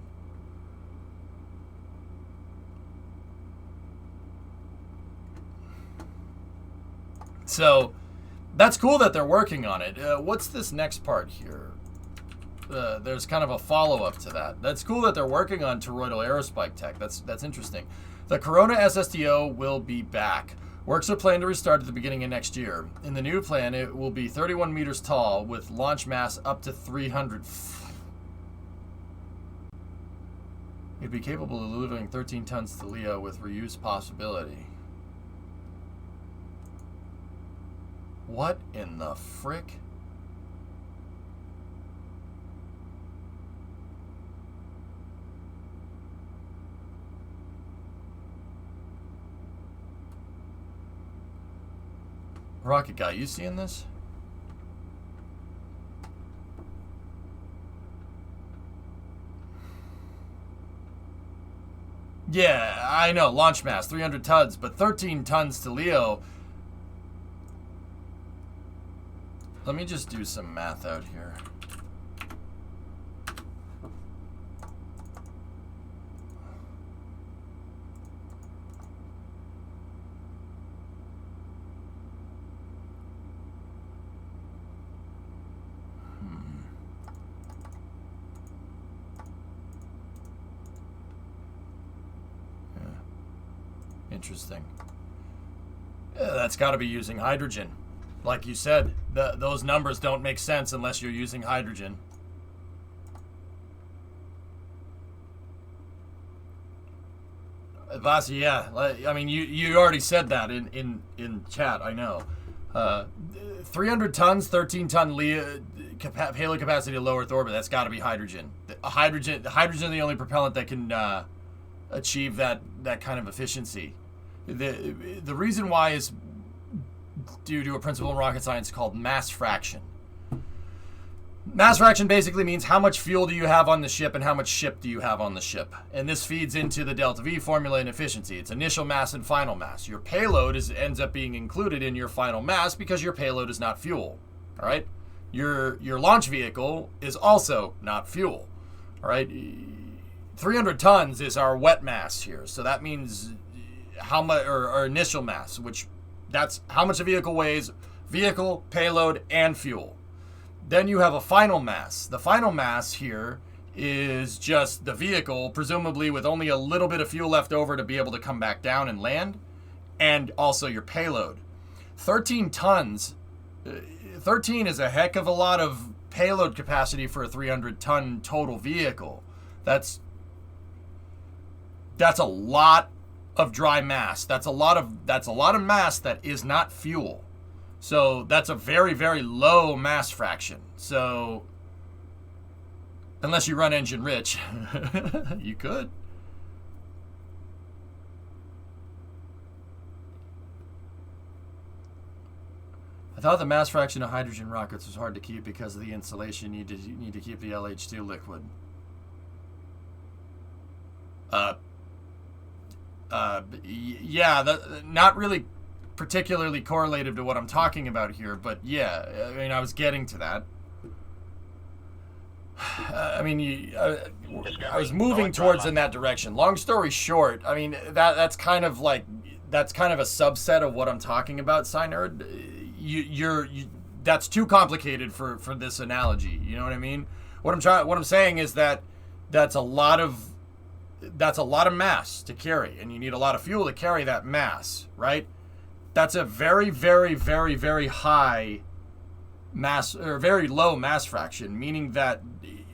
So that's cool that they're working on it. What's this next part here? There's kind of a follow-up to that. That's cool that they're working on toroidal aerospike tech. That's interesting. The Corona SSTO will be back. Works are planned to restart at the beginning of next year. In the new plan, it will be 31 meters tall with launch mass up to 300. It'd be capable of delivering 13 tons to LEO with reuse possibility. What in the frick? Rocket Guy, you seeing this? Yeah, I know, launch mass, 300 tons, but 13 tons to LEO. Let me just do some math out here. Interesting. Yeah, that's got to be using hydrogen. Like you said, those numbers don't make sense unless you're using hydrogen. Vasi, yeah. I mean, you already said that in chat, I know. 300 tons, 13-ton payload capacity to low Earth orbit, that's got to be hydrogen. Hydrogen is the only propellant that can achieve that kind of efficiency. The reason why is due to a principle in rocket science called mass fraction. Mass fraction basically means how much fuel do you have on the ship and how much ship do you have on the ship. And this feeds into the delta V formula in efficiency. It's initial mass and final mass. Your payload ends up being included in your final mass because your payload is not fuel. All right? Your launch vehicle is also not fuel. All right? 300 tons is our wet mass here. So that means how much, or initial mass, which that's how much a vehicle weighs, vehicle, payload, and fuel. Then you have a final mass. The final mass here is just the vehicle, presumably with only a little bit of fuel left over to be able to come back down and land, and also your payload. 13 tons, 13 is a heck of a lot of payload capacity for a 300-ton total vehicle. That's a lot of dry mass. That's a lot of mass that is not fuel. So that's a very, very low mass fraction. So unless you run engine rich, you could. I thought the mass fraction of hydrogen rockets was hard to keep because of the insulation. You need to keep the LH2 liquid. Yeah, not really particularly correlative to what I'm talking about here, but yeah, I mean, I was getting to that. I mean, I was moving towards in that direction. Long story short, I mean, that's kind of a subset of what I'm talking about, Synerd. that's too complicated for this analogy. You know what I mean? What I'm saying is that that's a lot of mass to carry, and you need a lot of fuel to carry that mass, right? That's a very, very, very, very high mass, or very low mass fraction, meaning that,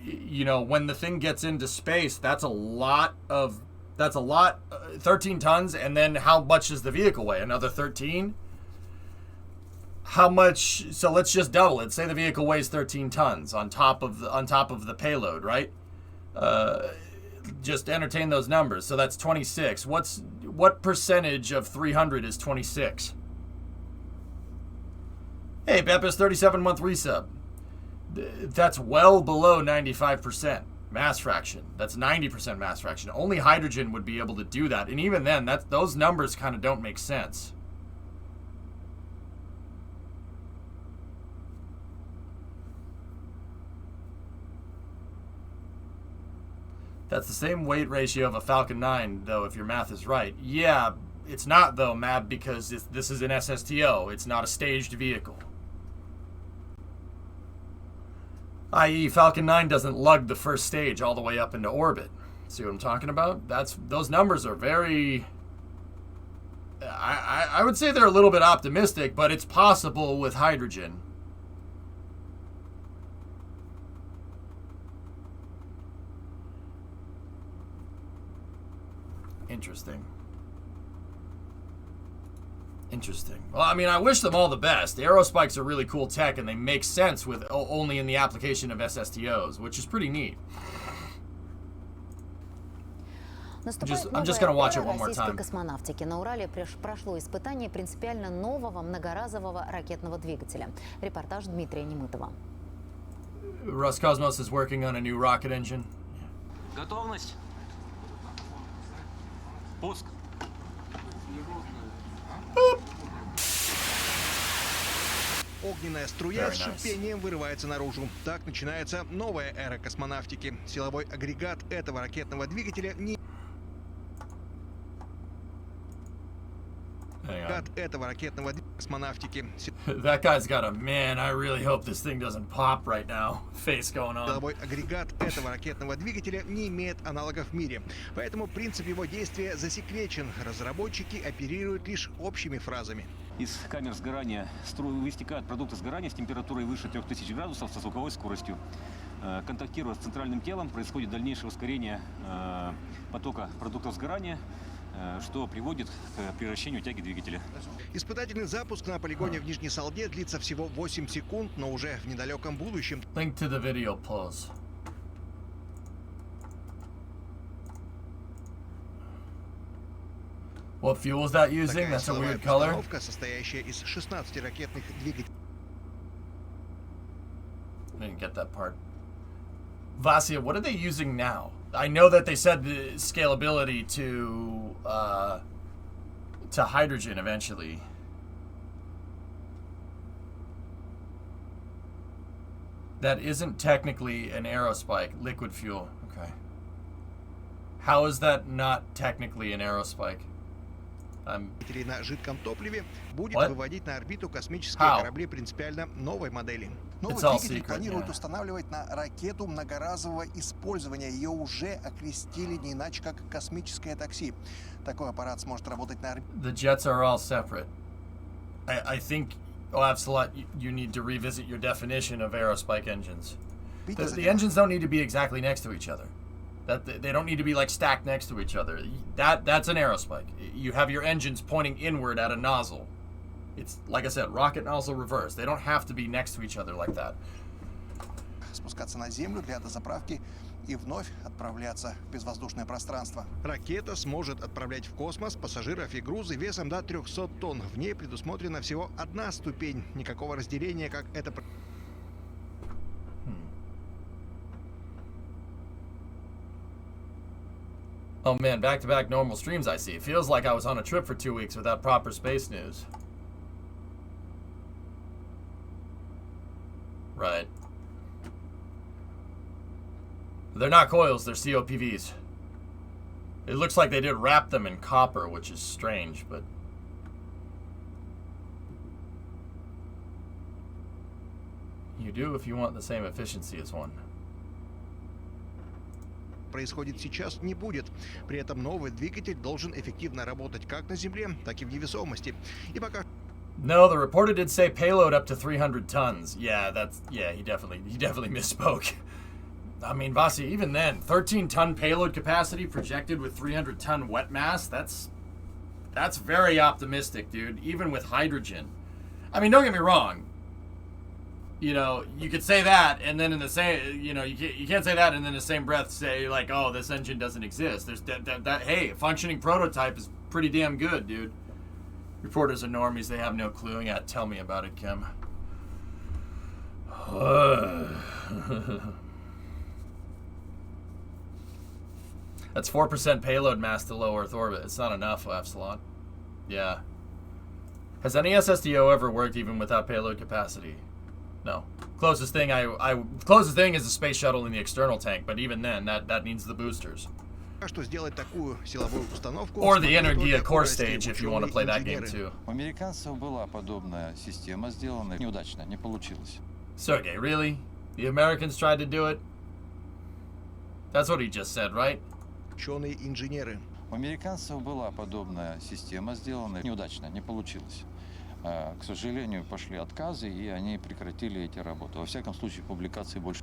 you know, when the thing gets into space, that's a lot, 13 tons, and then how much does the vehicle weigh? Another 13? How much? So let's just double it. Say the vehicle weighs 13 tons on top of the payload, right? Just entertain those numbers. So that's 26. What percentage of 300 is 26? Hey, Beppis, 37-month resub. That's well below 95% mass fraction. That's 90% mass fraction. Only hydrogen would be able to do that, and even then, those numbers kind of don't make sense. That's the same weight ratio of a Falcon 9, though, if your math is right. Yeah, it's not, though, Mab, because this is an SSTO. It's not a staged vehicle. I.e., Falcon 9 doesn't lug the first stage all the way up into orbit. See what I'm talking about? Those numbers are very... I would say they're a little bit optimistic, but it's possible with hydrogen. Interesting. Well, I mean, I wish them all the best. The aerospikes are really cool tech, and they make sense with only in the application of SSTOs, which is pretty neat. I'm just going to watch it one more time. Космонавтики на Урале прошло испытание принципиально нового многоразового ракетного двигателя. Репортаж Дмитрия Немытова. Roscosmos is working on a new rocket engine. Готовность. Пуск. Огненная струя с шипением вырывается наружу. Так начинается новая эра космонавтики. Силовой агрегат этого ракетного двигателя не... космонавтики. That guy's got a, man, I really hope this thing doesn't pop right now. Face going on. Силовой агрегат этого ракетного двигателя не имеет аналогов в мире. Поэтому принцип его действия засекречен. Разработчики оперируют лишь общими фразами. Из камер сгорания вытекают продукты сгорания с температурой выше 3000 градусов со звуковой скоростью. Контактируя с центральным телом, происходит дальнейшее ускорение потока продуктов сгорания, что приводит к превращению тяги двигателя. Испытательный запуск на полигоне в Нижней Салде длится всего 8 секунд, но уже в недалеком будущем. Link to the video, pause. What fuel is that using? That's a weird color. Установка, состоящая из 16 ракетных двигателей. I didn't get that part. Vasia, what are they using now? I know that they said the scalability to hydrogen eventually. That isn't technically an aerospike, liquid fuel. Okay. How is that not technically an aerospike? На жидком топливе будет выводить на орбиту космические корабли принципиально новой модели. Новый двигатель планируют устанавливать на ракету многоразового использования. Ее уже окрестили не иначе, как космическое такси. Такой аппарат сможет работать на орбите. The jets are all separate. I think, Absolut, you need to revisit your definition of aerospike engines. The engines don't need to be exactly next to each other. They don't need to be like stacked next to each other. That's an aerospike. You have your engines pointing inward at a nozzle. It's, like I said, rocket nozzle reverse. They don't have to be next to each other like that. Спускаться на Землю для дозаправки и вновь отправляться в безвоздушное пространство. Ракета сможет отправлять в космос пассажиров и грузы весом до 300 тонн. В ней предусмотрена всего одна ступень. Никакого разделения, как это... Oh man, back-to-back normal streams I see. It feels like I was on a trip for 2 weeks without proper space news. Right. They're not coils, they're COPVs. It looks like they did wrap them in copper, which is strange, but... You do if you want the same efficiency as one. Происходит сейчас, не будет. При этом новый двигатель должен эффективно работать как на Земле, так и в невесомости. И пока... No, the reporter did say payload up to 300 tons. Yeah, he definitely misspoke. I mean, Vasi, even then, 13-ton payload capacity projected with 300-ton wet mass, that's very optimistic, dude, even with hydrogen. I mean, don't get me wrong. You know, you could say that, and then in the same, you know, you can't say that and then in the same breath say, like, oh, this engine doesn't exist. There's hey, a functioning prototype is pretty damn good, dude. Reporters are normies. They have no clue. Yeah, tell me about it, Kim. That's 4% payload mass to low Earth orbit. It's not enough, Epsilon. Yeah. Has any SSDO ever worked even without payload capacity? No. Closest thing is the space shuttle in the external tank, but even then, that needs the boosters. Or the Energia core stage, if you want to play that game too. У американцев была подобная система сделана, неудачно, не получилось. Sergey, really? The Americans tried to do it? That's what he just said, right? Ученые-инженеры. У американцев была подобная система сделана, неудачно, не получилось. К сожалению, пошли отказы, и они прекратили эти работы. Во всяком случае, публикаций больше.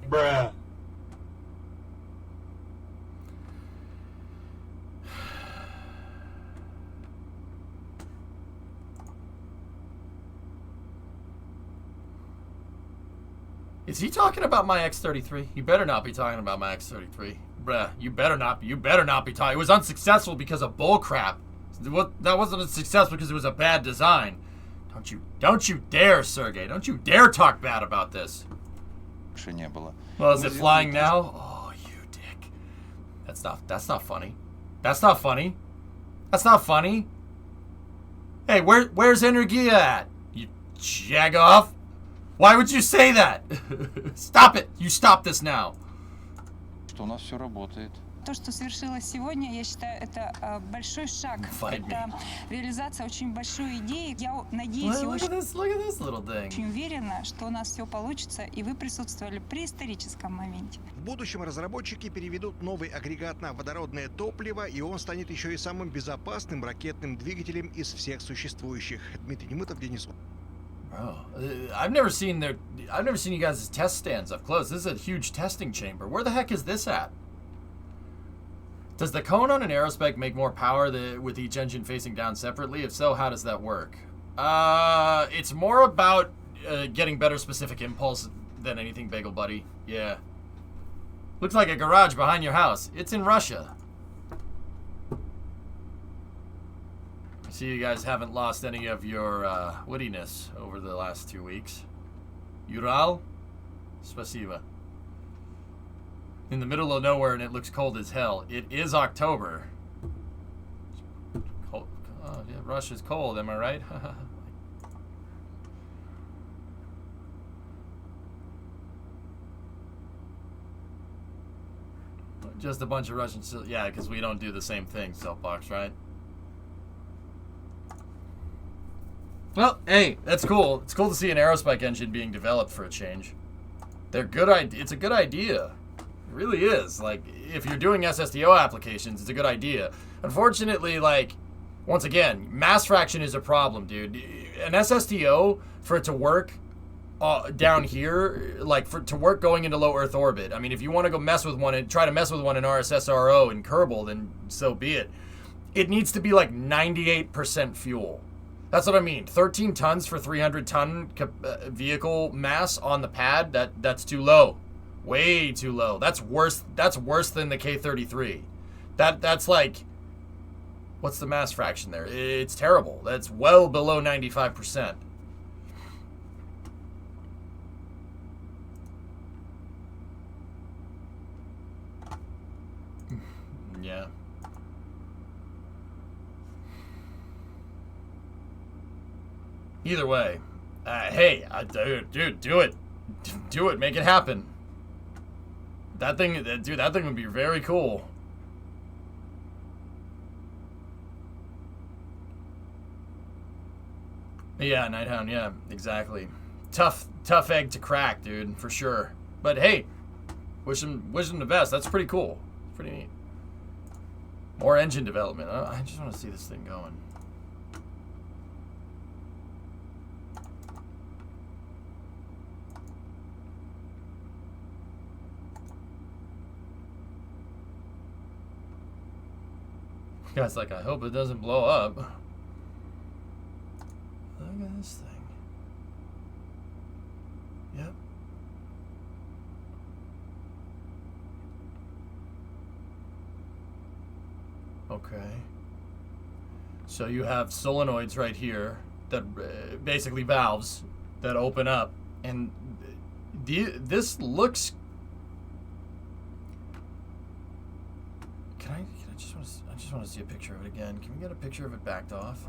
Bruh. Is he talking about my X-33? You better not be talking about my X-33. Bruh, you better not be talking. It was unsuccessful because of bullcrap. That wasn't a success because it was a bad design. Don't you dare, Sergey. Don't you dare talk bad about this. Well, is it flying now? Oh, you dick. That's not funny. That's not funny. That's not funny. Hey, where's Energia at? You jag off? Why would you say that? Stop it. You stop this now. Что у нас все работает. То, что совершилось сегодня, я считаю, это большой шаг. Это реализация очень большой идеи. Я надеюсь и очень уверена, что у нас все получится, и вы присутствовали при историческом моменте. В будущем разработчики переведут новый агрегат на водородное топливо, и он станет еще и самым безопасным ракетным двигателем из всех существующих. Дмитрий Немытов, Денис. Bro, I've never seen you guys' test stands up close. This is a huge testing chamber. Where the heck is this at? Does the cone on an aerospec make more power with each engine facing down separately? If so, how does that work? It's more about getting better specific impulse than anything, Bagel Buddy. Yeah. Looks like a garage behind your house. It's in Russia. I see you guys haven't lost any of your wittiness over the last 2 weeks. Ural? Spasiba. In the middle of nowhere and it looks cold as hell. It is October. Cold. Oh, yeah, Russia's cold, am I right? Just a bunch of Russians. Yeah, because we don't do the same thing, Soapbox, right? Well, hey, that's cool. It's cool to see an aerospike engine being developed for a change. They're good. It's a good idea. It really is. Like, if you're doing SSDO applications, it's a good idea. Unfortunately, like, once again, mass fraction is a problem, dude. An SSDO, for it to work down here, like, to work going into low Earth orbit, I mean, if you want to go mess with one and try to mess with one in RSSRO in Kerbal, then so be it. It needs to be like 98% fuel. That's what I mean. 13 tons for 300-ton vehicle mass on the pad, that's too low. Way too low. That's worse than the K-33. That's like, what's the mass fraction there? It's terrible. That's well below 95%. Yeah. Either way, hey, dude, do it. Do it. Make it happen. That thing would be very cool. Yeah, Nighthound, yeah, exactly. Tough egg to crack, dude, for sure. But hey, wish him the best. That's pretty cool. Pretty neat. More engine development. I just want to see this thing going. Guy's like, I hope it doesn't blow up. Look at this thing. Yep. Okay. So you have solenoids right here that basically valves that open up, and this looks. I just want to see a picture of it again. Can we get a picture of it backed off?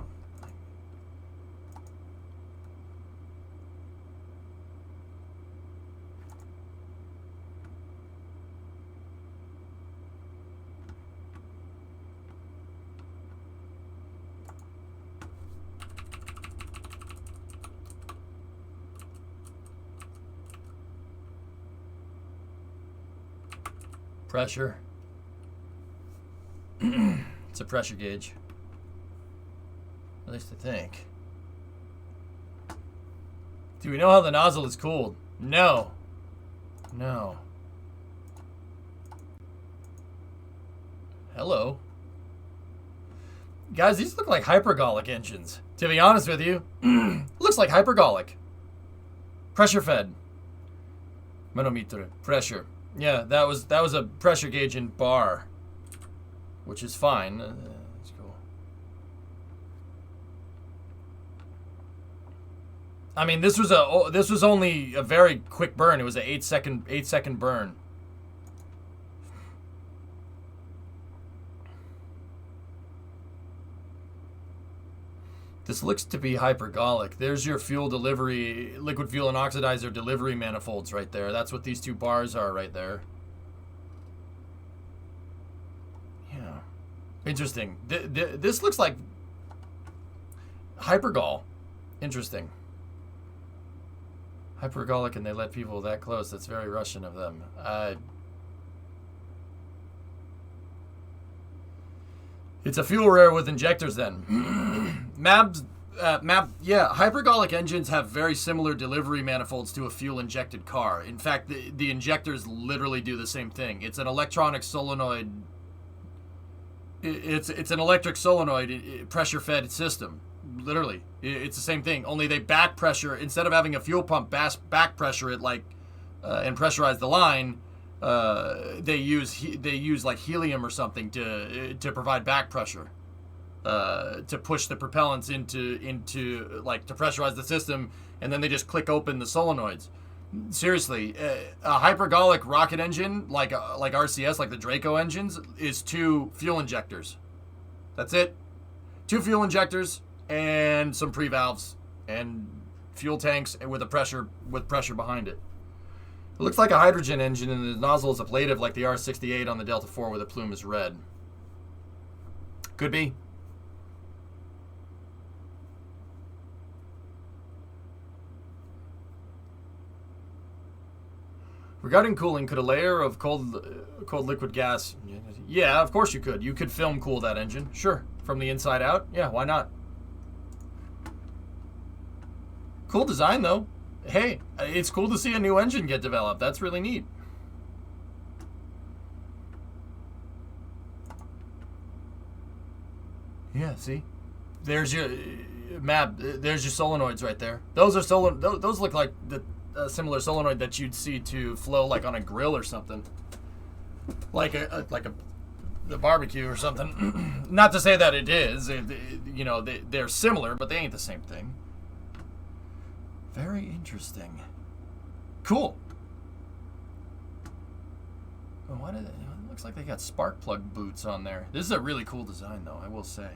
Pressure. It's a pressure gauge. At least I think. Do we know how the nozzle is cooled? No. No. Hello. Guys, these look like hypergolic engines. To be honest with you, looks like hypergolic. Pressure fed. Manometer. Pressure. Yeah, that was a pressure gauge in bar. Which is fine. That's cool. I mean, this was only a very quick burn. It was an 8 second burn. This looks to be hypergolic. There's your fuel delivery, liquid fuel and oxidizer delivery manifolds right there. That's what these two bars are right there. Interesting. This looks like hypergol. Interesting. Hypergolic, and they let people that close. That's very Russian of them. It's a fuel rare with injectors then. Yeah, hypergolic engines have very similar delivery manifolds to a fuel-injected car. In fact, the injectors literally do the same thing. It's an electronic solenoid. It's an electric solenoid pressure-fed system. Literally, it's the same thing. Only they back pressure instead of having a fuel pump back pressure it like and pressurize the line. They use like helium or something to provide back pressure to push the propellants into like to pressurize the system, and then they just click open the solenoids. Seriously, a hypergolic rocket engine like RCS, like the Draco engines, is 2 fuel injectors. That's it. 2 fuel injectors and some pre-valves and fuel tanks with pressure behind it. It looks like a hydrogen engine, and the nozzle is ablative like the R68 on the Delta IV, where the plume is red. Could be. Regarding cooling, could a layer of cold liquid gas... Yeah, of course you could. You could film cool that engine. Sure. From the inside out. Yeah, why not? Cool design, though. Hey, it's cool to see a new engine get developed. That's really neat. Yeah, see? There's your map. There's your solenoids right there. Those are those look like the similar solenoid that you'd see to flow like on a grill or something, like the barbecue or something. Not to say that it is, they're similar, but they ain't the same thing. Very interesting. Cool. Well, why did it looks like they got spark plug boots on there. This is a really cool design, though, I will say.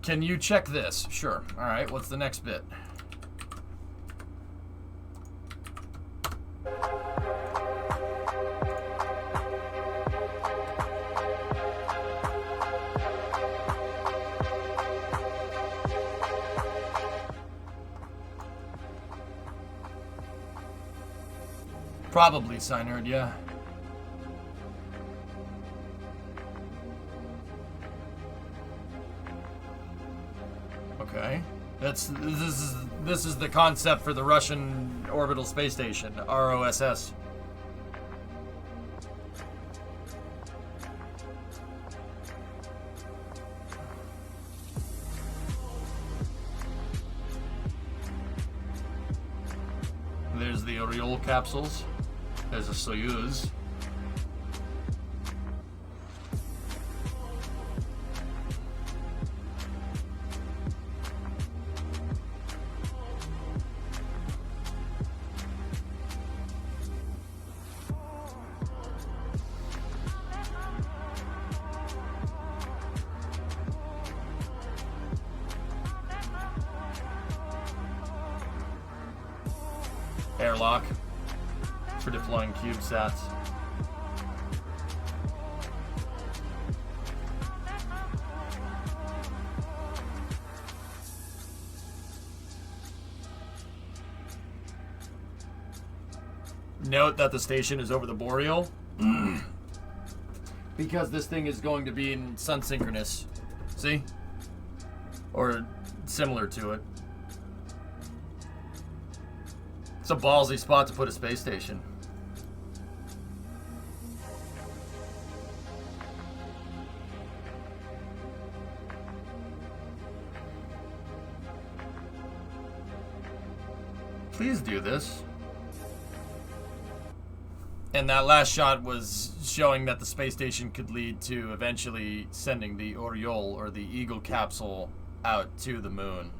Can you check this? Sure. All right, what's the next bit? Probably Synerd, yeah. Okay. This is the concept for the Russian orbital space station, ROSS. There's the Oriole capsules. There's a Soyuz. Airlock for deploying CubeSats. Note that the station is over the Boreal because this thing is going to be in sun synchronous. See? Or similar to it. It's a ballsy spot to put a space station. Please do this. And that last shot was showing that the space station could lead to eventually sending the Oriole or the Eagle capsule out to the moon.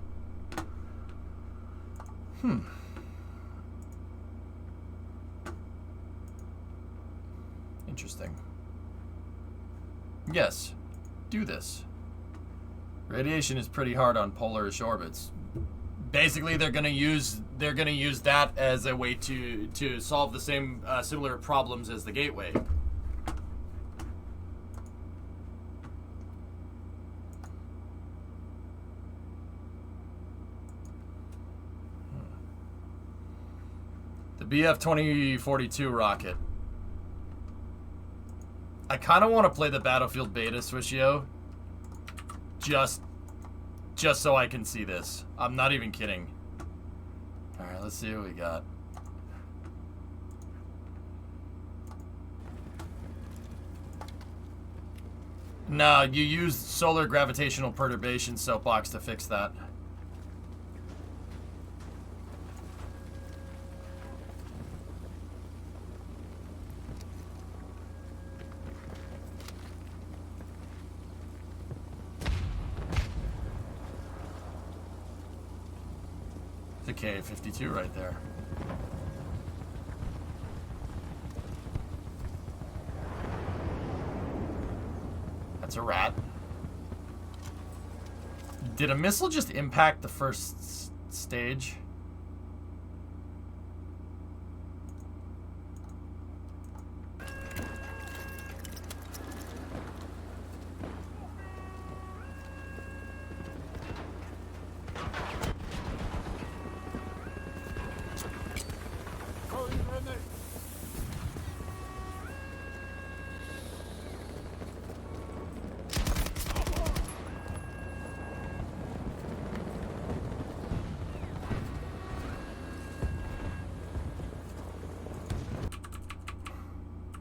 Interesting. Yes, do this. Radiation is pretty hard on polarish orbits. Basically, they're gonna use that as a way to solve the same similar problems as the Gateway. The BF 2042 rocket. I kind of want to play the Battlefield beta, Swishio. Just so I can see this. I'm not even kidding. Alright, let's see what we got. No, you used solar gravitational perturbation soapbox to fix that. The K-52 right there. That's a rat. Did a missile just impact the first stage?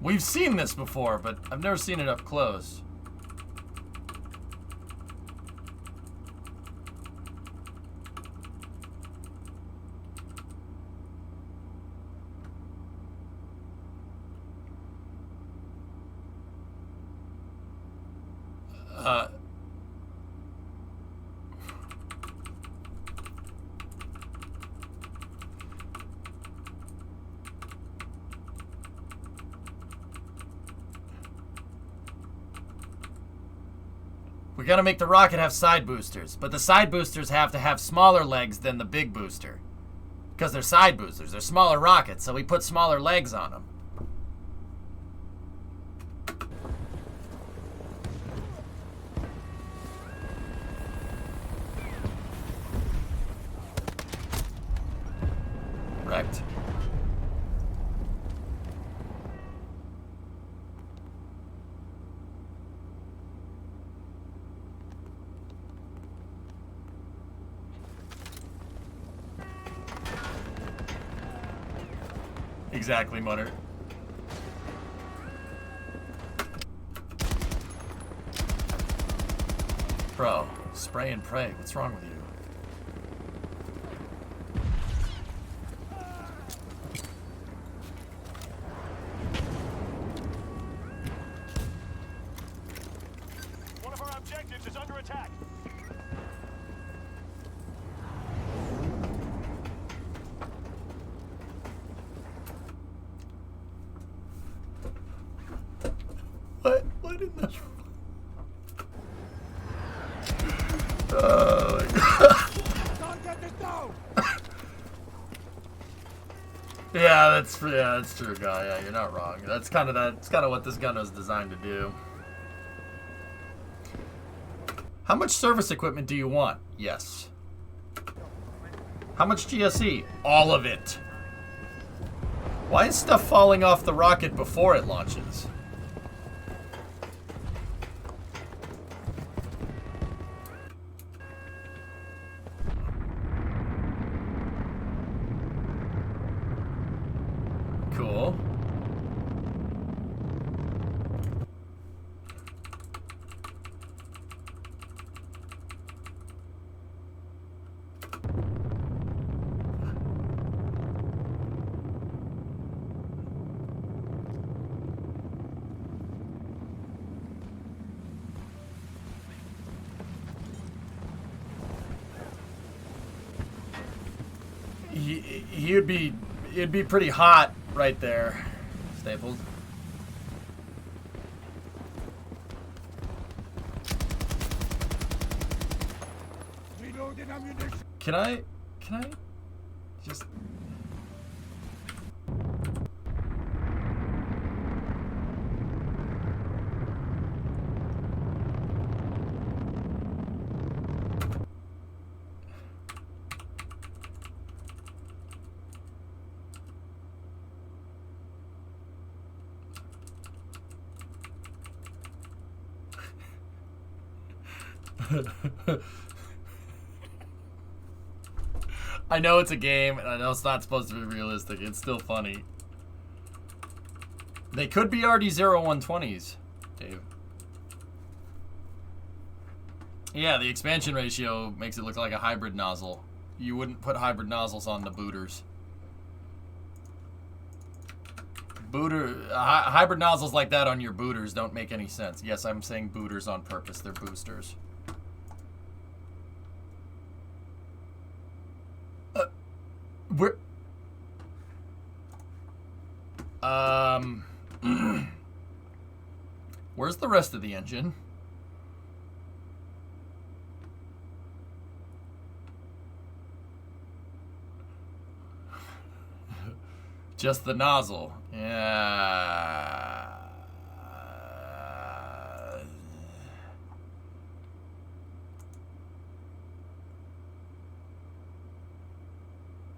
We've seen this before, but I've never seen it up close. We gotta make the rocket have side boosters, but the side boosters have to have smaller legs than the big booster. Because they're side boosters, they're smaller rockets, so we put smaller legs on them. Wrecked. Exactly, Mutter. Bro, spray and pray. What's wrong with you? One of our objectives is under attack. What in the... Oh my god. Yeah, that's true, guy. Yeah, you're not wrong. That's kind of what this gun was designed to do. How much service equipment do you want? Yes. How much GSE? All of it. Why is stuff falling off the rocket before it launches? Cool. It'd be pretty hot right there, Stapled. Can I just... I know it's a game, and I know it's not supposed to be realistic. It's still funny. They could be RD0120s, Dave. Yeah, the expansion ratio makes it look like a hybrid nozzle. You wouldn't put hybrid nozzles on the booters. Hybrid nozzles like that on your booters don't make any sense. Yes, I'm saying booters on purpose. They're boosters. Where's the rest of the engine? Just the nozzle. Yeah.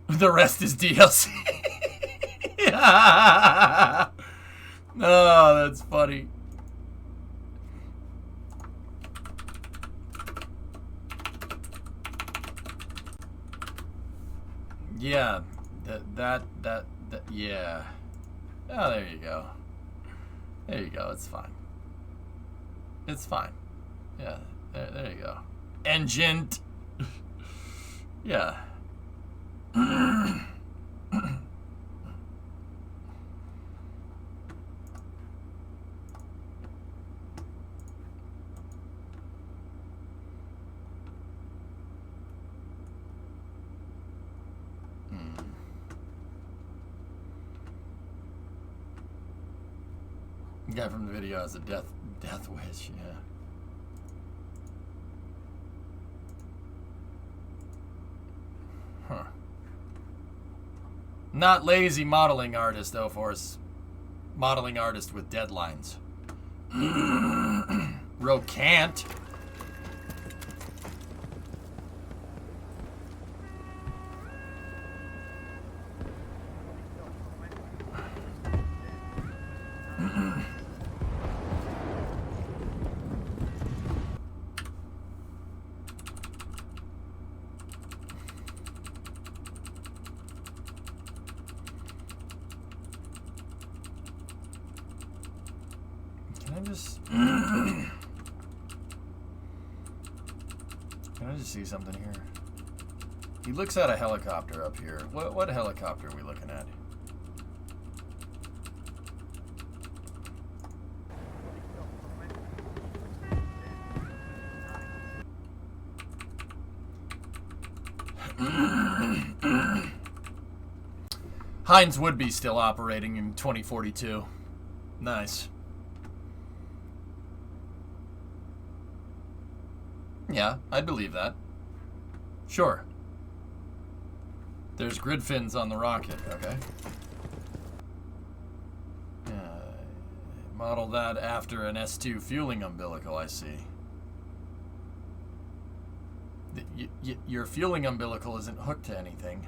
The rest is DLC. Oh, that's funny. Yeah, that yeah. Oh, there you go. There you go. It's fine. It's fine. Yeah, there you go. Engine. Yeah. The guy from the video has a death wish, yeah. Huh. Not lazy modeling artist, though, for us. Modeling artist with deadlines. Rocant. just... Can I just see something here? He looks at a helicopter up here. What helicopter are we looking at? Heinz would be still operating in 2042. Nice. Yeah, I believe that. Sure. There's grid fins on the rocket, okay? Model that after an S2 fueling umbilical, I see. Your fueling umbilical isn't hooked to anything.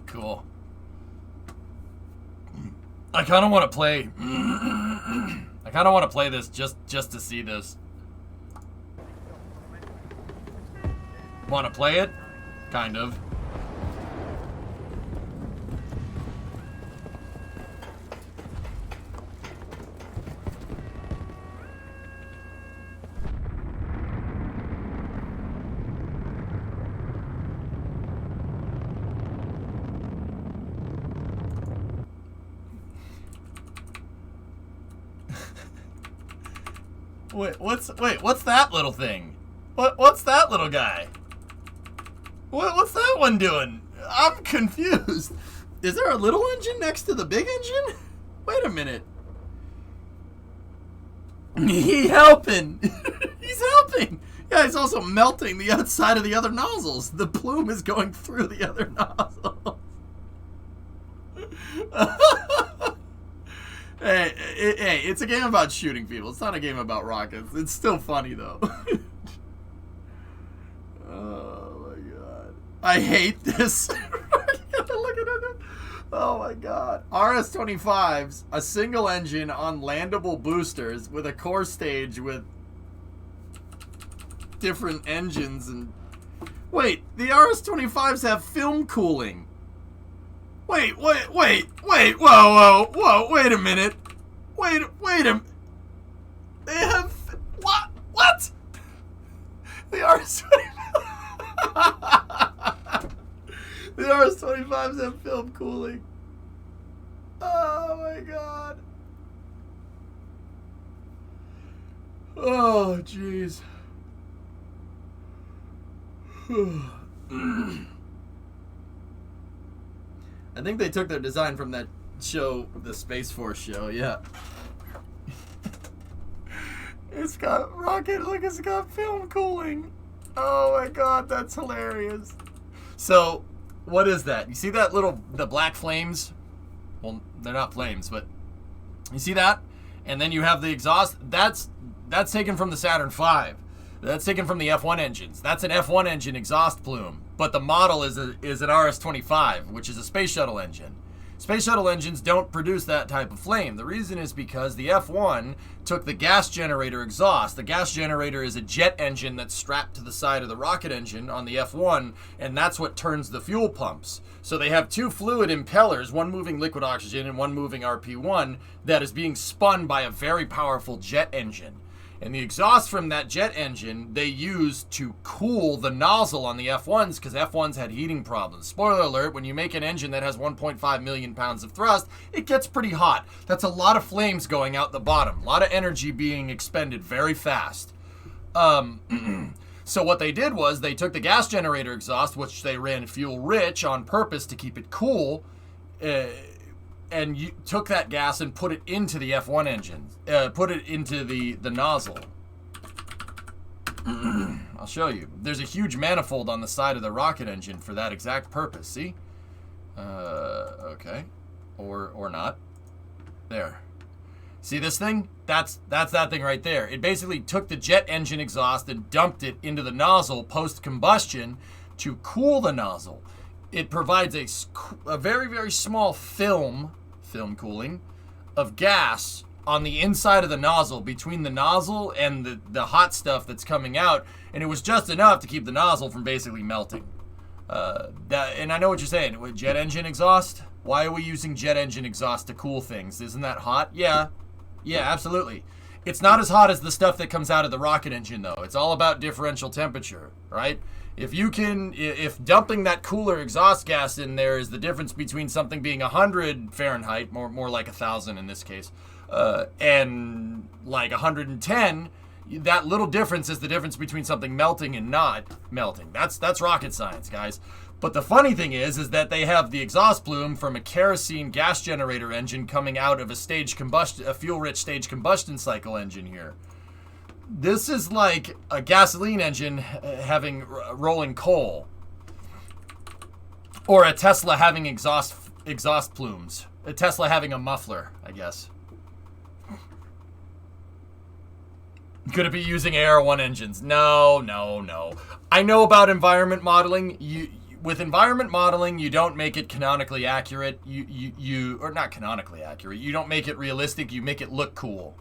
Cool. I kind of want to play. I kind of want to play this just to see this. Want to play it? Kind of. What's that little thing? What's that little guy? What's that one doing? I'm confused. Is there a little engine next to the big engine? Wait a minute. He's helping. He's helping. Yeah, he's also melting the outside of the other nozzles. The plume is going through the other nozzles. Hey, it's a game about shooting people. It's not a game about rockets. It's still funny, though. Oh, my God. I hate this. Look at it. Oh, my God. RS-25s, a single engine on landable boosters with a core stage with different engines. And wait, the RS-25s have film cooling. Wait, whoa, wait a minute. Wait a They have, what? The RS-25s have film cooling. Oh my God. Oh, jeez. I think they took their design from that show, the Space Force show, yeah. It's got rocket, look, it's got film cooling. Oh my God, that's hilarious. So, what is that? You see that the black flames? Well, they're not flames, but you see that? And then you have the exhaust. That's taken from the Saturn V. That's taken from the F1 engines. That's an F1 engine exhaust plume. But the model is an RS-25, which is a space shuttle engine. Space shuttle engines don't produce that type of flame. The reason is because the F1 took the gas generator exhaust. The gas generator is a jet engine that's strapped to the side of the rocket engine on the F1, and that's what turns the fuel pumps. So they have two fluid impellers, one moving liquid oxygen and one moving RP1, that is being spun by a very powerful jet engine. And the exhaust from that jet engine, they used to cool the nozzle on the F1s because F1s had heating problems. Spoiler alert, when you make an engine that has 1.5 million pounds of thrust, it gets pretty hot. That's a lot of flames going out the bottom. A lot of energy being expended very fast. So what they did was they took the gas generator exhaust, which they ran fuel rich on purpose to keep it cool, and you took that gas and put it into the F1 engine. Put it into the nozzle. I'll show you. There's a huge manifold on the side of the rocket engine for that exact purpose. See? Okay. Or not. There. See this thing? That's that thing right there. It basically took the jet engine exhaust and dumped it into the nozzle post-combustion to cool the nozzle. It provides a very, very small film cooling, of gas on the inside of the nozzle, between the nozzle and the hot stuff that's coming out, and it was just enough to keep the nozzle from basically melting. And I know what you're saying. With jet engine exhaust? Why are we using jet engine exhaust to cool things? Isn't that hot? Yeah, absolutely. It's not as hot as the stuff that comes out of the rocket engine, though. It's all about differential temperature, right? If dumping that cooler exhaust gas in there is the difference between something being 100 Fahrenheit, more like 1,000 in this case, and like 110, that little difference is the difference between something melting and not melting. That's rocket science, guys. But the funny thing is that they have the exhaust plume from a kerosene gas generator engine coming out of a fuel-rich stage combustion cycle engine here. This is like a gasoline engine having rolling coal, or a Tesla having exhaust plumes. A Tesla having a muffler, I guess. Could it be using AR1 engines? No. I know about environment modeling. With environment modeling, you don't make it canonically accurate. Or not canonically accurate. You don't make it realistic. You make it look cool.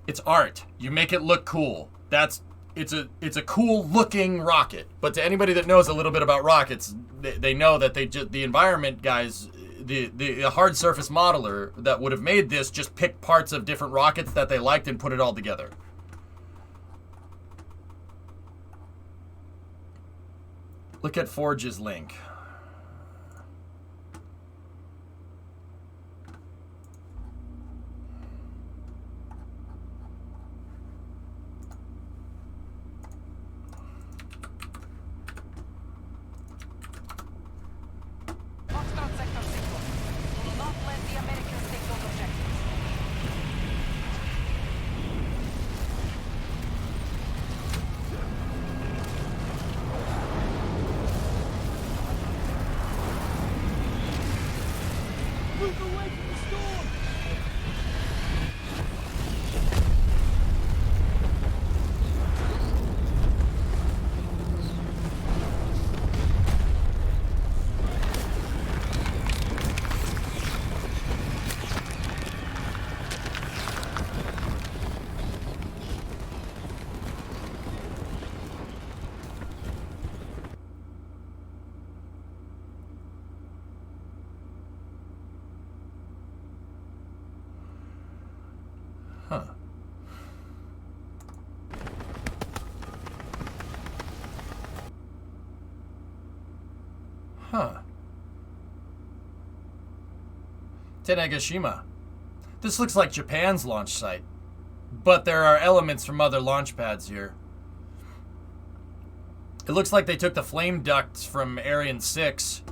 It's art. You make it look cool. It's a cool looking rocket. But to anybody that knows a little bit about rockets, they know that the environment guys, the hard surface modeler that would have made this just picked parts of different rockets that they liked and put it all together. Look at Forge's link. Tanegashima. This looks like Japan's launch site, but there are elements from other launch pads here. It looks like they took the flame ducts from Ariane 6,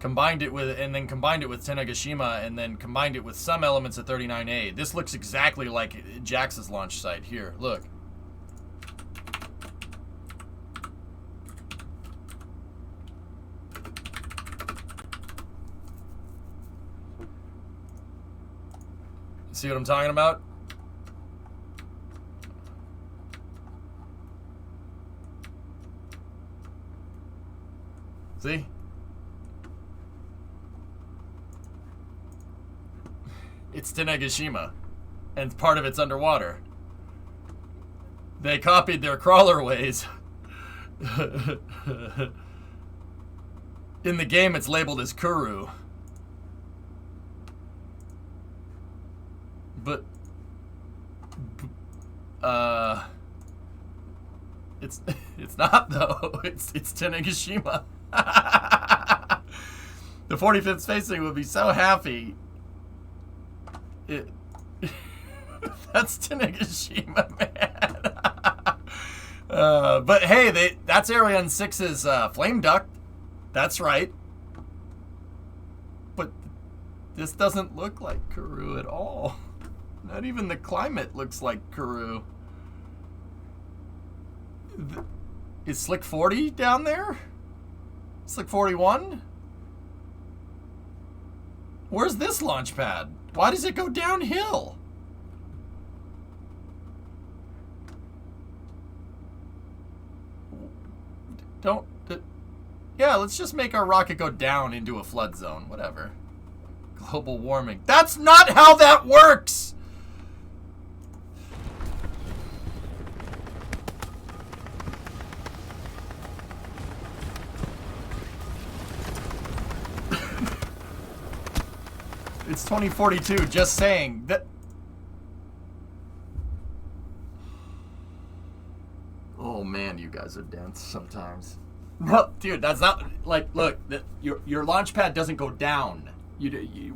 combined it with Tanegashima, and then combined it with some elements of 39A. This looks exactly like JAXA's launch site. Here, look. See what I'm talking about? See? It's Tanegashima, and part of it's underwater. They copied their crawlerways. In the game, it's labeled as Kuru. But it's not though. It's Tanegashima. The 45th Space Wing would be so happy. That's Tanegashima, man. But hey, that's Ariane 6's flame duct. That's right. But this doesn't look like Kuru at all. Not even the climate looks like Kuru. Is Slick 40 down there? Slick 41? Where's this launch pad? Why does it go downhill? Yeah, let's just make our rocket go down into a flood zone. Whatever. Global warming. That's not how that works! It's 2042, just saying. That. Oh man, you guys are dense sometimes. No, dude, that's not, like, look, your launch pad doesn't go down.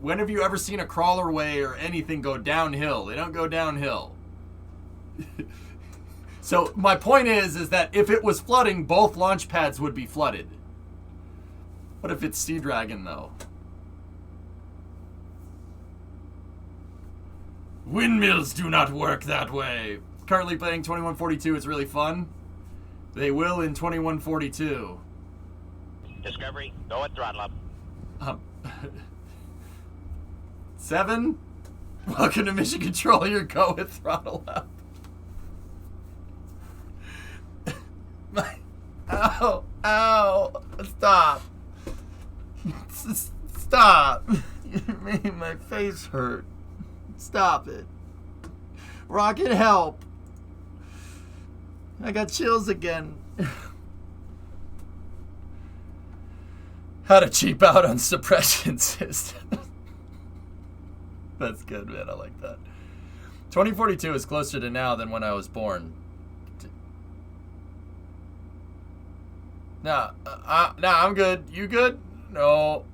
When have you ever seen a crawlerway or anything go downhill? They don't go downhill. So my point is that if it was flooding, both launch pads would be flooded. What if it's Sea Dragon, though? Windmills do not work that way. Currently playing 2142. It's really fun. They will in 2142. Discovery, go at throttle up. 7? Welcome to Mission Control. Your go with throttle up. Ow. Ow. Stop. Stop. You're making my face hurt. Stop it. Rocket, help. I got chills again. How to cheap out on suppression systems. That's good, man. I like that. 2042 is closer to now than when I was born. Nah, I'm good. You good? No.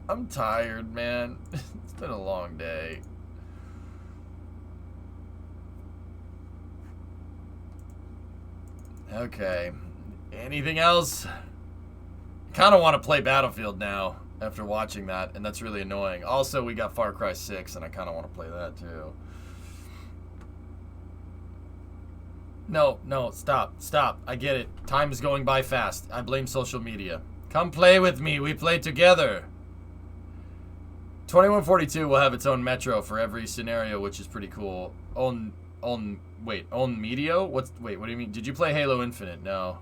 I'm tired, man. It's been a long day. Okay. Anything else? Kind of want to play Battlefield now after watching that, and that's really annoying. Also, we got Far Cry 6, and I kind of want to play that too. No, stop. I get it. Time is going by fast. I blame social media. Come play with me. We play together. 2142 will have its own metro for every scenario, which is pretty cool. Own Medio? What do you mean? Did you play Halo Infinite? No.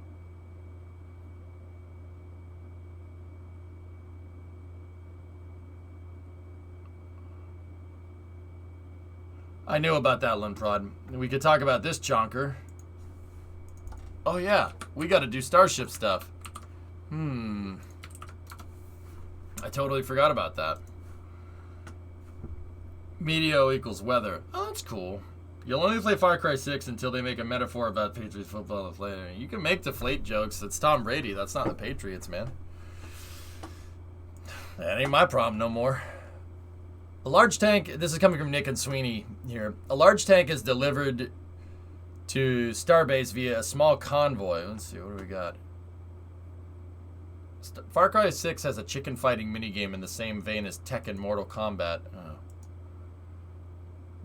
I knew about that, Limprod. We could talk about this chonker. Oh yeah, we gotta do Starship stuff. I totally forgot about that. Medio equals weather. Oh, that's cool. You'll only play Far Cry 6 until they make a metaphor about Patriots football later. You can make deflate jokes. That's Tom Brady. That's not the Patriots, man. That ain't my problem no more. A large tank, this is coming from Nick and Sweeney here. A large tank is delivered to Starbase via a small convoy. Let's see, what do we got? Far Cry 6 has a chicken fighting minigame in the same vein as Tekken Mortal Kombat. Oh.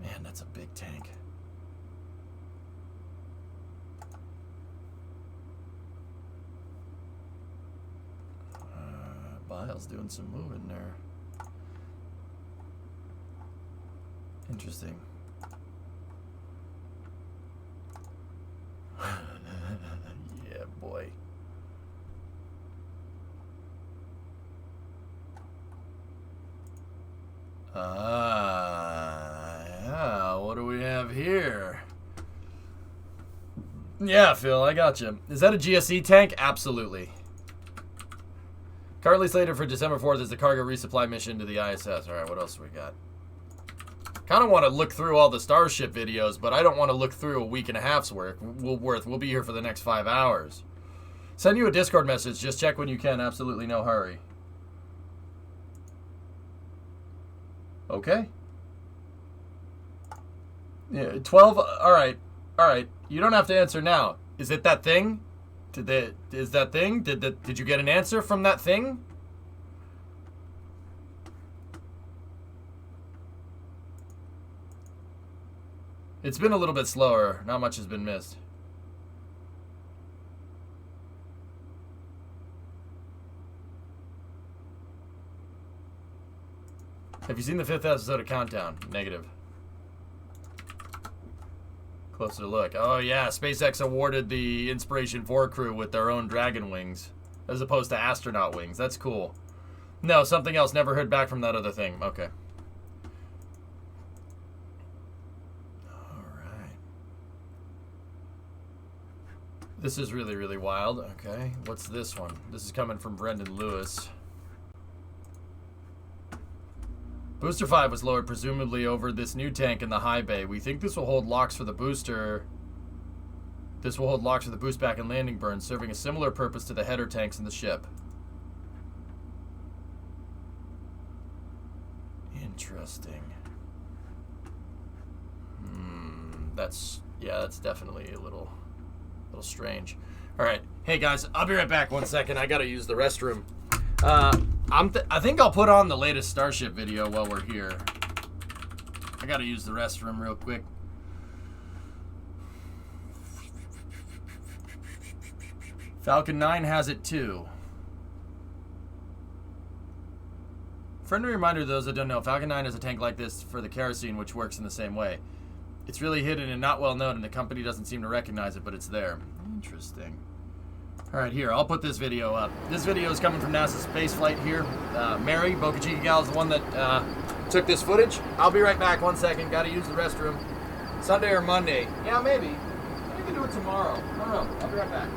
Man, that's a big tank. Bile's doing some moving there. Interesting. Yeah, boy. Yeah, what do we have here? Yeah, Phil, I got you. Is that a GSE tank? Absolutely. Currently slated for December 4th is the cargo resupply mission to the ISS. All right, what else do we got? Kind of want to look through all the Starship videos, but I don't want to look through a week and a half's worth. We'll be here for the next 5 hours. Send you a Discord message. Just check when you can. Absolutely no hurry. Okay. Yeah, 12. All right. You don't have to answer now. Is it that thing? Is that thing? Did you get an answer from that thing? It's been a little bit slower. Not much has been missed. Have you seen the 5th episode of Countdown? Negative. Closer look. Oh yeah, SpaceX awarded the Inspiration 4 crew with their own Dragon wings, as opposed to astronaut wings. That's cool. No, something else. Never heard back from that other thing. Okay. All right. This is really, really wild. Okay. What's this one? This is coming from Brendan Lewis. Booster 5 was lowered presumably over this new tank in the high bay. We think this will hold locks for the booster. This will hold locks for the boost back and landing burn, serving a similar purpose to the header tanks in the ship. Interesting. That's definitely a little strange. All right. Hey guys, I'll be right back 1 second. I got to use the restroom. I think I'll put on the latest Starship video while we're here. I gotta use the restroom real quick. Falcon 9 has it too. Friendly reminder to those that don't know, Falcon 9 has a tank like this for the kerosene, which works in the same way. It's really hidden and not well known, and the company doesn't seem to recognize it, but it's there. Interesting. All right, here, I'll put this video up. This video is coming from NASA's space flight here. Mary, Boca Chica Gal, is the one that took this footage. I'll be right back 1 second. Got to use the restroom. Sunday or Monday. Yeah, maybe. I can do it tomorrow. I don't know. I'll be right back.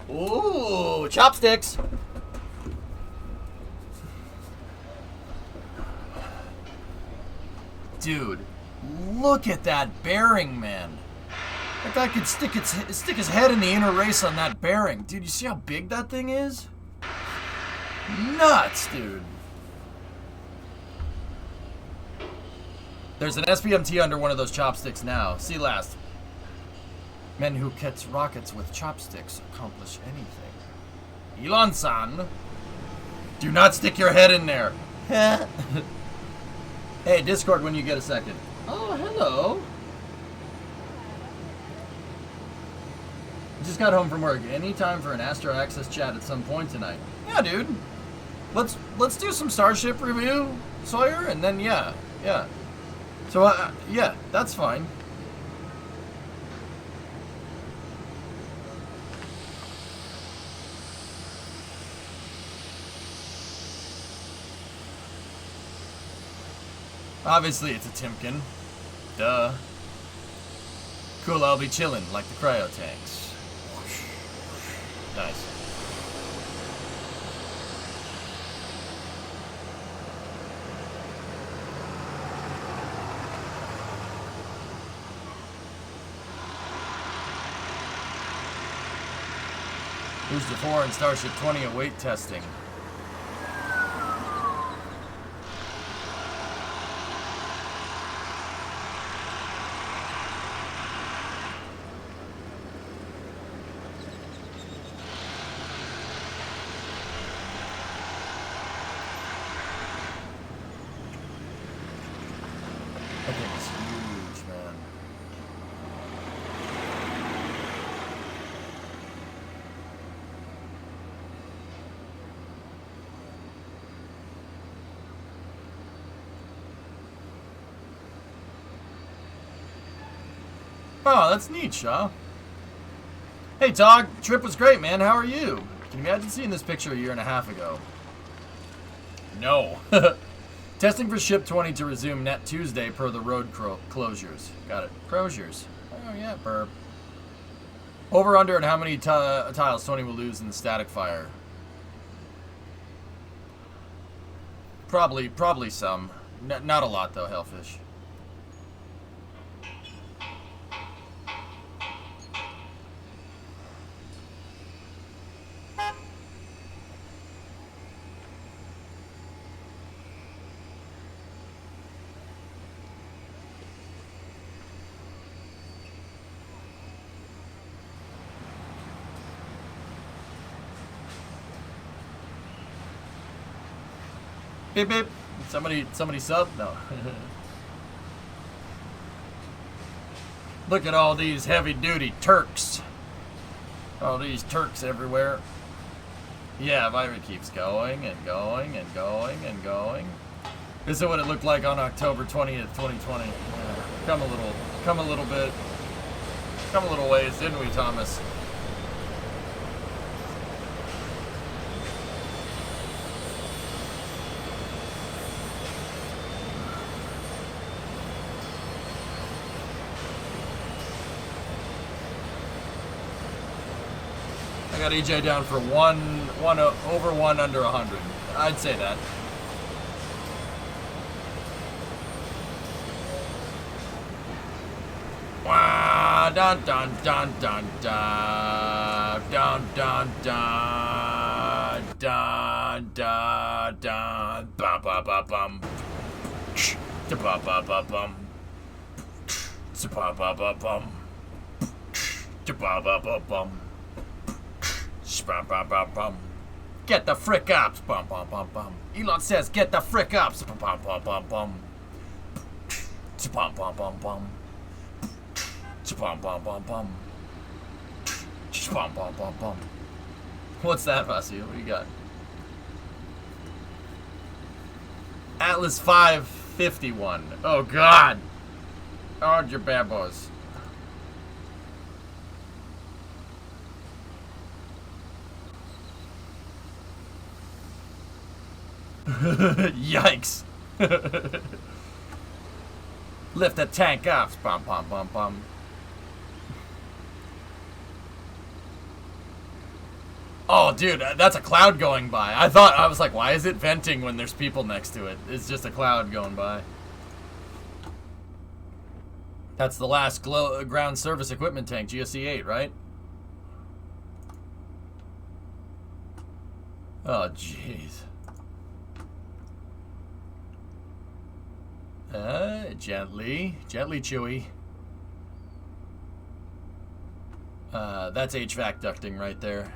Ooh, chopsticks. Dude, look at that bearing, man. That guy could stick his head in the inner race on that bearing. Dude, you see how big that thing is? Nuts, dude. There's an SPMT under one of those chopsticks now. See last. Men who catch rockets with chopsticks accomplish anything. Elon-san, do not stick your head in there. Hey, Discord when you get a second. Oh, hello. Just got home from work. Any time for an Astro Access chat at some point tonight? Yeah, dude. Let's do some Starship review, Sawyer, and then yeah. So yeah, that's fine. Obviously, it's a Timken. Duh. Cool, I'll be chilling like the cryo tanks. Nice. Booster 4 and Starship 20 await testing. That thing is huge, man. Oh, that's neat, Shaw. Hey, Tog. Trip was great, man. How are you? Can you imagine seeing this picture a year and a half ago? No. Testing for Ship 20 to resume net Tuesday per the road closures. Got it. Closures. Oh, yeah, burp. Over under and how many tiles Tony will lose in the static fire? Probably some. Not a lot, though, Hellfish. Beep beep. Somebody sub? No. Look at all these heavy duty Turks. All these Turks everywhere. Yeah, Vira keeps going and going and going and going. This is what it looked like on October 20th, 2020. Yeah. Come a little ways, didn't we, Thomas? I got EJ down for over 1 under 100. I'd say that. Wah, dun dun dun dun dun dun dun dun dun dun dun ba ba ba bum ba ba ba bum ba ba ba bum ba ba ba bum. Get the frick ups, bum bum bum bum. Elon says, "Get the frick ups, bum bum bum bum bum." Bum bum bum bum. Bum bum bum bum. Bum bum bum bum. What's that, Vasil? What do you got? Atlas 551. Oh God. Oh, your babos. Yikes. Lift the tank up. Bum bum bum bum. Oh, dude, that's a cloud going by. I was like, why is it venting when there's people next to it? It's just a cloud going by. That's the last ground service equipment tank, GSC-8, right? Oh, jeez. Gently, Chewie. That's HVAC ducting right there.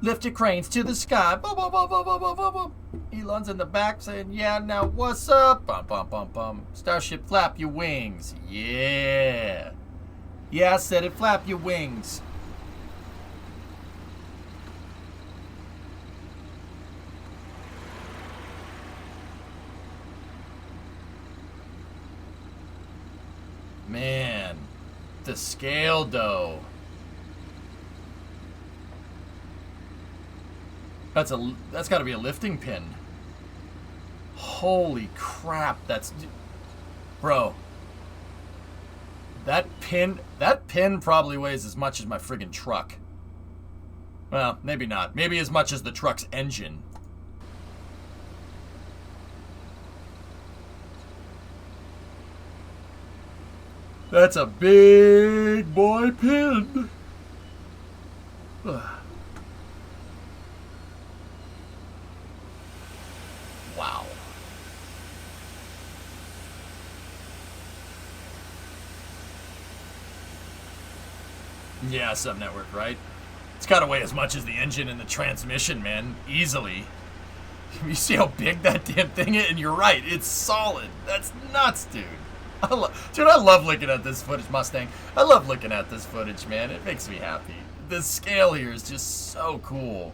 Lift your cranes to the sky. Boom, boom, boom, boom, boom, boom, boom, boom. Elon's in the back saying, yeah, now what's up? Bum, bum, bum, bum. Starship, flap your wings. Yeah. Yeah, I said it, flap your wings. Man, the scale though. That's got to be a lifting pin. Holy crap, that's bro. That pin probably weighs as much as my friggin' truck. Well, maybe not. Maybe as much as the truck's engine. That's a big boy pin. Wow. Yeah, sub-network, right? It's got to weigh as much as the engine and the transmission, man. Easily. You see how big that damn thing is? And you're right, it's solid. That's nuts, dude. Dude, I love looking at this footage, Mustang. I love looking at this footage, man. It makes me happy. The scale here is just so cool.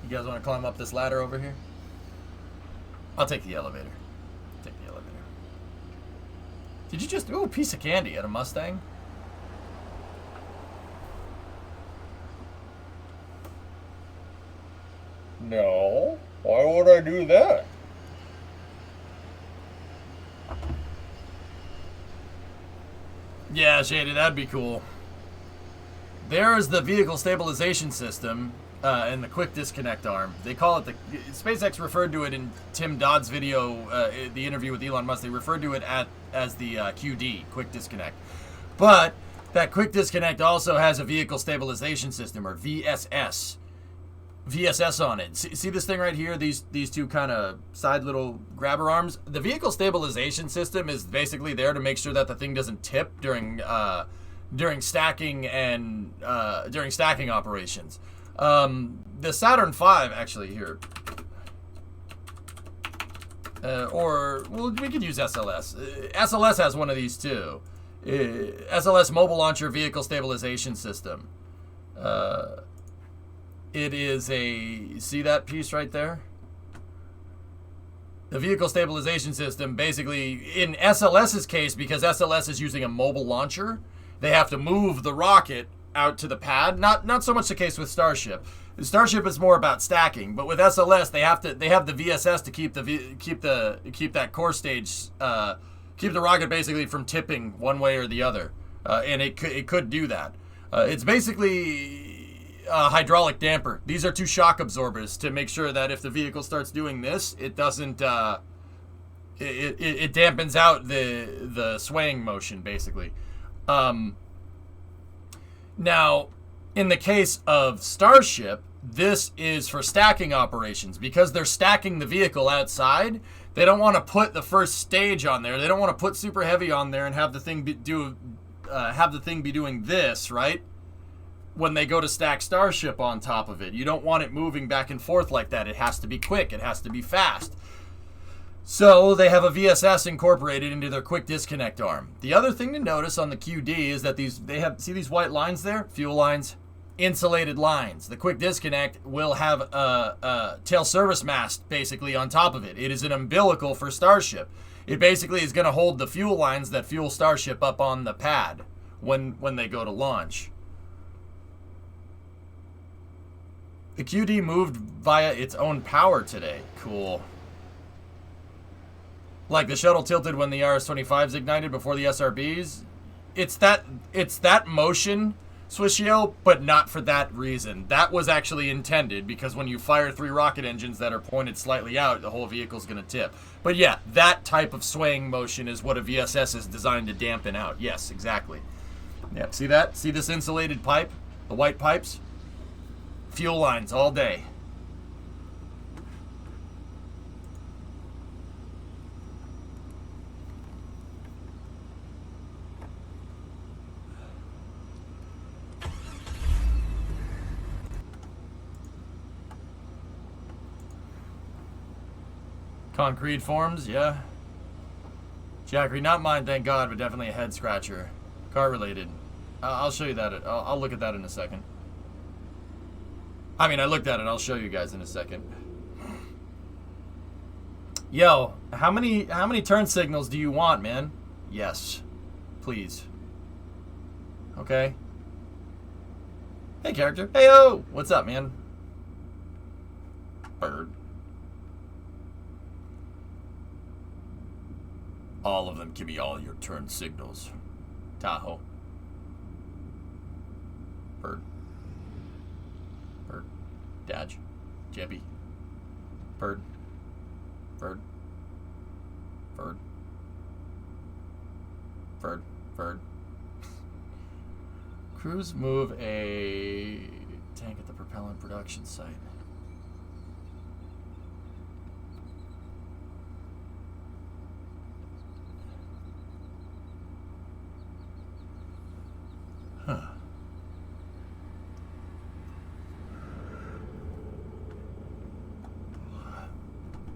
You guys want to climb up this ladder over here? I'll take the elevator. Take the elevator. Did you just... Ooh, piece of candy at a Mustang? No. Why would I do that? Yeah, Shady, that'd be cool. There's the vehicle stabilization system and the quick disconnect arm. They call it the... SpaceX referred to it in Tim Dodd's video, the interview with Elon Musk. They referred to it as the QD, quick disconnect. But that quick disconnect also has a vehicle stabilization system, or VSS. VSS on it. See this thing right here? These two kind of side little grabber arms. The vehicle stabilization system is basically there to make sure that the thing doesn't tip during stacking and during stacking operations. The Saturn V actually here, or well, we could use SLS. SLS has one of these too. SLS Mobile Launcher Vehicle Stabilization System. It is a, see that piece right there? The vehicle stabilization system, basically, in SLS's case, because SLS is using a mobile launcher, they have to move the rocket out to the pad. Not so much the case with Starship. Starship is more about stacking, but with SLS, they have the VSS to keep that core stage, keep the rocket basically from tipping one way or the other, and it could do that. It's basically hydraulic damper. These are two shock absorbers to make sure that if the vehicle starts doing this, it doesn't it dampens out the swaying motion basically. Now in the case of Starship, this is for stacking operations because they're stacking the vehicle outside. They don't want to put the first stage on there. They don't want to put super heavy on there and have the thing be doing this, right? When they go to stack Starship on top of it. You don't want it moving back and forth like that. It has to be quick. It has to be fast. So they have a VSS incorporated into their quick disconnect arm. The other thing to notice on the QD is that see these white lines there? Fuel lines, insulated lines. The quick disconnect will have a tail service mast basically on top of it. It is an umbilical for Starship. It basically is going to hold the fuel lines that fuel Starship up on the pad when they go to launch. The QD moved via its own power today. Cool. Like the shuttle tilted when the RS-25s ignited before the SRBs. It's that motion Swishio, but not for that reason. That was actually intended because when you fire 3 rocket engines that are pointed slightly out, the whole vehicle's going to tip. But yeah, that type of swaying motion is what a VSS is designed to dampen out. Yes, exactly. Yep, see that? See this insulated pipe? The white pipes? Fuel lines all day. Concrete forms, yeah. Jackery, not mine, thank God, but definitely a head scratcher. Car related. I'll show you that. I'll look at that in a second. I mean, I looked at it. I'll show you guys in a second. Yo, how many turn signals do you want, man? Yes, please. Okay. Hey, character. Heyo, what's up, man? Bird. All of them. Give me all your turn signals. Tahoe. Bird. Bird. Dodge. Jebby. Bird. Bird. Bird. Bird. Bird. Crews move a tank at the propellant production site. Huh.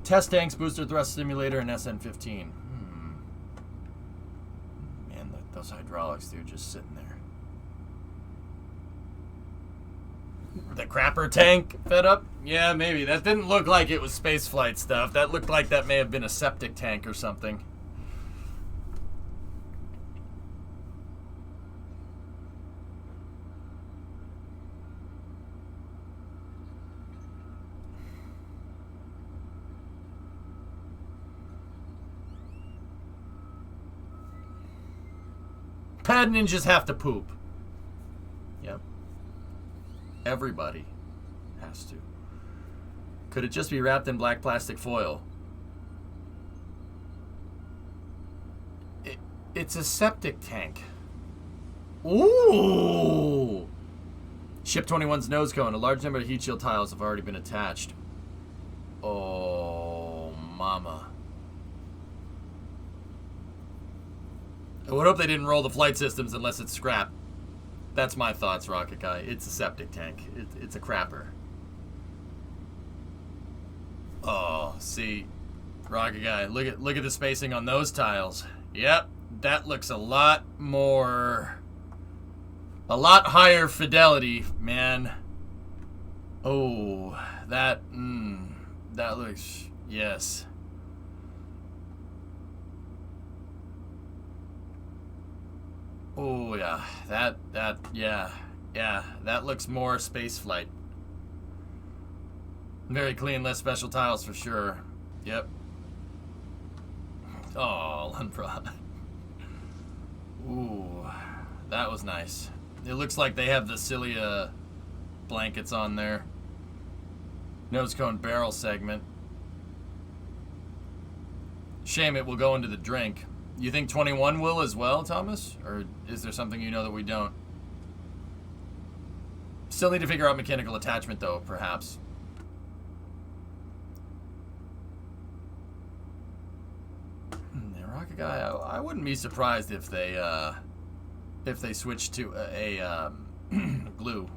Test tanks, booster thrust simulator, and SN15. Man, those hydraulics, dude, just sitting there. The crapper tank fed up? Yeah, maybe. That didn't look like it was spaceflight stuff. That looked like that may have been a septic tank or something. Pad ninjas have to poop. Yep. Everybody has to. Could it just be wrapped in black plastic foil? It's a septic tank. Ooh! Ship 21's nose cone. A large number of heat shield tiles have already been attached. Oh, mama. I would hope they didn't roll the flight systems unless it's scrap. That's my thoughts, Rocket Guy. It's a septic tank. It's a crapper. Oh, see, Rocket Guy, look at the spacing on those tiles. Yep, that looks a lot higher fidelity, man. Oh, that looks, yes. Oh yeah, that looks more space flight. Very clean, less special tiles for sure. Yep. Oh, Lunbra. Ooh, that was nice. It looks like they have the cilia blankets on there. Nose cone barrel segment. Shame it will go into the drink. You think 21 will as well, Thomas? Or is there something you know that we don't? Still need to figure out mechanical attachment, though, perhaps. The Rocket Guy, I wouldn't be surprised if they switched to a glue.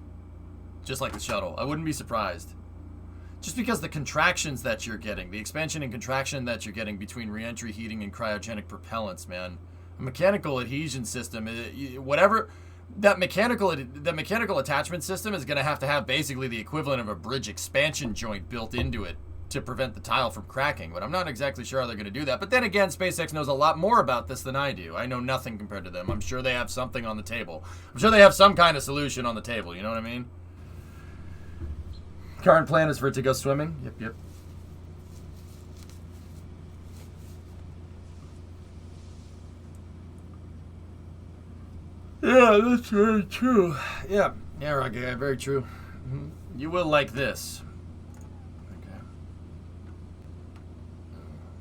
Just like the shuttle. I wouldn't be surprised. Just because the contractions that you're getting, the expansion and contraction that you're getting between reentry heating and cryogenic propellants, man. A mechanical adhesion system, whatever, that mechanical attachment system is going to have basically the equivalent of a bridge expansion joint built into it to prevent the tile from cracking. But I'm not exactly sure how they're going to do that. But then again, SpaceX knows a lot more about this than I do. I know nothing compared to them. I'm sure they have something on the table. I'm sure they have some kind of solution on the table. You know what I mean? Current plan is for it to go swimming. Yep. Yeah, that's very true. Yeah, Rocky guy, very true. You will like this. Okay.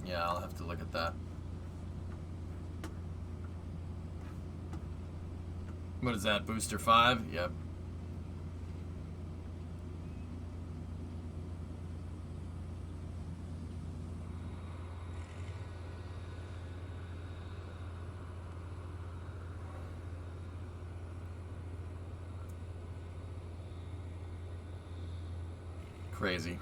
Yeah, I'll have to look at that. What is that, booster 5? Yep. Crazy.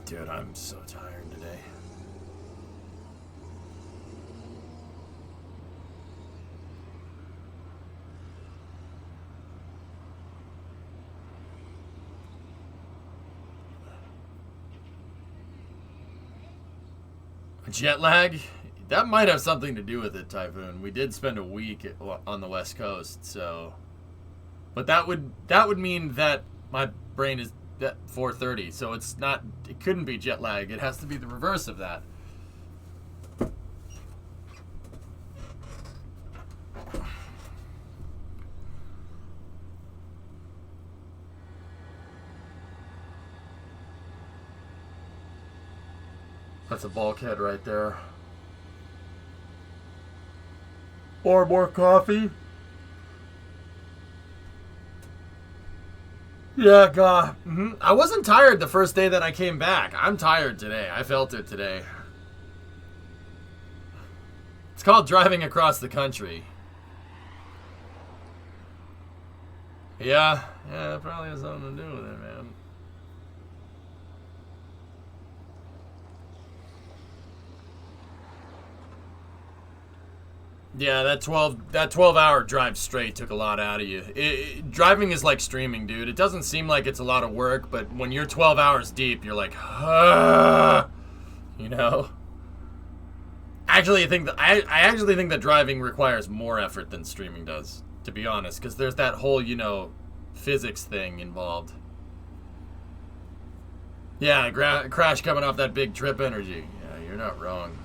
Dude, I'm so tired today. Jet lag? That might have something to do with it, Typhoon. We did spend a week on the West Coast, so... But that would mean that my brain is at 4:30, so it's not... It couldn't be jet lag. It has to be the reverse of that. That's a bulkhead right there. Or more coffee. Yeah, God. I wasn't tired the first day that I came back. I'm tired today. I felt it today. It's called driving across the country. Yeah, it probably has something to do with it, man. Yeah, that 12-hour drive straight took a lot out of you. Driving is like streaming, dude. It doesn't seem like it's a lot of work, but when you're 12 hours deep, you're like, you know. I actually think that driving requires more effort than streaming does, to be honest, because there's that whole, physics thing involved. Yeah, crash coming off that big trip energy. Yeah, you're not wrong.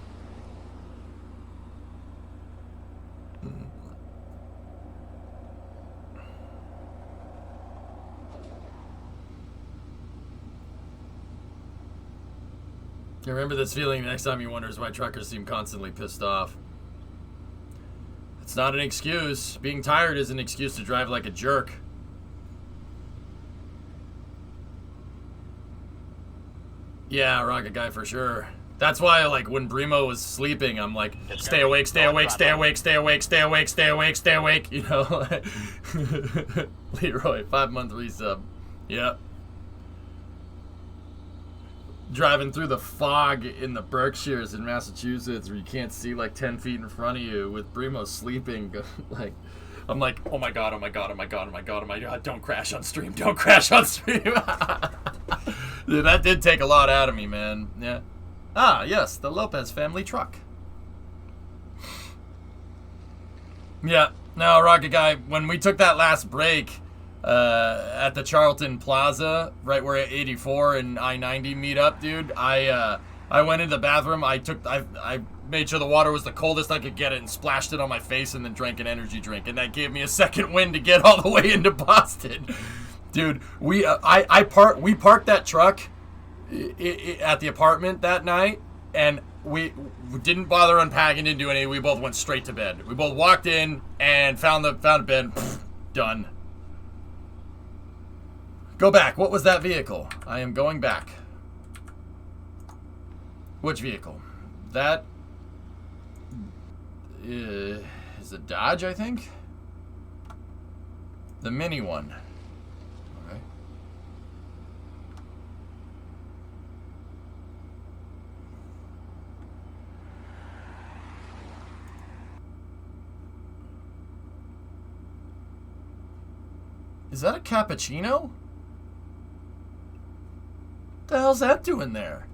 You remember this feeling the next time you wonders why truckers seem constantly pissed off. It's not an excuse. Being tired is an excuse to drive like a jerk. Yeah, Rocket Guy for sure. That's why, like, when Brimo was sleeping, I'm like, stay awake, stay awake, stay awake, stay awake, stay awake, stay awake, stay awake, you know? Leroy, 5-month resub. Yep. Driving through the fog in the Berkshires in Massachusetts where you can't see like 10 feet in front of you with Brimo sleeping. Like, I'm like, oh my god, oh my god, oh my god, oh my god, oh my god, don't crash on stream, don't crash on stream. Dude, that did take a lot out of me, man. Yeah. Ah, yes, the Lopez family truck. Yeah. Now, Rocket Guy, when we took that last break at the Charlton Plaza, right where 84 and I-90 meet up, dude, I went into the bathroom. I made sure the water was the coldest I could get it and splashed it on my face and then drank an energy drink. And that gave me a second wind to get all the way into Boston. Dude, we parked that truck at the apartment that night, and we didn't bother unpacking, didn't do anything. We both went straight to bed. We both walked in and found a bed. Done. Go back. What was that vehicle? I am going back. Which vehicle? That is a Dodge, I think. The mini one. Okay. Is that a cappuccino? What the hell's that doing there?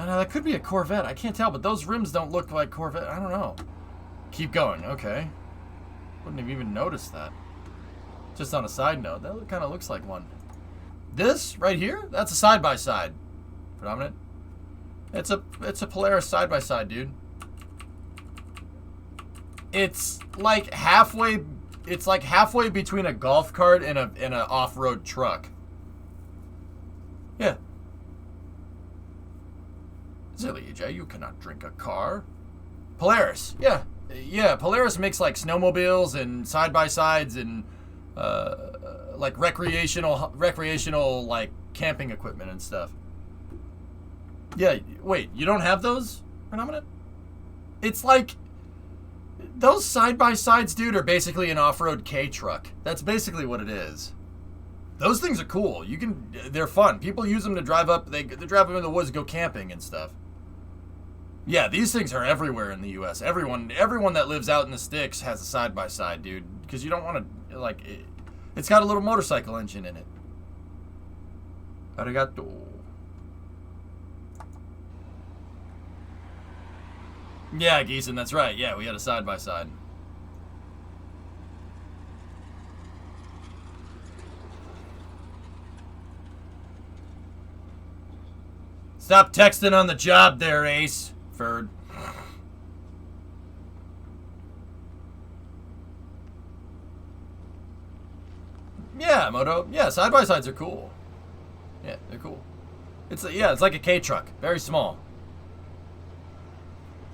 know, that could be a Corvette. I can't tell, but those rims don't look like Corvette. I don't know. Keep going. Okay. Wouldn't have even noticed that. Just on a side note, that kind of looks like one. This right here, that's a side-by-side. Predominant. It's a Polaris side-by-side, dude. It's like halfway. It's like halfway between a golf cart and an off-road truck. Yeah. Silly, EJ, you cannot drink a car. Polaris, yeah. Yeah, Polaris makes like snowmobiles and side-by-sides and like recreational like camping equipment and stuff. Yeah, wait, you don't have those, Predominant? It's like those side-by-sides, dude, are basically an off-road K truck. That's basically what it is. Those things are cool. They're fun. People use them to drive up. They drive them in the woods, go camping and stuff. Yeah, these things are everywhere in the U.S. Everyone that lives out in the sticks has a side-by-side, dude. Because you don't want to, like, it's got a little motorcycle engine in it. Arigato. Yeah, Geeson, that's right. Yeah, we had a side-by-side. Stop texting on the job there, Ace. Ferd. Yeah, Moto. Yeah, side-by-sides are cool. Yeah, they're cool. It's like a K truck. Very small.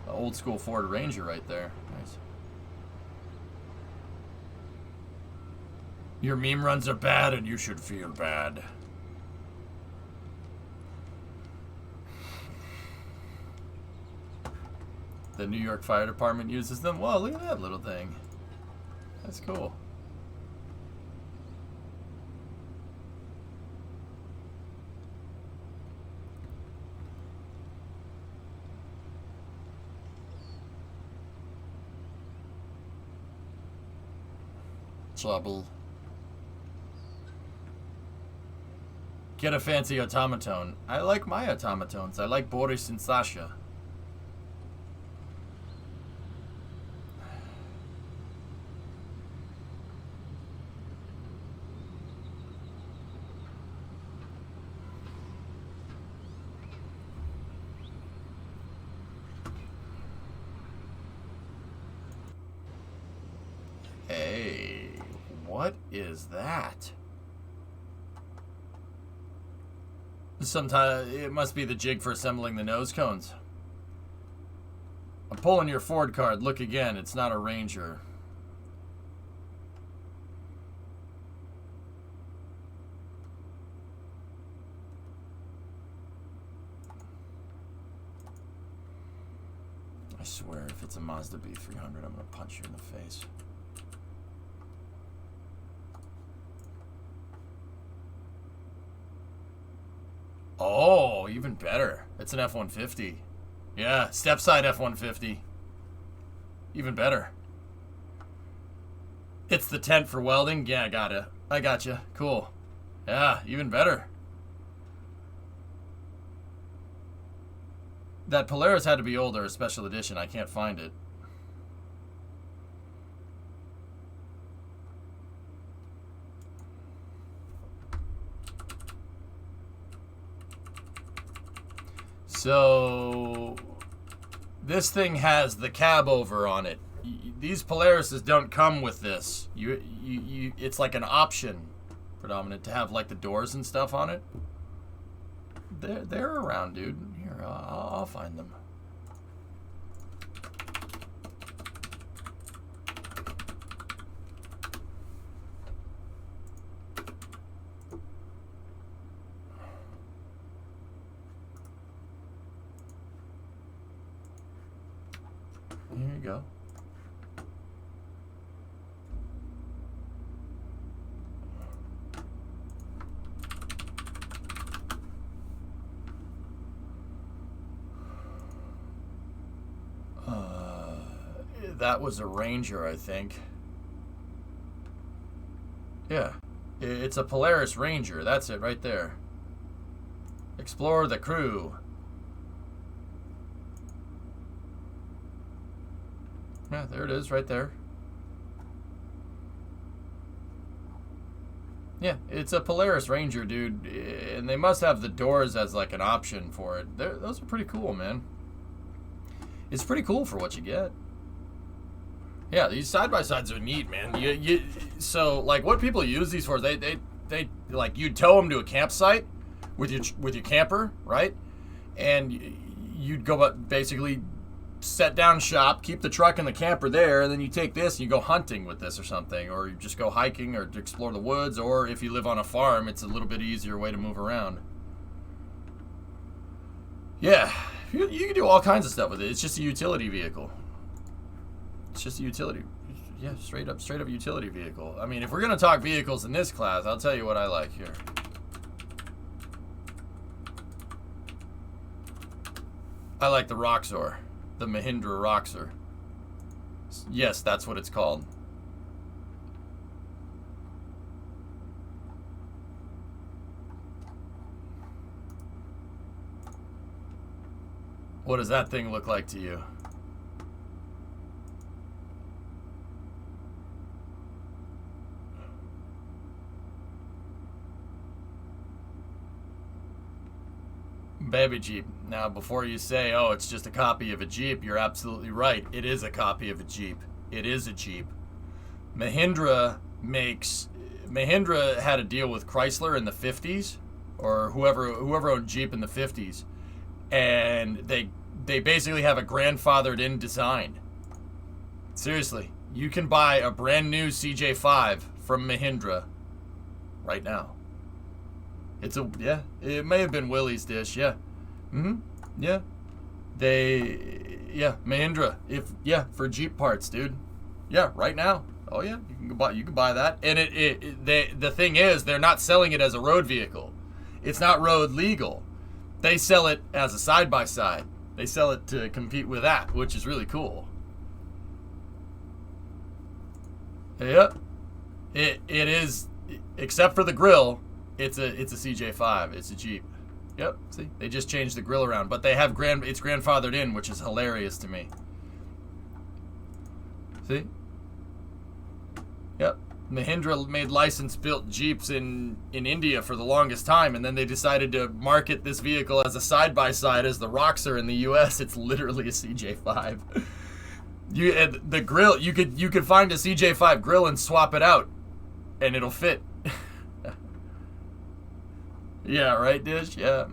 An old school Ford Ranger right there. Nice. Your meme runs are bad and you should feel bad. The New York Fire Department uses them. Whoa, look at that little thing. That's cool. Trouble. Get a fancy automaton. I like my automatons. I like Boris and Sasha. Hey, what is that? Sometimes it must be the jig for assembling the nose cones. I'm pulling your Ford card. Look again. It's not a Ranger. I swear, if it's a Mazda B300, I'm going to punch you in the face. Oh, even better. It's an F-150. Yeah, step-side F-150. Even better. It's the tent for welding? Yeah, I gotcha. Cool. Yeah, even better. That Polaris had to be older, a special edition. I can't find it. So this thing has the cab over on it. These Polarises don't come with this. It's like an option, Predominant, to have like the doors and stuff on it. They're around, dude. Here, I'll find them. Here you go. That was a Ranger, I think. Yeah. It's a Polaris Ranger. That's it right there. Explore the crew. Yeah, there it is, right there. Yeah, it's a Polaris Ranger, dude, and they must have the doors as like an option for it. Those are pretty cool, man. It's pretty cool for what you get. Yeah, these side-by-sides are neat, man. So like what people use these for, they like you tow them to a campsite with your camper, right? And you'd go basically set down shop, keep the truck and the camper there, and then you take this and you go hunting with this or something, or you just go hiking or to explore the woods, or if you live on a farm, it's a little bit easier way to move around. Yeah, you can do all kinds of stuff with it. It's just a utility vehicle. It's just a utility, yeah, straight up utility vehicle. I mean, if we're gonna talk vehicles in this class, I'll tell you what I like here. I like the Roxor. The Mahindra Roxor. Yes, that's what it's called. What does that thing look like to you? Baby Jeep. Now, before you say, oh, it's just a copy of a Jeep, you're absolutely right. It is a copy of a Jeep. It is a Jeep. Mahindra had a deal with Chrysler in the 50s, or whoever owned Jeep in the 50s, and they basically have a grandfathered in design. Seriously, you can buy a brand new CJ5 from Mahindra right now. It may have been Willie's dish, yeah. Yeah. Mahindra, for Jeep parts, dude. Yeah, right now. Oh yeah, you can buy that. And the thing is, they're not selling it as a road vehicle. It's not road legal. They sell it as a side-by-side. They sell it to compete with that, which is really cool. Yep. It is, except for the grill, it's a CJ5. It's a Jeep. Yep. See, they just changed the grill around, but they have it's grandfathered in, which is hilarious to me. See? Yep. Mahindra made license-built Jeeps in India for the longest time, and then they decided to market this vehicle as a side-by-side as the Roxor in the U.S. It's literally a CJ5. The grill, you could find a CJ5 grill and swap it out, and it'll fit. Yeah, right, Dish? Yeah,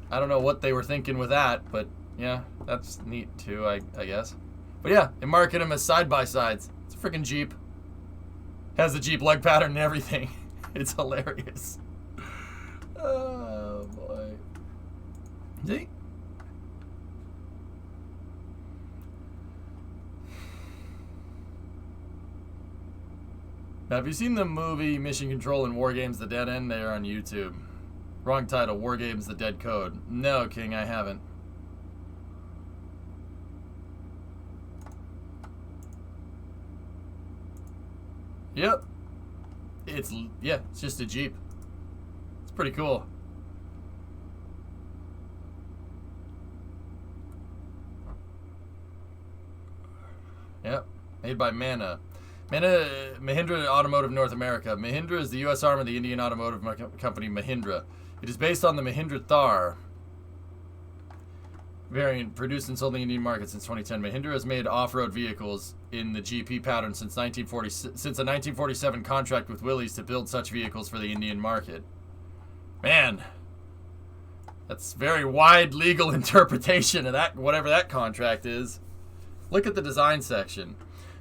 I don't know what they were thinking with that, but yeah, that's neat too, I guess. But yeah, they market them as side-by-sides. It's a freaking Jeep. Has the Jeep lug pattern and everything. It's hilarious. Oh, boy. See? Now, have you seen the movie Mission Control and War Games: The Dead End? They are on YouTube. Wrong title, War Games: The Dead Code. No, King, I haven't. Yep. It's just a Jeep. It's pretty cool. Yep. Made by Mahindra Automotive North America. Mahindra is the U.S. arm of the Indian automotive company Mahindra. It is based on the Mahindra Thar variant produced and sold in the Indian market since 2010. Mahindra has made off-road vehicles in the GP pattern since a 1947 contract with Willys to build such vehicles for the Indian market. Man, that's very wide legal interpretation of that, whatever that contract is. Look at the design section.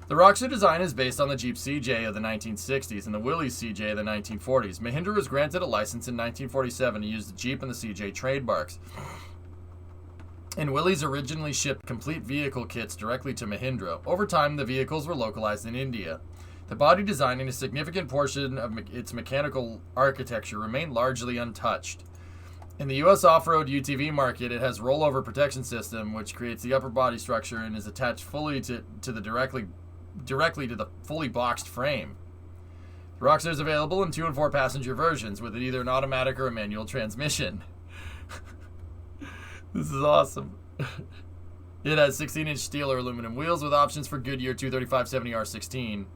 The Roxor design is based on the Jeep CJ of the 1960s and the Willys CJ of the 1940s. Mahindra was granted a license in 1947 to use the Jeep and the CJ trademarks. And Willys originally shipped complete vehicle kits directly to Mahindra. Over time, the vehicles were localized in India. The body design and a significant portion of its mechanical architecture remain largely untouched. In the U.S. off-road UTV market, it has rollover protection system, which creates the upper body structure and is attached fully to the directly to the fully boxed frame. The Roxor is available in 2 and 4 passenger versions with either an automatic or a manual transmission. This is awesome. It has 16-inch steel or aluminum wheels with options for Goodyear 235/70R16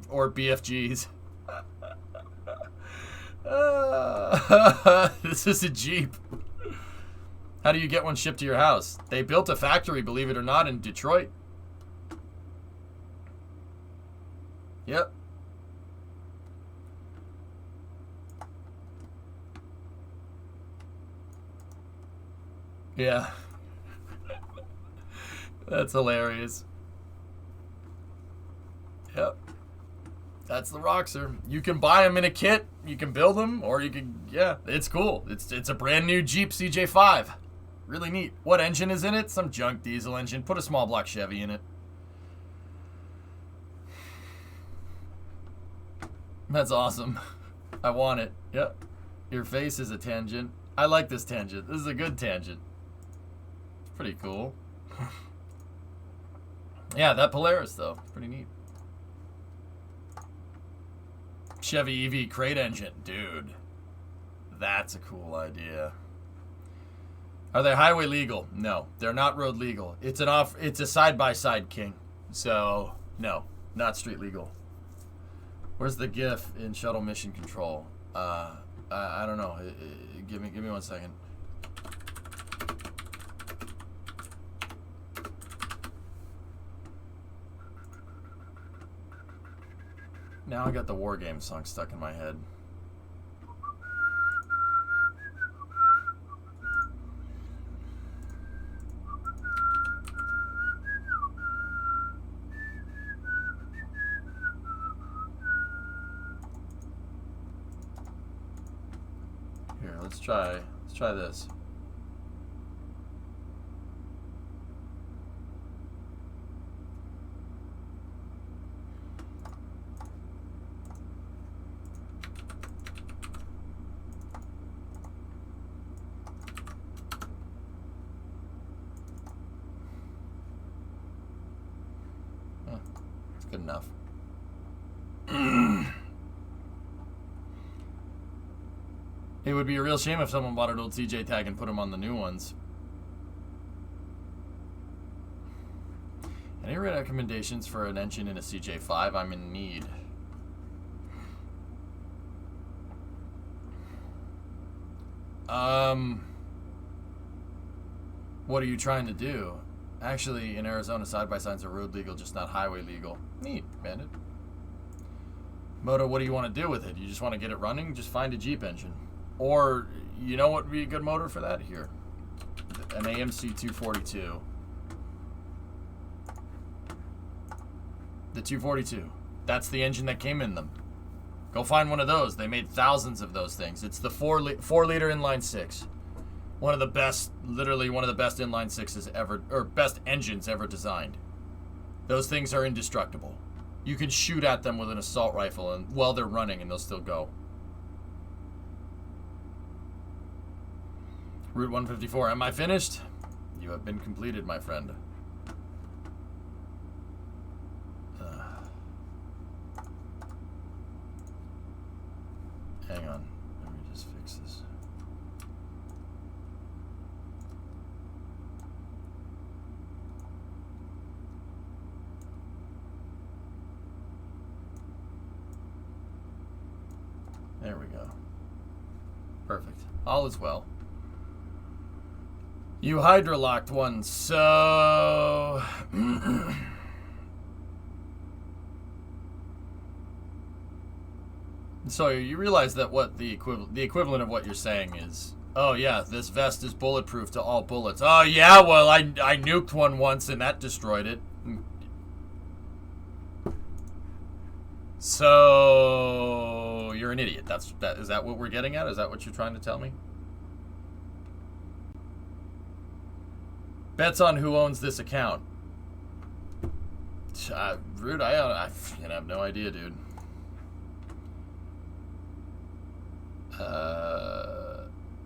or BFGs. This is a Jeep. How do you get one shipped to your house? They built a factory, believe it or not, in Detroit. Yep. Yeah. That's hilarious. Yep. That's the Roxer. You can buy them in a kit. You can build them, or you can, yeah, it's cool. It's a brand new Jeep CJ5. Really neat. What engine is in it? Some junk diesel engine. Put a small block Chevy in it. That's awesome. I want it. Yep. Your face is a tangent. I like this tangent. This is a good tangent. It's pretty cool. Yeah, that Polaris, though. Pretty neat. Chevy EV crate engine. Dude. That's a cool idea. Are they highway legal? No. They're not road legal. It's a side-by-side king. So, no. Not street legal. Where's the GIF in shuttle mission control? I don't know. Give me 1 second. Now I got the War Games song stuck in my head. Here, let's try this. It's good enough. It would be a real shame if someone bought an old CJ tag and put them on the new ones. Any recommendations for an engine in a CJ5? I'm in need. What are you trying to do? Actually, in Arizona, side-by-sides are road legal, just not highway legal. Neat, Bandit. Moto, what do you want to do with it? You just want to get it running? Just find a Jeep engine. Or, you know what would be a good motor for that? Here. An AMC 242. The 242. That's the engine that came in them. Go find one of those. They made thousands of those things. It's the 4-liter inline 6. One of the best, literally one of the best inline 6s ever, or best engines ever designed. Those things are indestructible. You can shoot at them with an assault rifle and while they're running and they'll still go. Route 154. Am I finished? You have been completed, my friend. Hang on. Let me just fix this. There we go. Perfect. All is well. You hydrolocked one, so... So you realize that what the equivalent of what you're saying is, oh yeah, this vest is bulletproof to all bullets. Oh yeah, well I nuked one once and that destroyed it. So you're an idiot. Is that what we're getting at? Is that what you're trying to tell me? Bets on who owns this account. Rude, I have no idea, dude.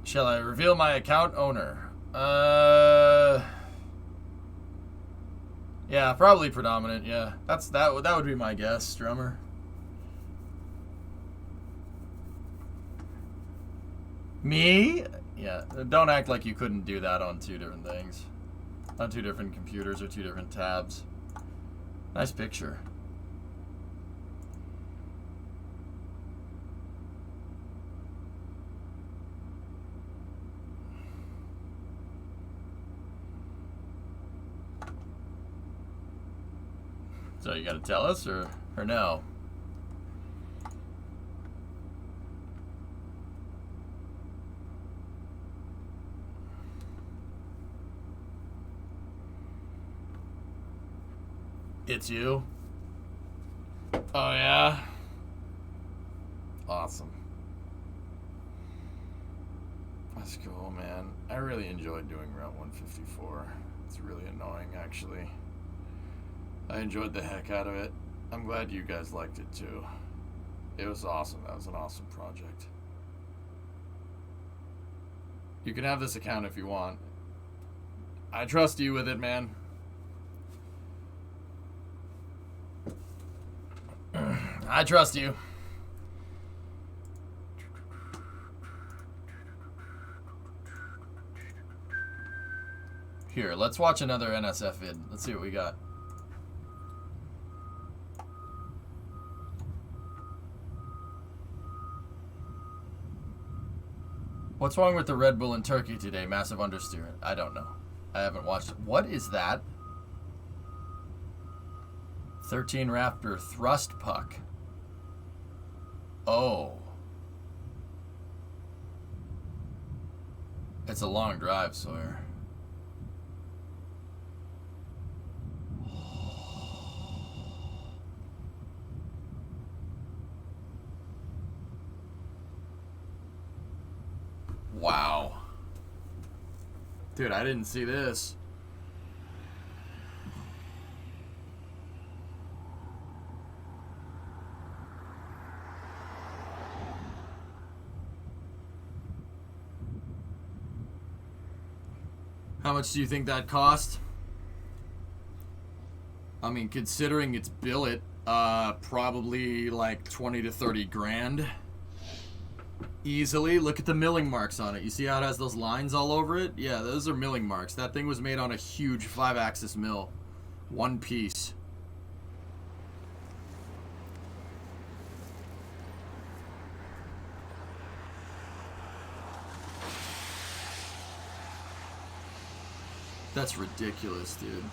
Shall I reveal my account owner? Yeah, probably predominant, yeah. That would be my guess, Drummer. Me? Yeah, don't act like you couldn't do that on two different things. on two different computers or two different tabs. Nice picture. So you gotta tell us or no? It's you? Oh yeah? Awesome. That's cool, man. I really enjoyed doing Route 154. It's really annoying, actually. I enjoyed the heck out of it. I'm glad you guys liked it too. It was awesome. That was an awesome project. You can have this account if you want. I trust you with it, man. I trust you. Here, let's watch another NSF vid. Let's see what we got. What's wrong with the Red Bull in Turkey today? Massive understeer. I don't know. I haven't watched it. What is that? 13 Raptor thrust puck. Oh. It's a long drive, Sawyer. Wow. Dude, I didn't see this. How much do you think that cost? I mean, considering it's billet, probably like 20 to 30 grand. Easily. Look at the milling marks on it. You see how it has those lines all over it? Yeah, those are milling marks. That thing was made on a huge 5-axis mill. One piece. That's ridiculous, dude.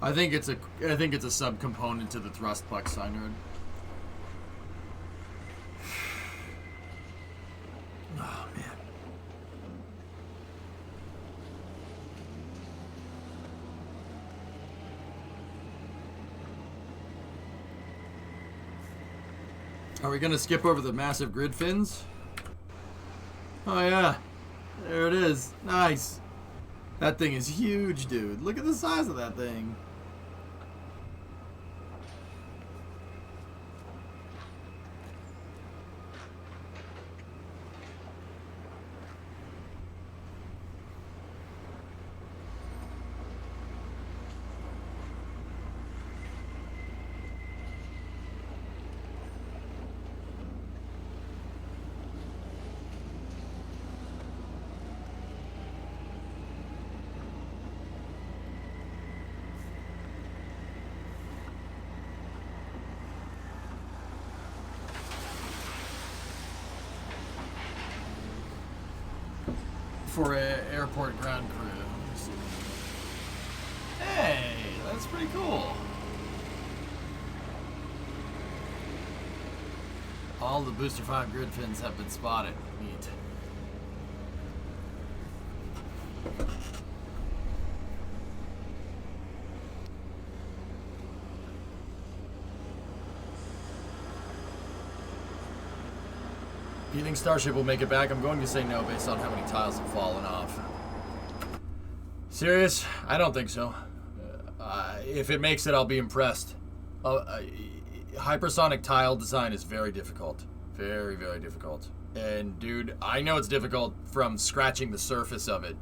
I think it's a subcomponent to the thrust puck, Synerd. Oh man. Are we gonna skip over the massive grid fins? Oh yeah. There it is. Nice. That thing is huge, dude. Look at the size of that thing. For an airport ground crew. Hey, that's pretty cool. All the Booster 5 grid fins have been spotted. Neat. Do you think Starship will make it back? I'm going to say no based on how many tiles have fallen off. Serious? I don't think so. If it makes it, I'll be impressed. Hypersonic tile design is very difficult. Very, very difficult. And, dude, I know it's difficult from scratching the surface of it.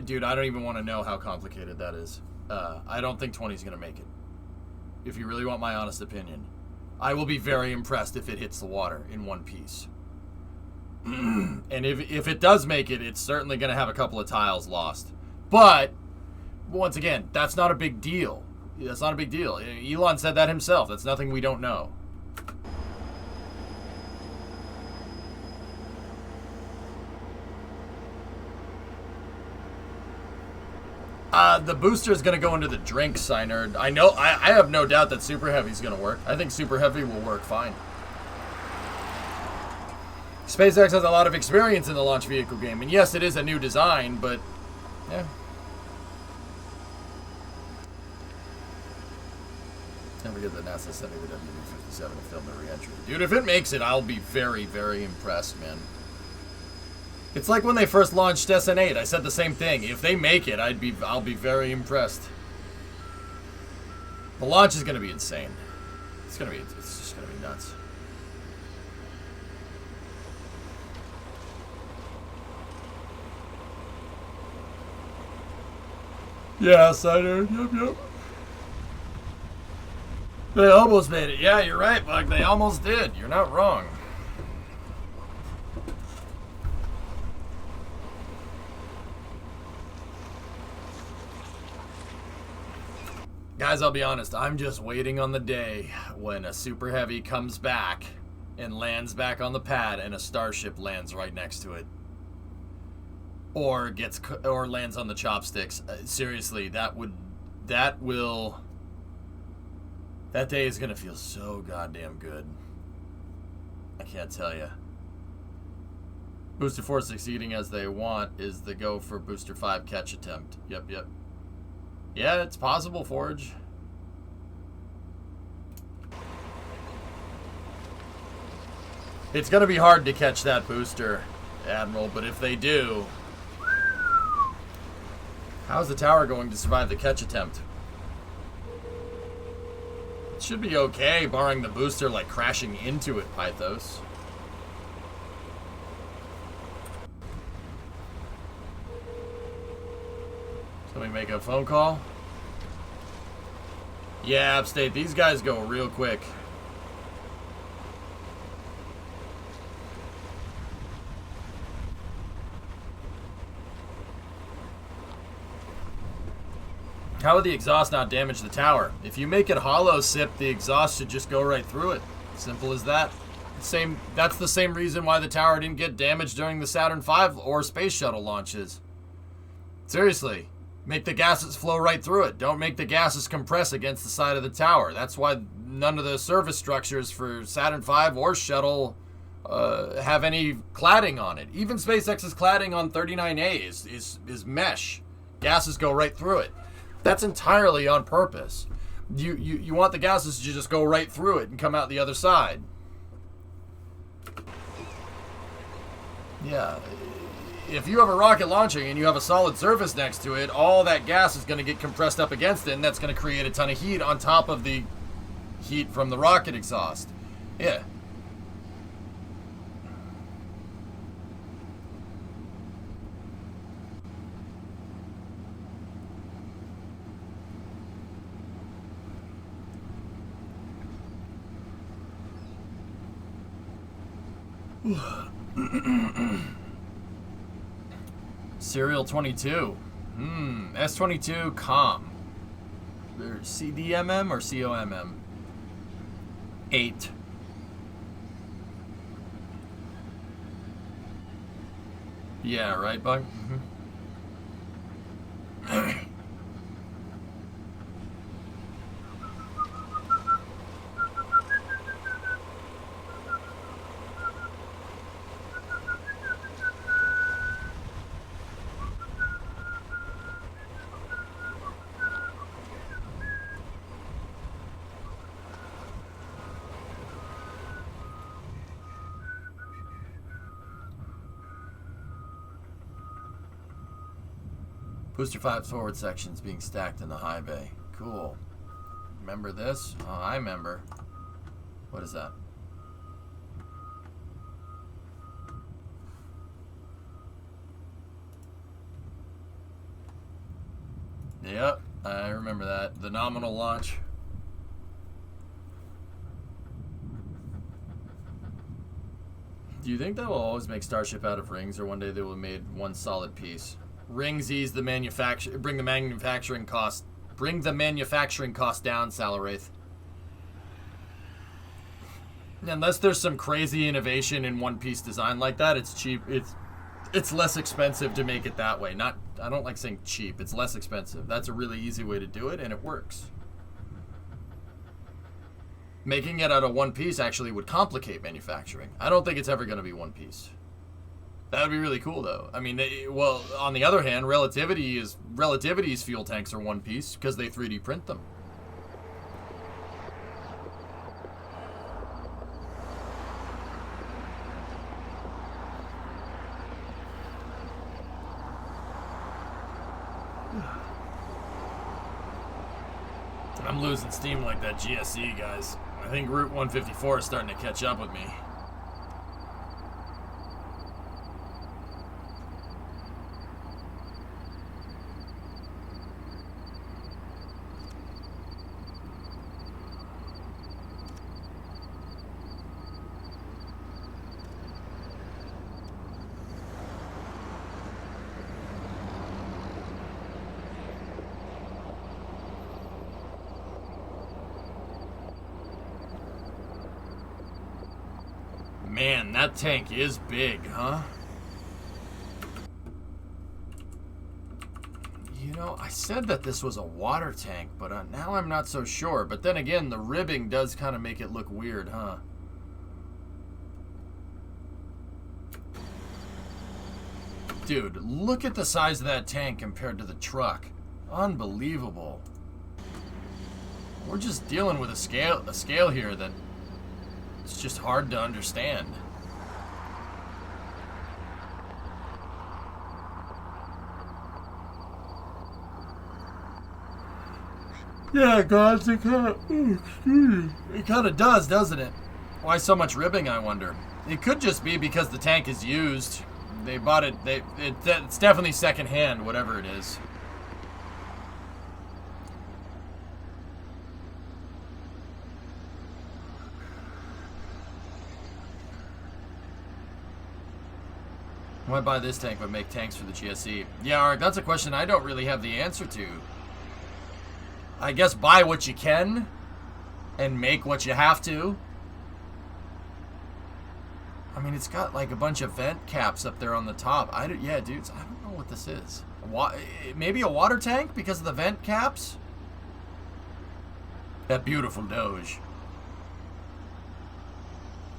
Dude, I don't even want to know how complicated that is. I don't think 20 is going to make it. If you really want my honest opinion. I will be very impressed if it hits the water in one piece. And if it does make it, it's certainly going to have a couple of tiles lost. But, once again, that's not a big deal. That's not a big deal. Elon said that himself. That's nothing we don't know. The booster is going to go into the drinks, I nerd. I have no doubt that Super Heavy is going to work. I think Super Heavy will work fine. SpaceX has a lot of experience in the launch vehicle game. And yes, it is a new design, but, yeah. Don't forget that NASA sending the WB-57 to film the re-entry. Dude, if it makes it, I'll be very, very impressed, man. It's like when they first launched SN8. I said the same thing. If they make it, I'll be very impressed. The launch is going to be insane. It's just going to be nuts. Yeah, Cider. Yep. They almost made it. Yeah, you're right, Buck. They almost did. You're not wrong. Guys, I'll be honest, I'm just waiting on the day when a Super Heavy comes back and lands back on the pad and a Starship lands right next to it. Or lands on the chopsticks. Seriously, that day is gonna feel so goddamn good. I can't tell you. Booster 4 succeeding as they want is the go for Booster 5 catch attempt. Yep. Yeah, it's possible, Forge. It's going to be hard to catch that booster, Admiral, but if they do... How's the tower going to survive the catch attempt? It should be okay, barring the booster, like, crashing into it, Pythos. Let me make a phone call. Yeah, Upstate, these guys go real quick. How would the exhaust not damage the tower? If you make it hollow, Sip, the exhaust should just go right through it. Simple as that. That's the same reason why the tower didn't get damaged during the Saturn V or Space Shuttle launches. Seriously. Make the gases flow right through it. Don't make the gases compress against the side of the tower. That's why none of the surface structures for Saturn V or Shuttle have any cladding on it. Even SpaceX's cladding on 39A is mesh. Gases go right through it. That's entirely on purpose. You want the gases to just go right through it and come out the other side. Yeah. If you have a rocket launching and you have a solid surface next to it, all that gas is going to get compressed up against it, and that's going to create a ton of heat on top of the heat from the rocket exhaust. Yeah. Serial 22. S22 COM. CDMM or COMM? 8. Yeah, right, Bug? Mm-hmm. Booster 5's forward section's being stacked in the high bay. Cool. Remember this? Oh, I remember. What is that? Yep, I remember that. The nominal launch. Do you think they will always make Starship out of rings, or one day they will have made one solid piece? Rings ease the bring the manufacturing cost down, Salaraith. Unless there's some crazy innovation in one-piece design like that, it's cheap. It's less expensive to make it that way. I don't like saying cheap. It's less expensive. That's a really easy way to do it, and it works. Making it out of one piece actually would complicate manufacturing. I don't think it's ever going to be one piece. That would be really cool, though. I mean, well, on the other hand, Relativity's fuel tanks are one piece because they 3D print them. I'm losing steam like that GSE, guys. I think Route 154 is starting to catch up with me. Man, that tank is big, huh? You know, I said that this was a water tank, but now I'm not so sure. But then again, the ribbing does kind of make it look weird, huh? Dude, look at the size of that tank compared to the truck. Unbelievable. We're just dealing with a scale here that it's just hard to understand. Yeah, guys, it kind of does, doesn't it? Why so much ribbing, I wonder? It could just be because the tank is used. They bought it. It's definitely secondhand, whatever it is. Why buy this tank but make tanks for the GSE? Yeah, Ark, that's a question I don't really have the answer to. I guess buy what you can and make what you have to. I mean, it's got like a bunch of vent caps up there on the top. Yeah, dudes, I don't know what this is. Maybe a water tank because of the vent caps? That beautiful Doge.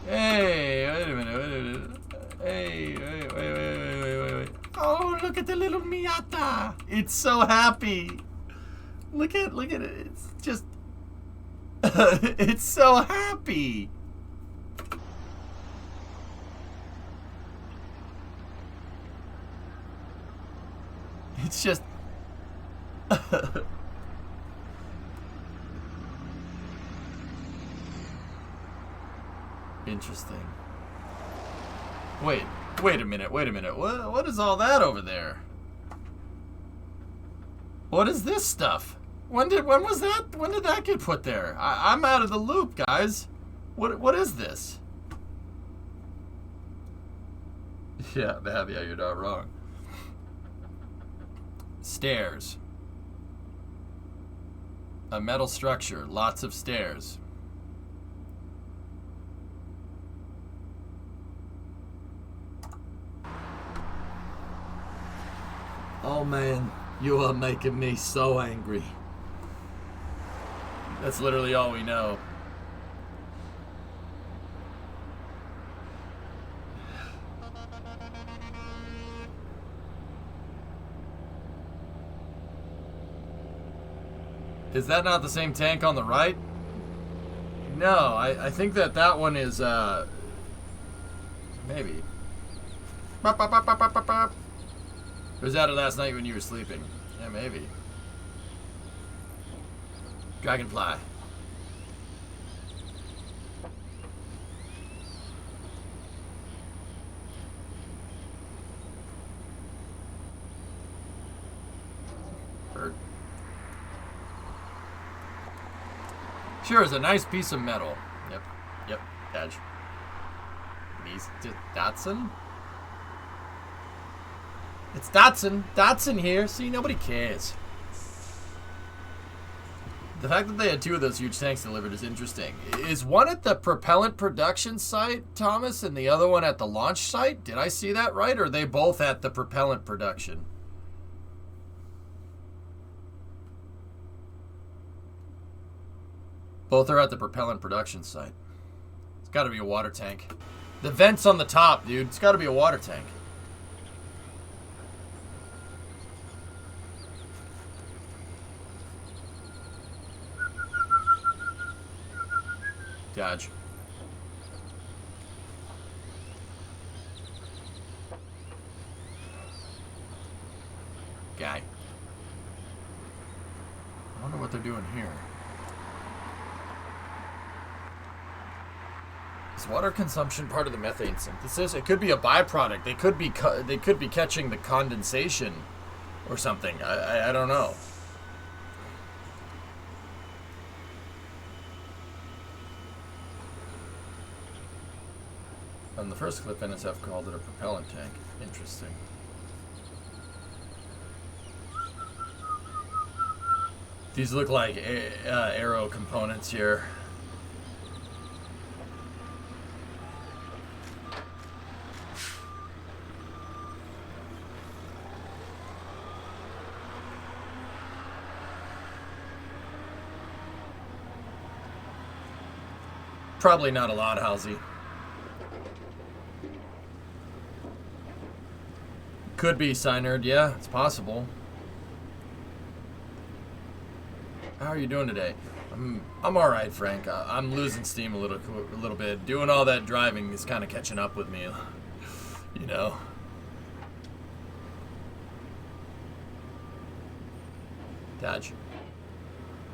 Hey, wait a minute. Hey, wait. Oh, look at the little Miata. It's so happy. Look at it. It's just... it's so happy. It's just... Interesting. Wait a minute. What is all that over there? What is this stuff? When did that get put there? I'm out of the loop, guys. What is this? Yeah, you're not wrong. Stairs. A metal structure, lots of stairs. Oh man, you are making me so angry. That's literally all we know. Is that not the same tank on the right? No, I think that one is, maybe. Bop, bop, bop, bop, bop, bop, bop. Or was that last night when you were sleeping? Yeah, maybe. Dragonfly. Bird. Sure is a nice piece of metal. Yep. Yep. Edge. Datsun? It's Datsun. Datsun here. See, nobody cares. The fact that they had 2 of those huge tanks delivered is interesting. Is one at the propellant production site, Thomas, and the other one at the launch site? Did I see that right? Or are they both at the propellant production? Both are at the propellant production site. It's got to be a water tank. The vent's on the top, dude. It's got to be a water tank. Dodge. Guy. I wonder what they're doing here. Is water consumption part of the methane synthesis? It could be a byproduct. They could be catching the condensation or something. I don't know. On the first clip, NSF called it a propellant tank. Interesting. These look like aero components here. Probably not a lot, Halsey. Could be, Synerd. Yeah, it's possible. How are you doing today? I'm all right, Frank. I'm losing steam a little bit. Doing all that driving is kind of catching up with me, you know. Dodge.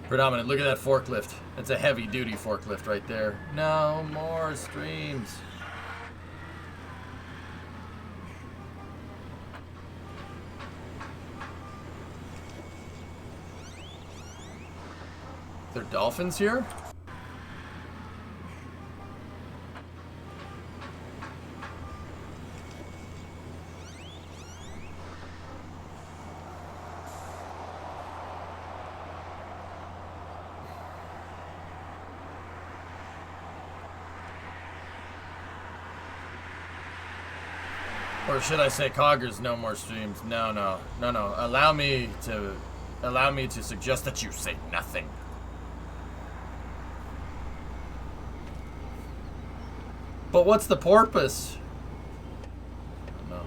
Predominant. Look at that forklift. That's a heavy-duty forklift right there. No more streams. There are dolphins here? Or should I say Coggers, no more streams? No. Allow me to suggest that you say nothing. But what's the purpose? No.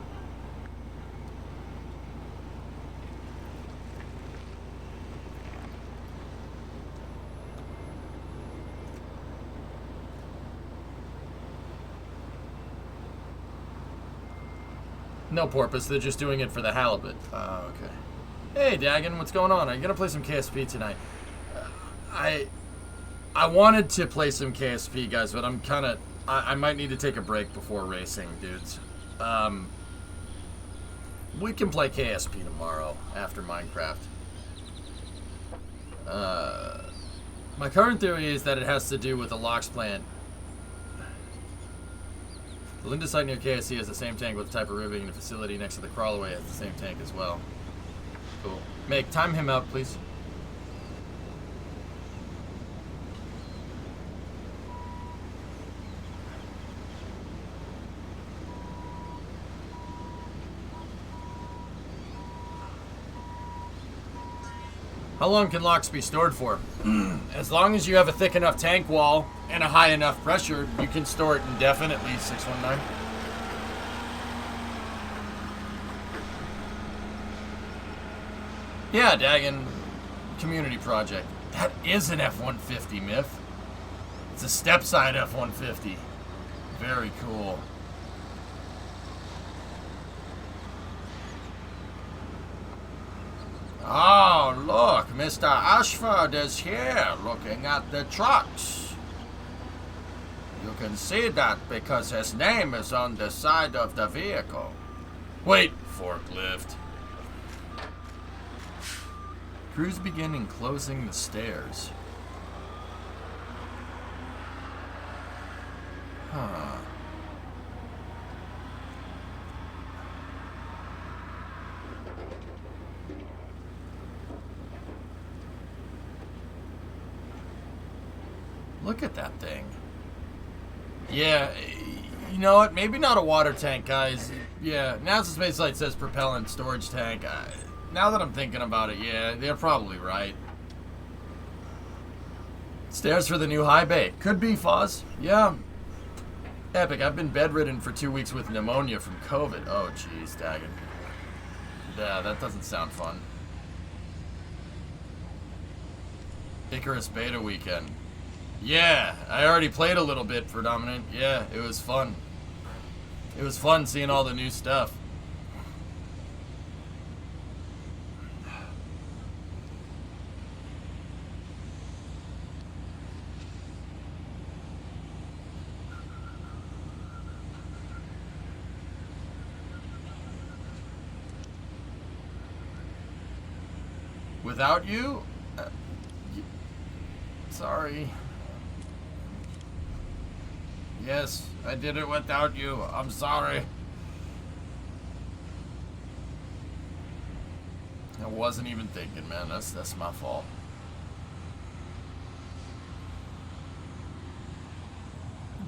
No purpose. They're just doing it for the halibut. Oh, okay. Hey, Dagon, what's going on? Are you gonna play some KSP tonight? I wanted to play some KSP, guys, but I'm kind of. I might need to take a break before racing, dudes. We can play KSP tomorrow after Minecraft. My current theory is that it has to do with the LOX plant. The Linda site near KSC has the same tank with the type of riveting, and the facility next to the crawlaway has the same tank as well. Cool. Meg, time him out, please. How long can LOX be stored for? As long as you have a thick enough tank wall and a high enough pressure, you can store it indefinitely, 619. Yeah, Dagon community project. That is an F-150 myth. It's a step-side F-150. Very cool. Oh, look, Mr. Ashford is here looking at the trucks. You can see that because his name is on the side of the vehicle. Wait, forklift. Crews begin enclosing the stairs. Huh. Look at that thing. Yeah, you know what? Maybe not a water tank, guys. Yeah, NASA Space Flight says propellant storage tank. Now that I'm thinking about it, yeah, they're probably right. Stairs for the new high bay. Could be, Foz. Yeah. Epic, I've been bedridden for 2 weeks with pneumonia from COVID. Oh, jeez, daggin. Yeah, that doesn't sound fun. Icarus beta weekend. Yeah, I already played a little bit for Dominant. Yeah, it was fun. It was fun seeing all the new stuff. Without you? Sorry. Yes, I did it without you. I'm sorry. I wasn't even thinking, man. That's my fault.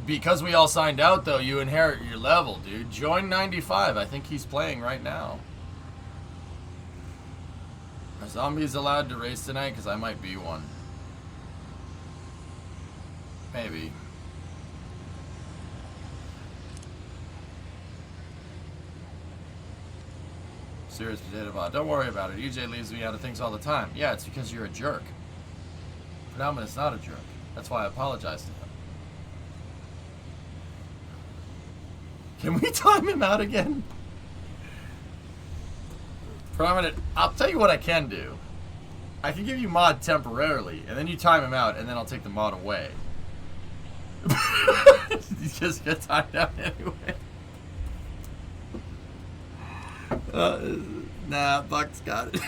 Because we all signed out, though, you inherit your level, dude. Join 95. I think he's playing right now. Are zombies allowed to race tonight? Because I might be one. Maybe. Serious potato bot. Don't worry about it. EJ leaves me out of things all the time. Yeah, it's because you're a jerk. Predominant's not a jerk. That's why I apologize to him. Can we time him out again? Prominent. I'll tell you what I can do. I can give you mod temporarily, and then you time him out, and then I'll take the mod away. You just get timed out anyway. Nah, Buck's got it.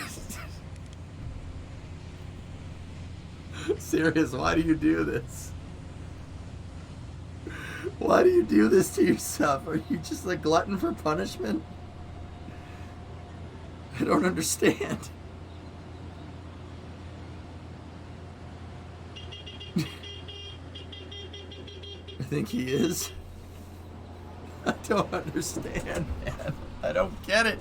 Serious, why do you do this? Why do you do this to yourself? Are you just a glutton for punishment? I don't understand. I think he is. I don't understand, man. I don't get it.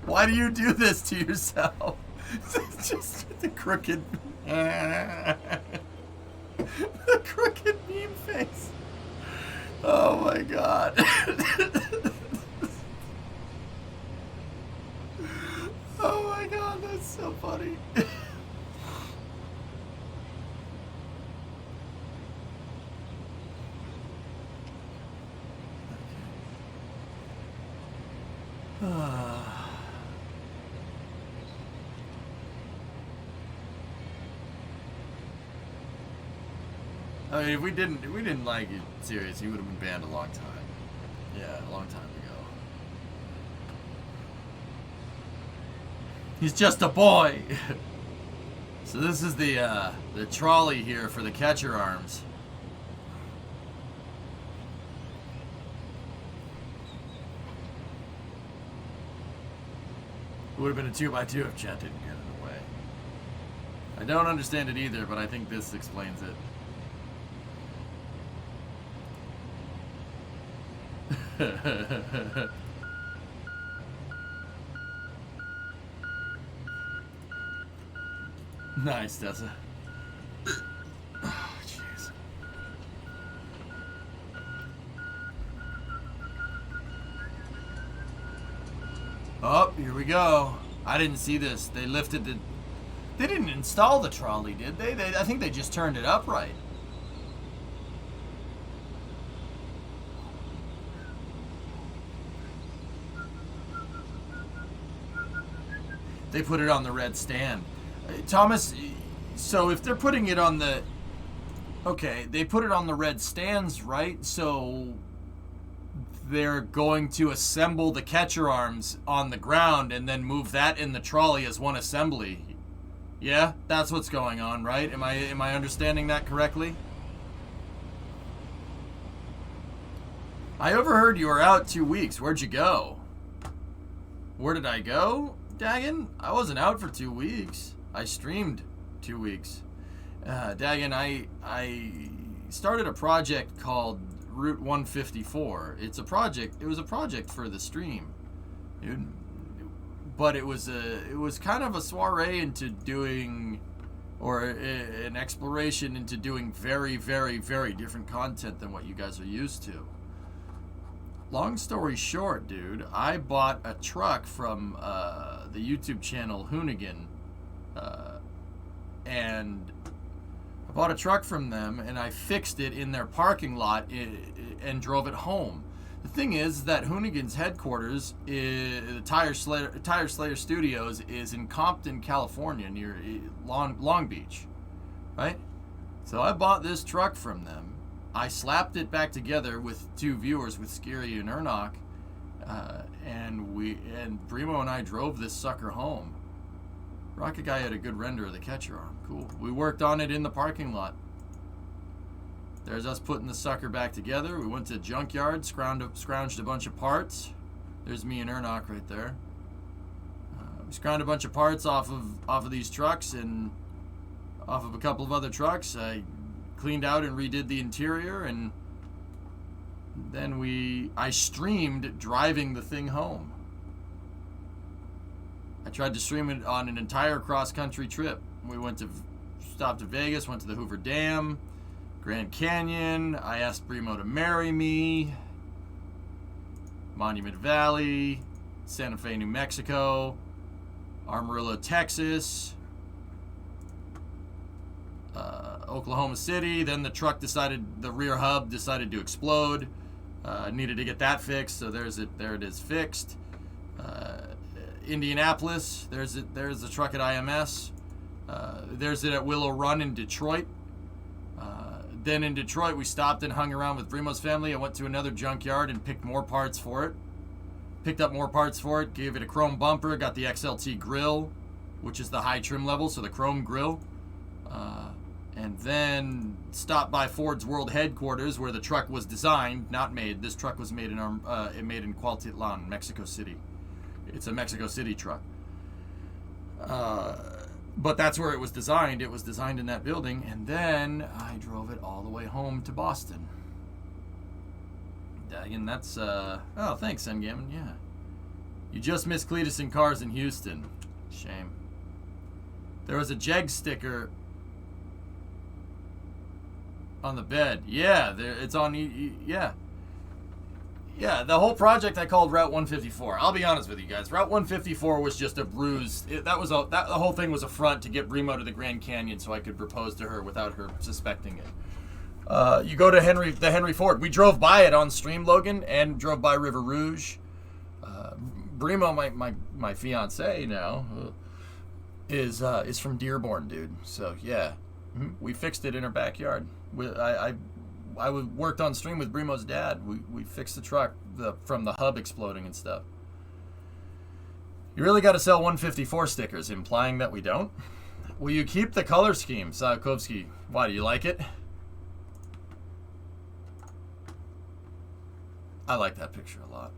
Why do you do this to yourself? It's just the crooked... the crooked meme face. Oh my god. Oh my god, that's so funny. I mean, if we didn't like it serious, he would have been banned a long time. Yeah, a long time ago. He's just a boy. So this is the trolley here for the catcher arms. It would have been a 2x2 if Chet didn't get it away. I don't understand it either, but I think this explains it. Nice, Tessa. Oh, jeez. Oh, here we go. I didn't see this. They lifted the... They didn't install the trolley, did they? I think they just turned it upright. They put it on the red stand. Thomas, so if they're putting it on the... Okay, they put it on the red stands, right? So they're going to assemble the catcher arms on the ground and then move that in the trolley as one assembly. Yeah, that's what's going on, right? Am I understanding that correctly? I overheard you were out 2 weeks. Where'd you go? Where did I go? Dagon? I wasn't out for 2 weeks. I streamed 2 weeks. Dagon, I started a project called Route 154. It was a project for the stream. But it was kind of a soiree into doing, or an exploration into doing very, very, very different content than what you guys are used to. Long story short, dude, I bought a truck from the YouTube channel Hoonigan, and I bought a truck from them, and I fixed it in their parking lot and drove it home. The thing is that Hoonigan's headquarters, the Tire Slayer Studios, is in Compton, California, near Long Beach, right? So I bought this truck from them. I slapped it back together with 2 viewers, with Scary and Ernok, and Brimo and I drove this sucker home. Rocket Guy had a good render of the catcher arm. Cool. We worked on it in the parking lot. There's us putting the sucker back together. We went to the junkyard, scrounged a bunch of parts. There's me and Ernok right there. We scrounged a bunch of parts off of these trucks and off of a couple of other trucks. I cleaned out and redid the interior, and then I streamed driving the thing home. I tried to stream it on an entire cross-country trip. We stopped at Vegas, went to the Hoover Dam, Grand Canyon. I asked Brimo to marry me. Monument Valley, Santa Fe, New Mexico, Amarillo, Texas, Oklahoma City. Then the rear hub decided to explode. Needed to get that fixed, so there it is fixed. Indianapolis, there's the truck at IMS. There's it at Willow Run in Detroit. Then in Detroit, we stopped and hung around with Brimo's family. I went to another junkyard and picked more parts for it. Picked up more parts for it, gave it a chrome bumper, got the XLT grill, which is the high trim level, so the chrome grill. And then stopped by Ford's World Headquarters, where the truck was designed, not made. This truck was made in Cuautitlán, Mexico City. It's a Mexico City truck. But that's where it was designed. It was designed in that building. And then I drove it all the way home to Boston. Again, that's... oh, thanks, Sengammon. Yeah. You just missed Cletus and Cars in Houston. Shame. There was a Jeg sticker on the bed. Yeah, it's on... Yeah. Yeah, the whole project I called Route 154. I'll be honest with you guys. Route 154 was just a ruse. The whole thing was a front to get Brimo to the Grand Canyon so I could propose to her without her suspecting it. You go to the Henry Ford. We drove by it on stream, Logan, and drove by River Rouge. Brimo, my fiance now, is from Dearborn, dude. So yeah, we fixed it in her backyard. I worked on stream with Brimo's dad. We fixed the truck from the hub exploding and stuff. You really got to sell 154 stickers, implying that we don't? Will you keep the color scheme, Sakovsky? Why, do you like it? I like that picture a lot.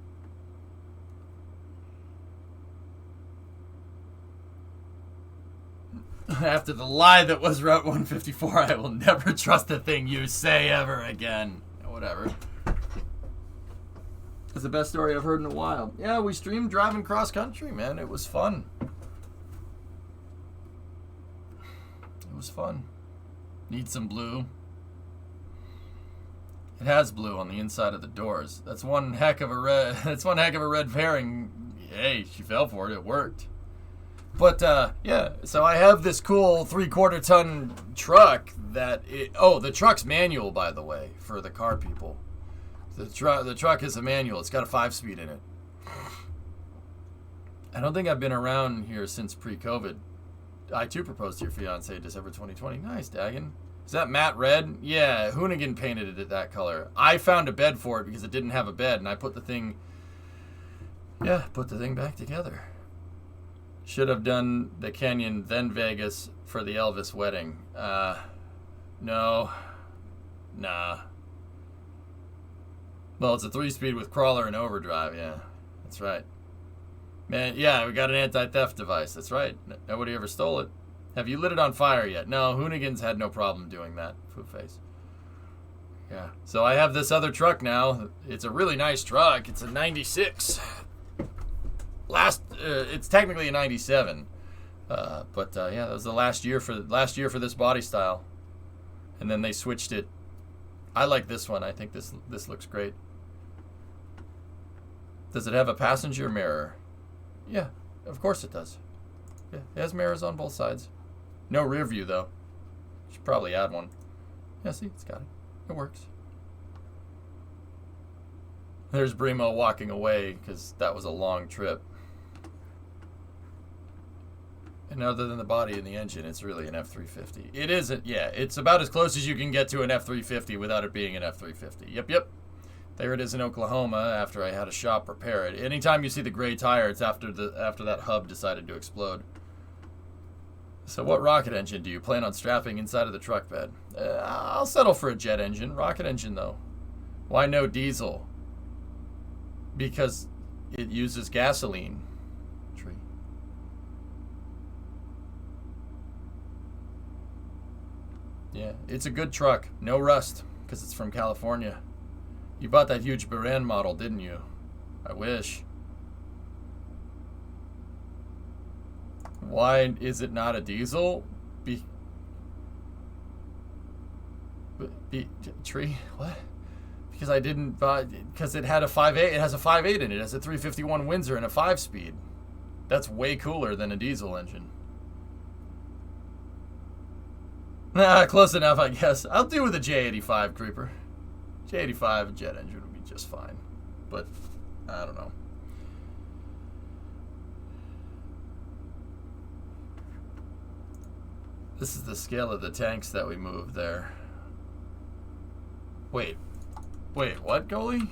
After the lie that was Route 154, I will never trust a thing you say ever again. Whatever. It's the best story I've heard in a while. Yeah, we streamed driving cross country, man. It was fun. It was fun. Need some blue. It has blue on the inside of the doors. That's one heck of a red. That's one heck of a red fairing. Hey, she fell for it. It worked. But, yeah, so I have this cool 3/4 ton truck that the truck's manual, by the way, for the car people. The truck is a manual. It's got a 5-speed in it. I don't think I've been around here since pre-COVID. I, too, proposed to your fiance December 2020. Nice, Dagon. Is that matte red? Yeah, Hoonigan painted it that color. I found a bed for it because it didn't have a bed, and I put the thing back together. Should have done the Canyon, then Vegas for the Elvis wedding. No. Nah. Well, it's a 3-speed with crawler and overdrive, yeah. That's right. Man, yeah, we got an anti-theft device. That's right. Nobody ever stole it. Have you lit it on fire yet? No, Hoonigans had no problem doing that. Foo face. Yeah. So I have this other truck now. It's a really nice truck. It's a 96. It's technically a 97. But yeah, that was the last year for this body style. And then they switched it. I like this one. I think this looks great. Does it have a passenger mirror? Yeah, of course it does. Yeah, it has mirrors on both sides. No rear view though. Should probably add one. Yeah, see, it's got it. It works. There's Brimo walking away because that was a long trip. And other than the body and the engine, it's really an F-350. It isn't, yeah, it's about as close as you can get to an F-350 without it being an F-350. Yep. There it is in Oklahoma after I had a shop repair it. Anytime you see the gray tire, it's after that hub decided to explode. So what rocket engine do you plan on strapping inside of the truck bed? I'll settle for a jet engine. Rocket engine, though. Why no diesel? Because it uses gasoline. Tree. Yeah, it's a good truck. No rust, because it's from California. You bought that huge Baran model, didn't you? I wish. Why is it not a diesel? Tree? What? Because I didn't buy... Because it had a 5.8. It has a 5.8 in it. It has a 351 Windsor and a 5-speed. That's way cooler than a diesel engine. Nah, close enough, I guess. I'll do with a J85 Creeper. J85 jet engine would be just fine. But, I don't know. This is the scale of the tanks that we moved there. Wait, what, goalie?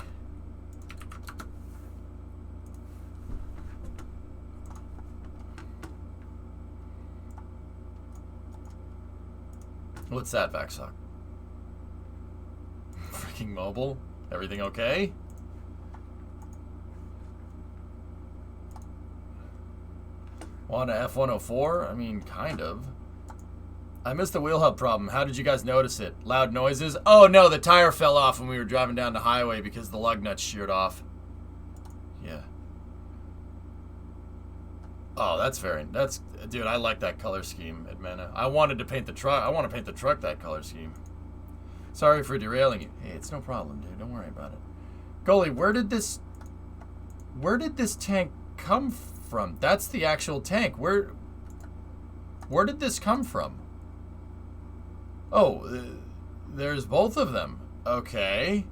What's that, Vaxock? Freaking mobile? Everything okay? Want a F-104? I mean, kind of. I missed the wheel hub problem. How did you guys notice it? Loud noises? Oh no, the tire fell off when we were driving down the highway because the lug nuts sheared off. Yeah. Oh, dude, I like that color scheme, Edmena. I wanted to paint the truck. I want to paint the truck that color scheme. Sorry for derailing you. Hey, it's no problem, dude. Don't worry about it. Goalie, where did this tank come from? That's the actual tank. Where did this come from? Oh, there's both of them. Okay.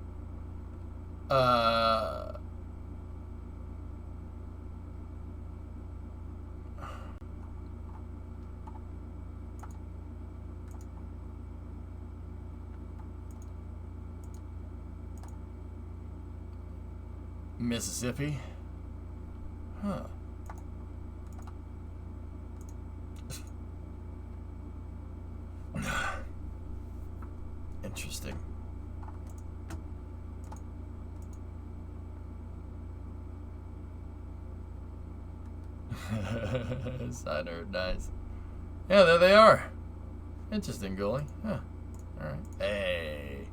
Mississippi? Huh. Interesting. Side nerd, nice. Yeah, there they are. Interesting, goalie. Huh. Alright. Hey.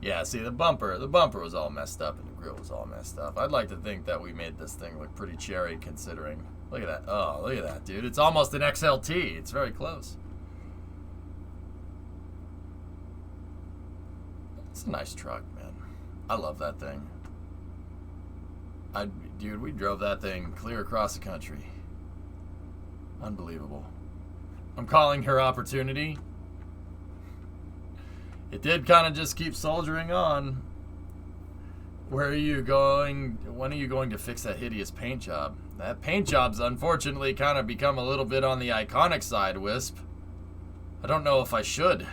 Yeah, see, the bumper was all messed up and the grill was all messed up. I'd like to think that we made this thing look pretty cherry considering. Look at that. Oh, look at that, dude. It's almost an XLT. It's very close. It's a nice truck, man. I love that thing. Dude, we drove that thing clear across the country. Unbelievable. I'm calling her opportunity. It did kind of just keep soldiering on. Where are you going? When are you going to fix that hideous paint job? That paint job's unfortunately kind of become a little bit on the iconic side, Wisp. I don't know if I should.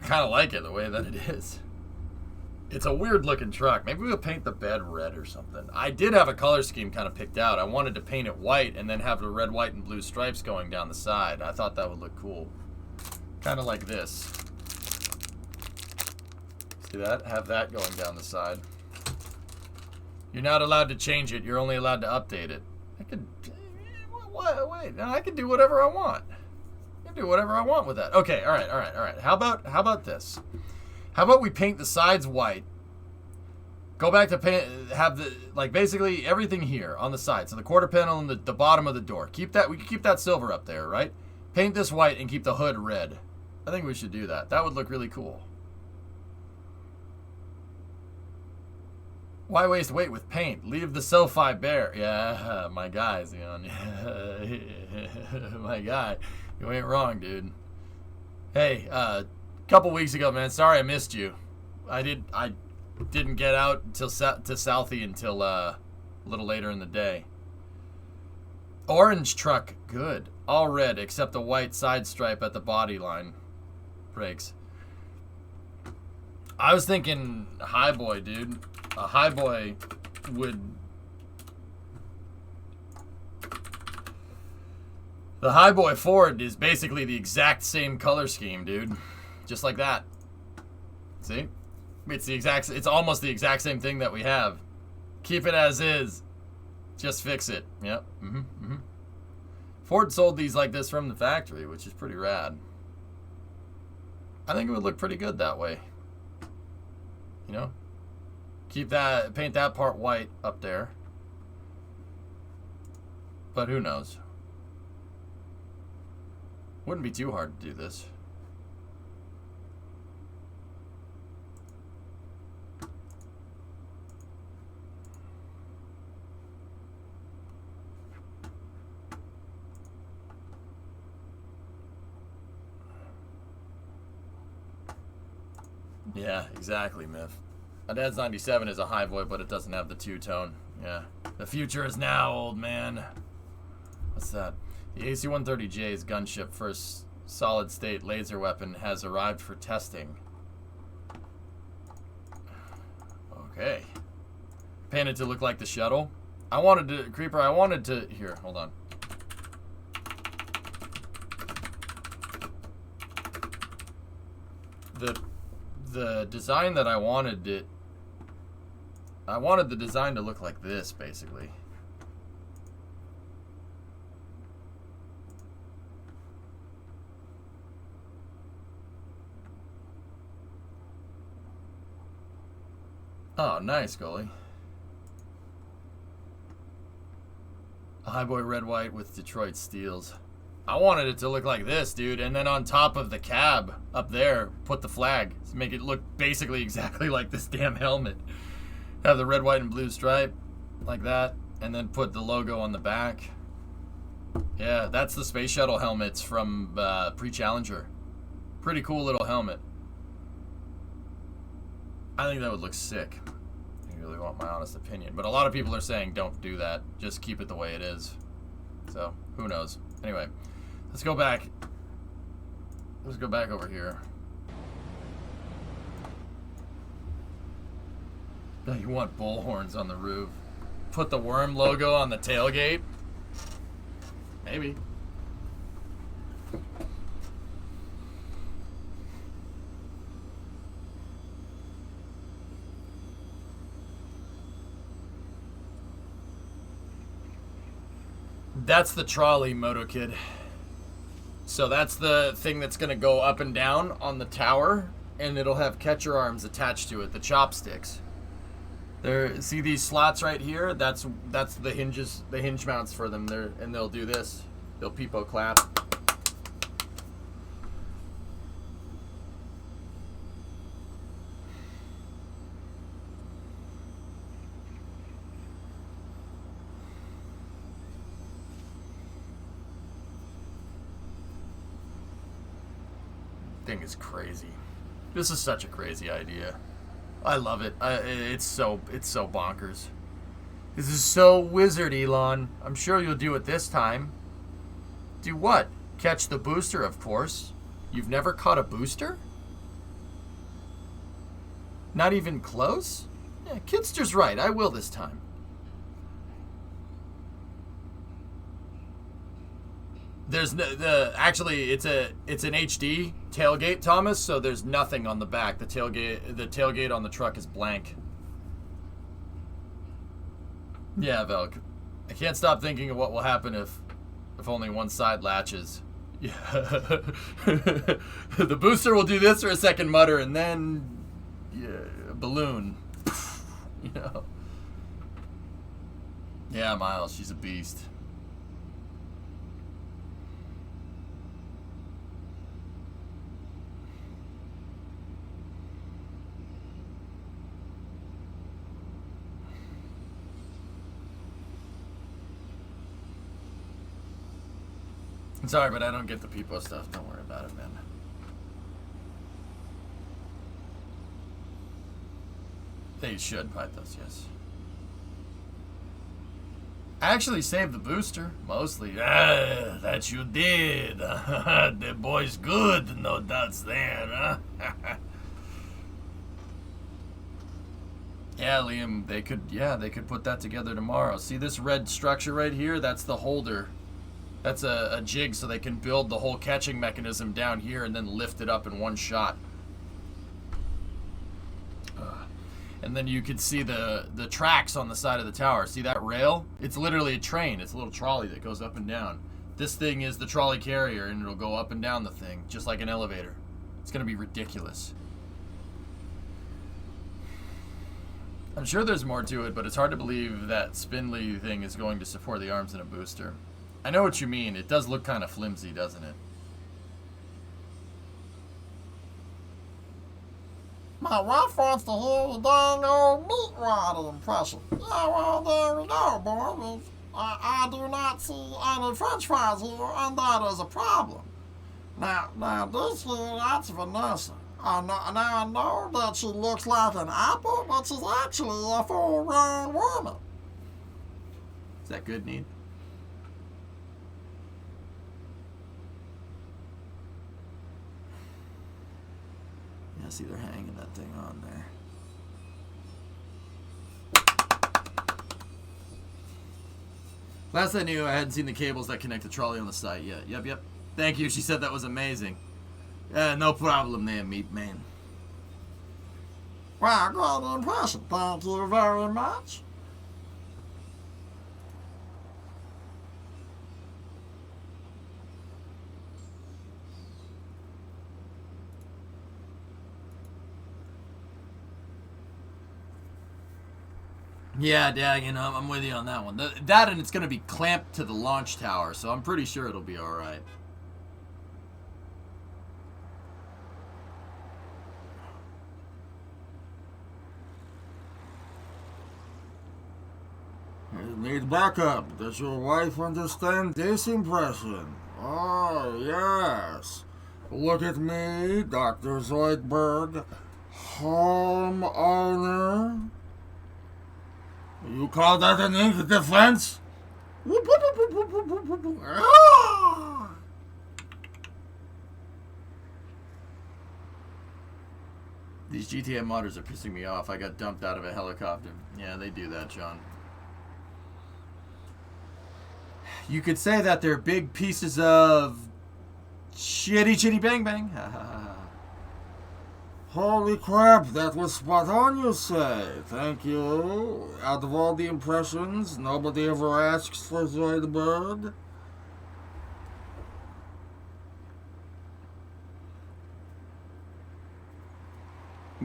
I kind of like it the way that it is. It's a weird looking truck. Maybe we'll paint the bed red or something. I did have a color scheme kind of picked out. I wanted to paint it white and then have the red, white, and blue stripes going down the side. I thought that would look cool. Kind of like this. See that? Have that going down the side. You're not allowed to change it. You're only allowed to update it. I could... Wait. No, I can do whatever I want. I can do whatever I want with that. Okay, all right. How about this? How about we paint the sides white? Go back to paint, have the, like, basically everything here on the side. So the quarter panel and the bottom of the door. Keep that, we can keep that silver up there, right? Paint this white and keep the hood red. I think we should do that. That would look really cool. Why waste weight with paint? Leave the SoFi bare. Yeah, my guy, Zion. My guy. You ain't wrong, dude. Hey, couple weeks ago, man. Sorry I missed you. I didn't get out to Southie until a little later in the day. Orange truck, good. All red except the white side stripe at the body line. Brakes. I was thinking highboy, dude. A highboy would... The highboy Ford is basically the exact same color scheme, dude. Just like that. See? It's almost the exact same thing that we have. Keep it as is. Just fix it. Yep. Ford sold these like this from the factory, which is pretty rad. I think it would look pretty good that way. You know? Keep that, paint that part white up there. But who knows? Wouldn't be too hard to do this. Yeah, exactly, Myth. My dad's 97 is a highboy, but it doesn't have the two-tone. Yeah. The future is now, old man. What's that? The AC-130J's gunship first solid-state laser weapon has arrived for testing. Okay. Painted to look like the shuttle. I wanted to... Here, hold on. The design that I wanted the design to look like this, basically. Oh, nice, goalie. A highboy red-white with Detroit steels. I wanted it to look like this, dude, and then on top of the cab up there, put the flag to make it look basically exactly like this damn helmet. Have the red, white, and blue stripe like that, and then put the logo on the back. Yeah, that's the space shuttle helmets from pre-Challenger. Pretty cool little helmet. I think that would look sick. If you really want my honest opinion. But a lot of people are saying don't do that. Just keep it the way it is. So, who knows. Anyway, let's go back. Let's go back over here. Now you want bullhorns on the roof. Put the worm logo on the tailgate? Maybe. That's the trolley, Moto Kid. So that's the thing that's going to go up and down on the tower, and it'll have catcher arms attached to it, the chopsticks. There, see these slots right here? That's the hinges, the hinge mounts for them. And they'll do this. They'll peepo clap. Thing is crazy. This is such a crazy idea. I love it. It's so bonkers. This is so wizard, Elon. I'm sure you'll do it this time. Do what? Catch the booster, of course. You've never caught a booster? Not even close? Yeah, Kidster's right. I will this time. There's actually it's an HD tailgate, Thomas. So there's nothing on the back. The tailgate on the truck is blank. Yeah, Velk. I can't stop thinking of what will happen if only one side latches. Yeah. The booster will do this for a second, mutter, and then a balloon. You know. Yeah, Miles, she's a beast. I'm sorry, but I don't get the Peepo stuff. Don't worry about it, man. They should fight those, yes. I actually saved the booster, mostly. Ah, that you did. The boy's good, no doubts there, huh? Yeah, Liam, they could put that together tomorrow. See this red structure right here? That's the holder. That's a jig so they can build the whole catching mechanism down here and then lift it up in one shot. And then you could see the tracks on the side of the tower. See that rail? It's literally a train. It's a little trolley that goes up and down. This thing is the trolley carrier, and it'll go up and down the thing, just like an elevator. It's going to be ridiculous. I'm sure there's more to it, but it's hard to believe that spindly thing is going to support the arms in a booster. I know what you mean. It does look kind of flimsy, doesn't it? My wife wants to hear the dang old meat rod impression. Yeah, well, there we go, boys. I do not see any french fries here, and that is a problem. Now this here, that's Vanessa. Now I know that she looks like an apple, but she's actually a full-grown woman. Is that good, Need? I see they're hanging that thing on there. Last I knew, I hadn't seen the cables that connect the trolley on the site yet. Yep. Thank you. She said that was amazing. No problem there, meat man. Wow, great impression. Thank you very much. Yeah, Dag, I'm with you on that one. That and it's going to be clamped to the launch tower, so I'm pretty sure it'll be all right. Need backup. Does your wife understand this impression? Oh, yes. Look at me, Dr. Zoidberg, homeowner. You call that an ink defense? These GTM modders are pissing me off. I got dumped out of a helicopter. Yeah, they do that, John. You could say that they're big pieces of chitty bang bang. Holy crap, that was spot on, you say. Thank you. Out of all the impressions, nobody ever asks for Zoidberg.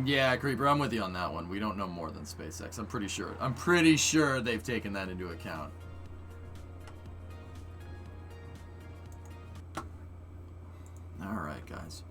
Yeah, Creeper, I'm with you on that one. We don't know more than SpaceX. I'm pretty sure they've taken that into account. All right, guys.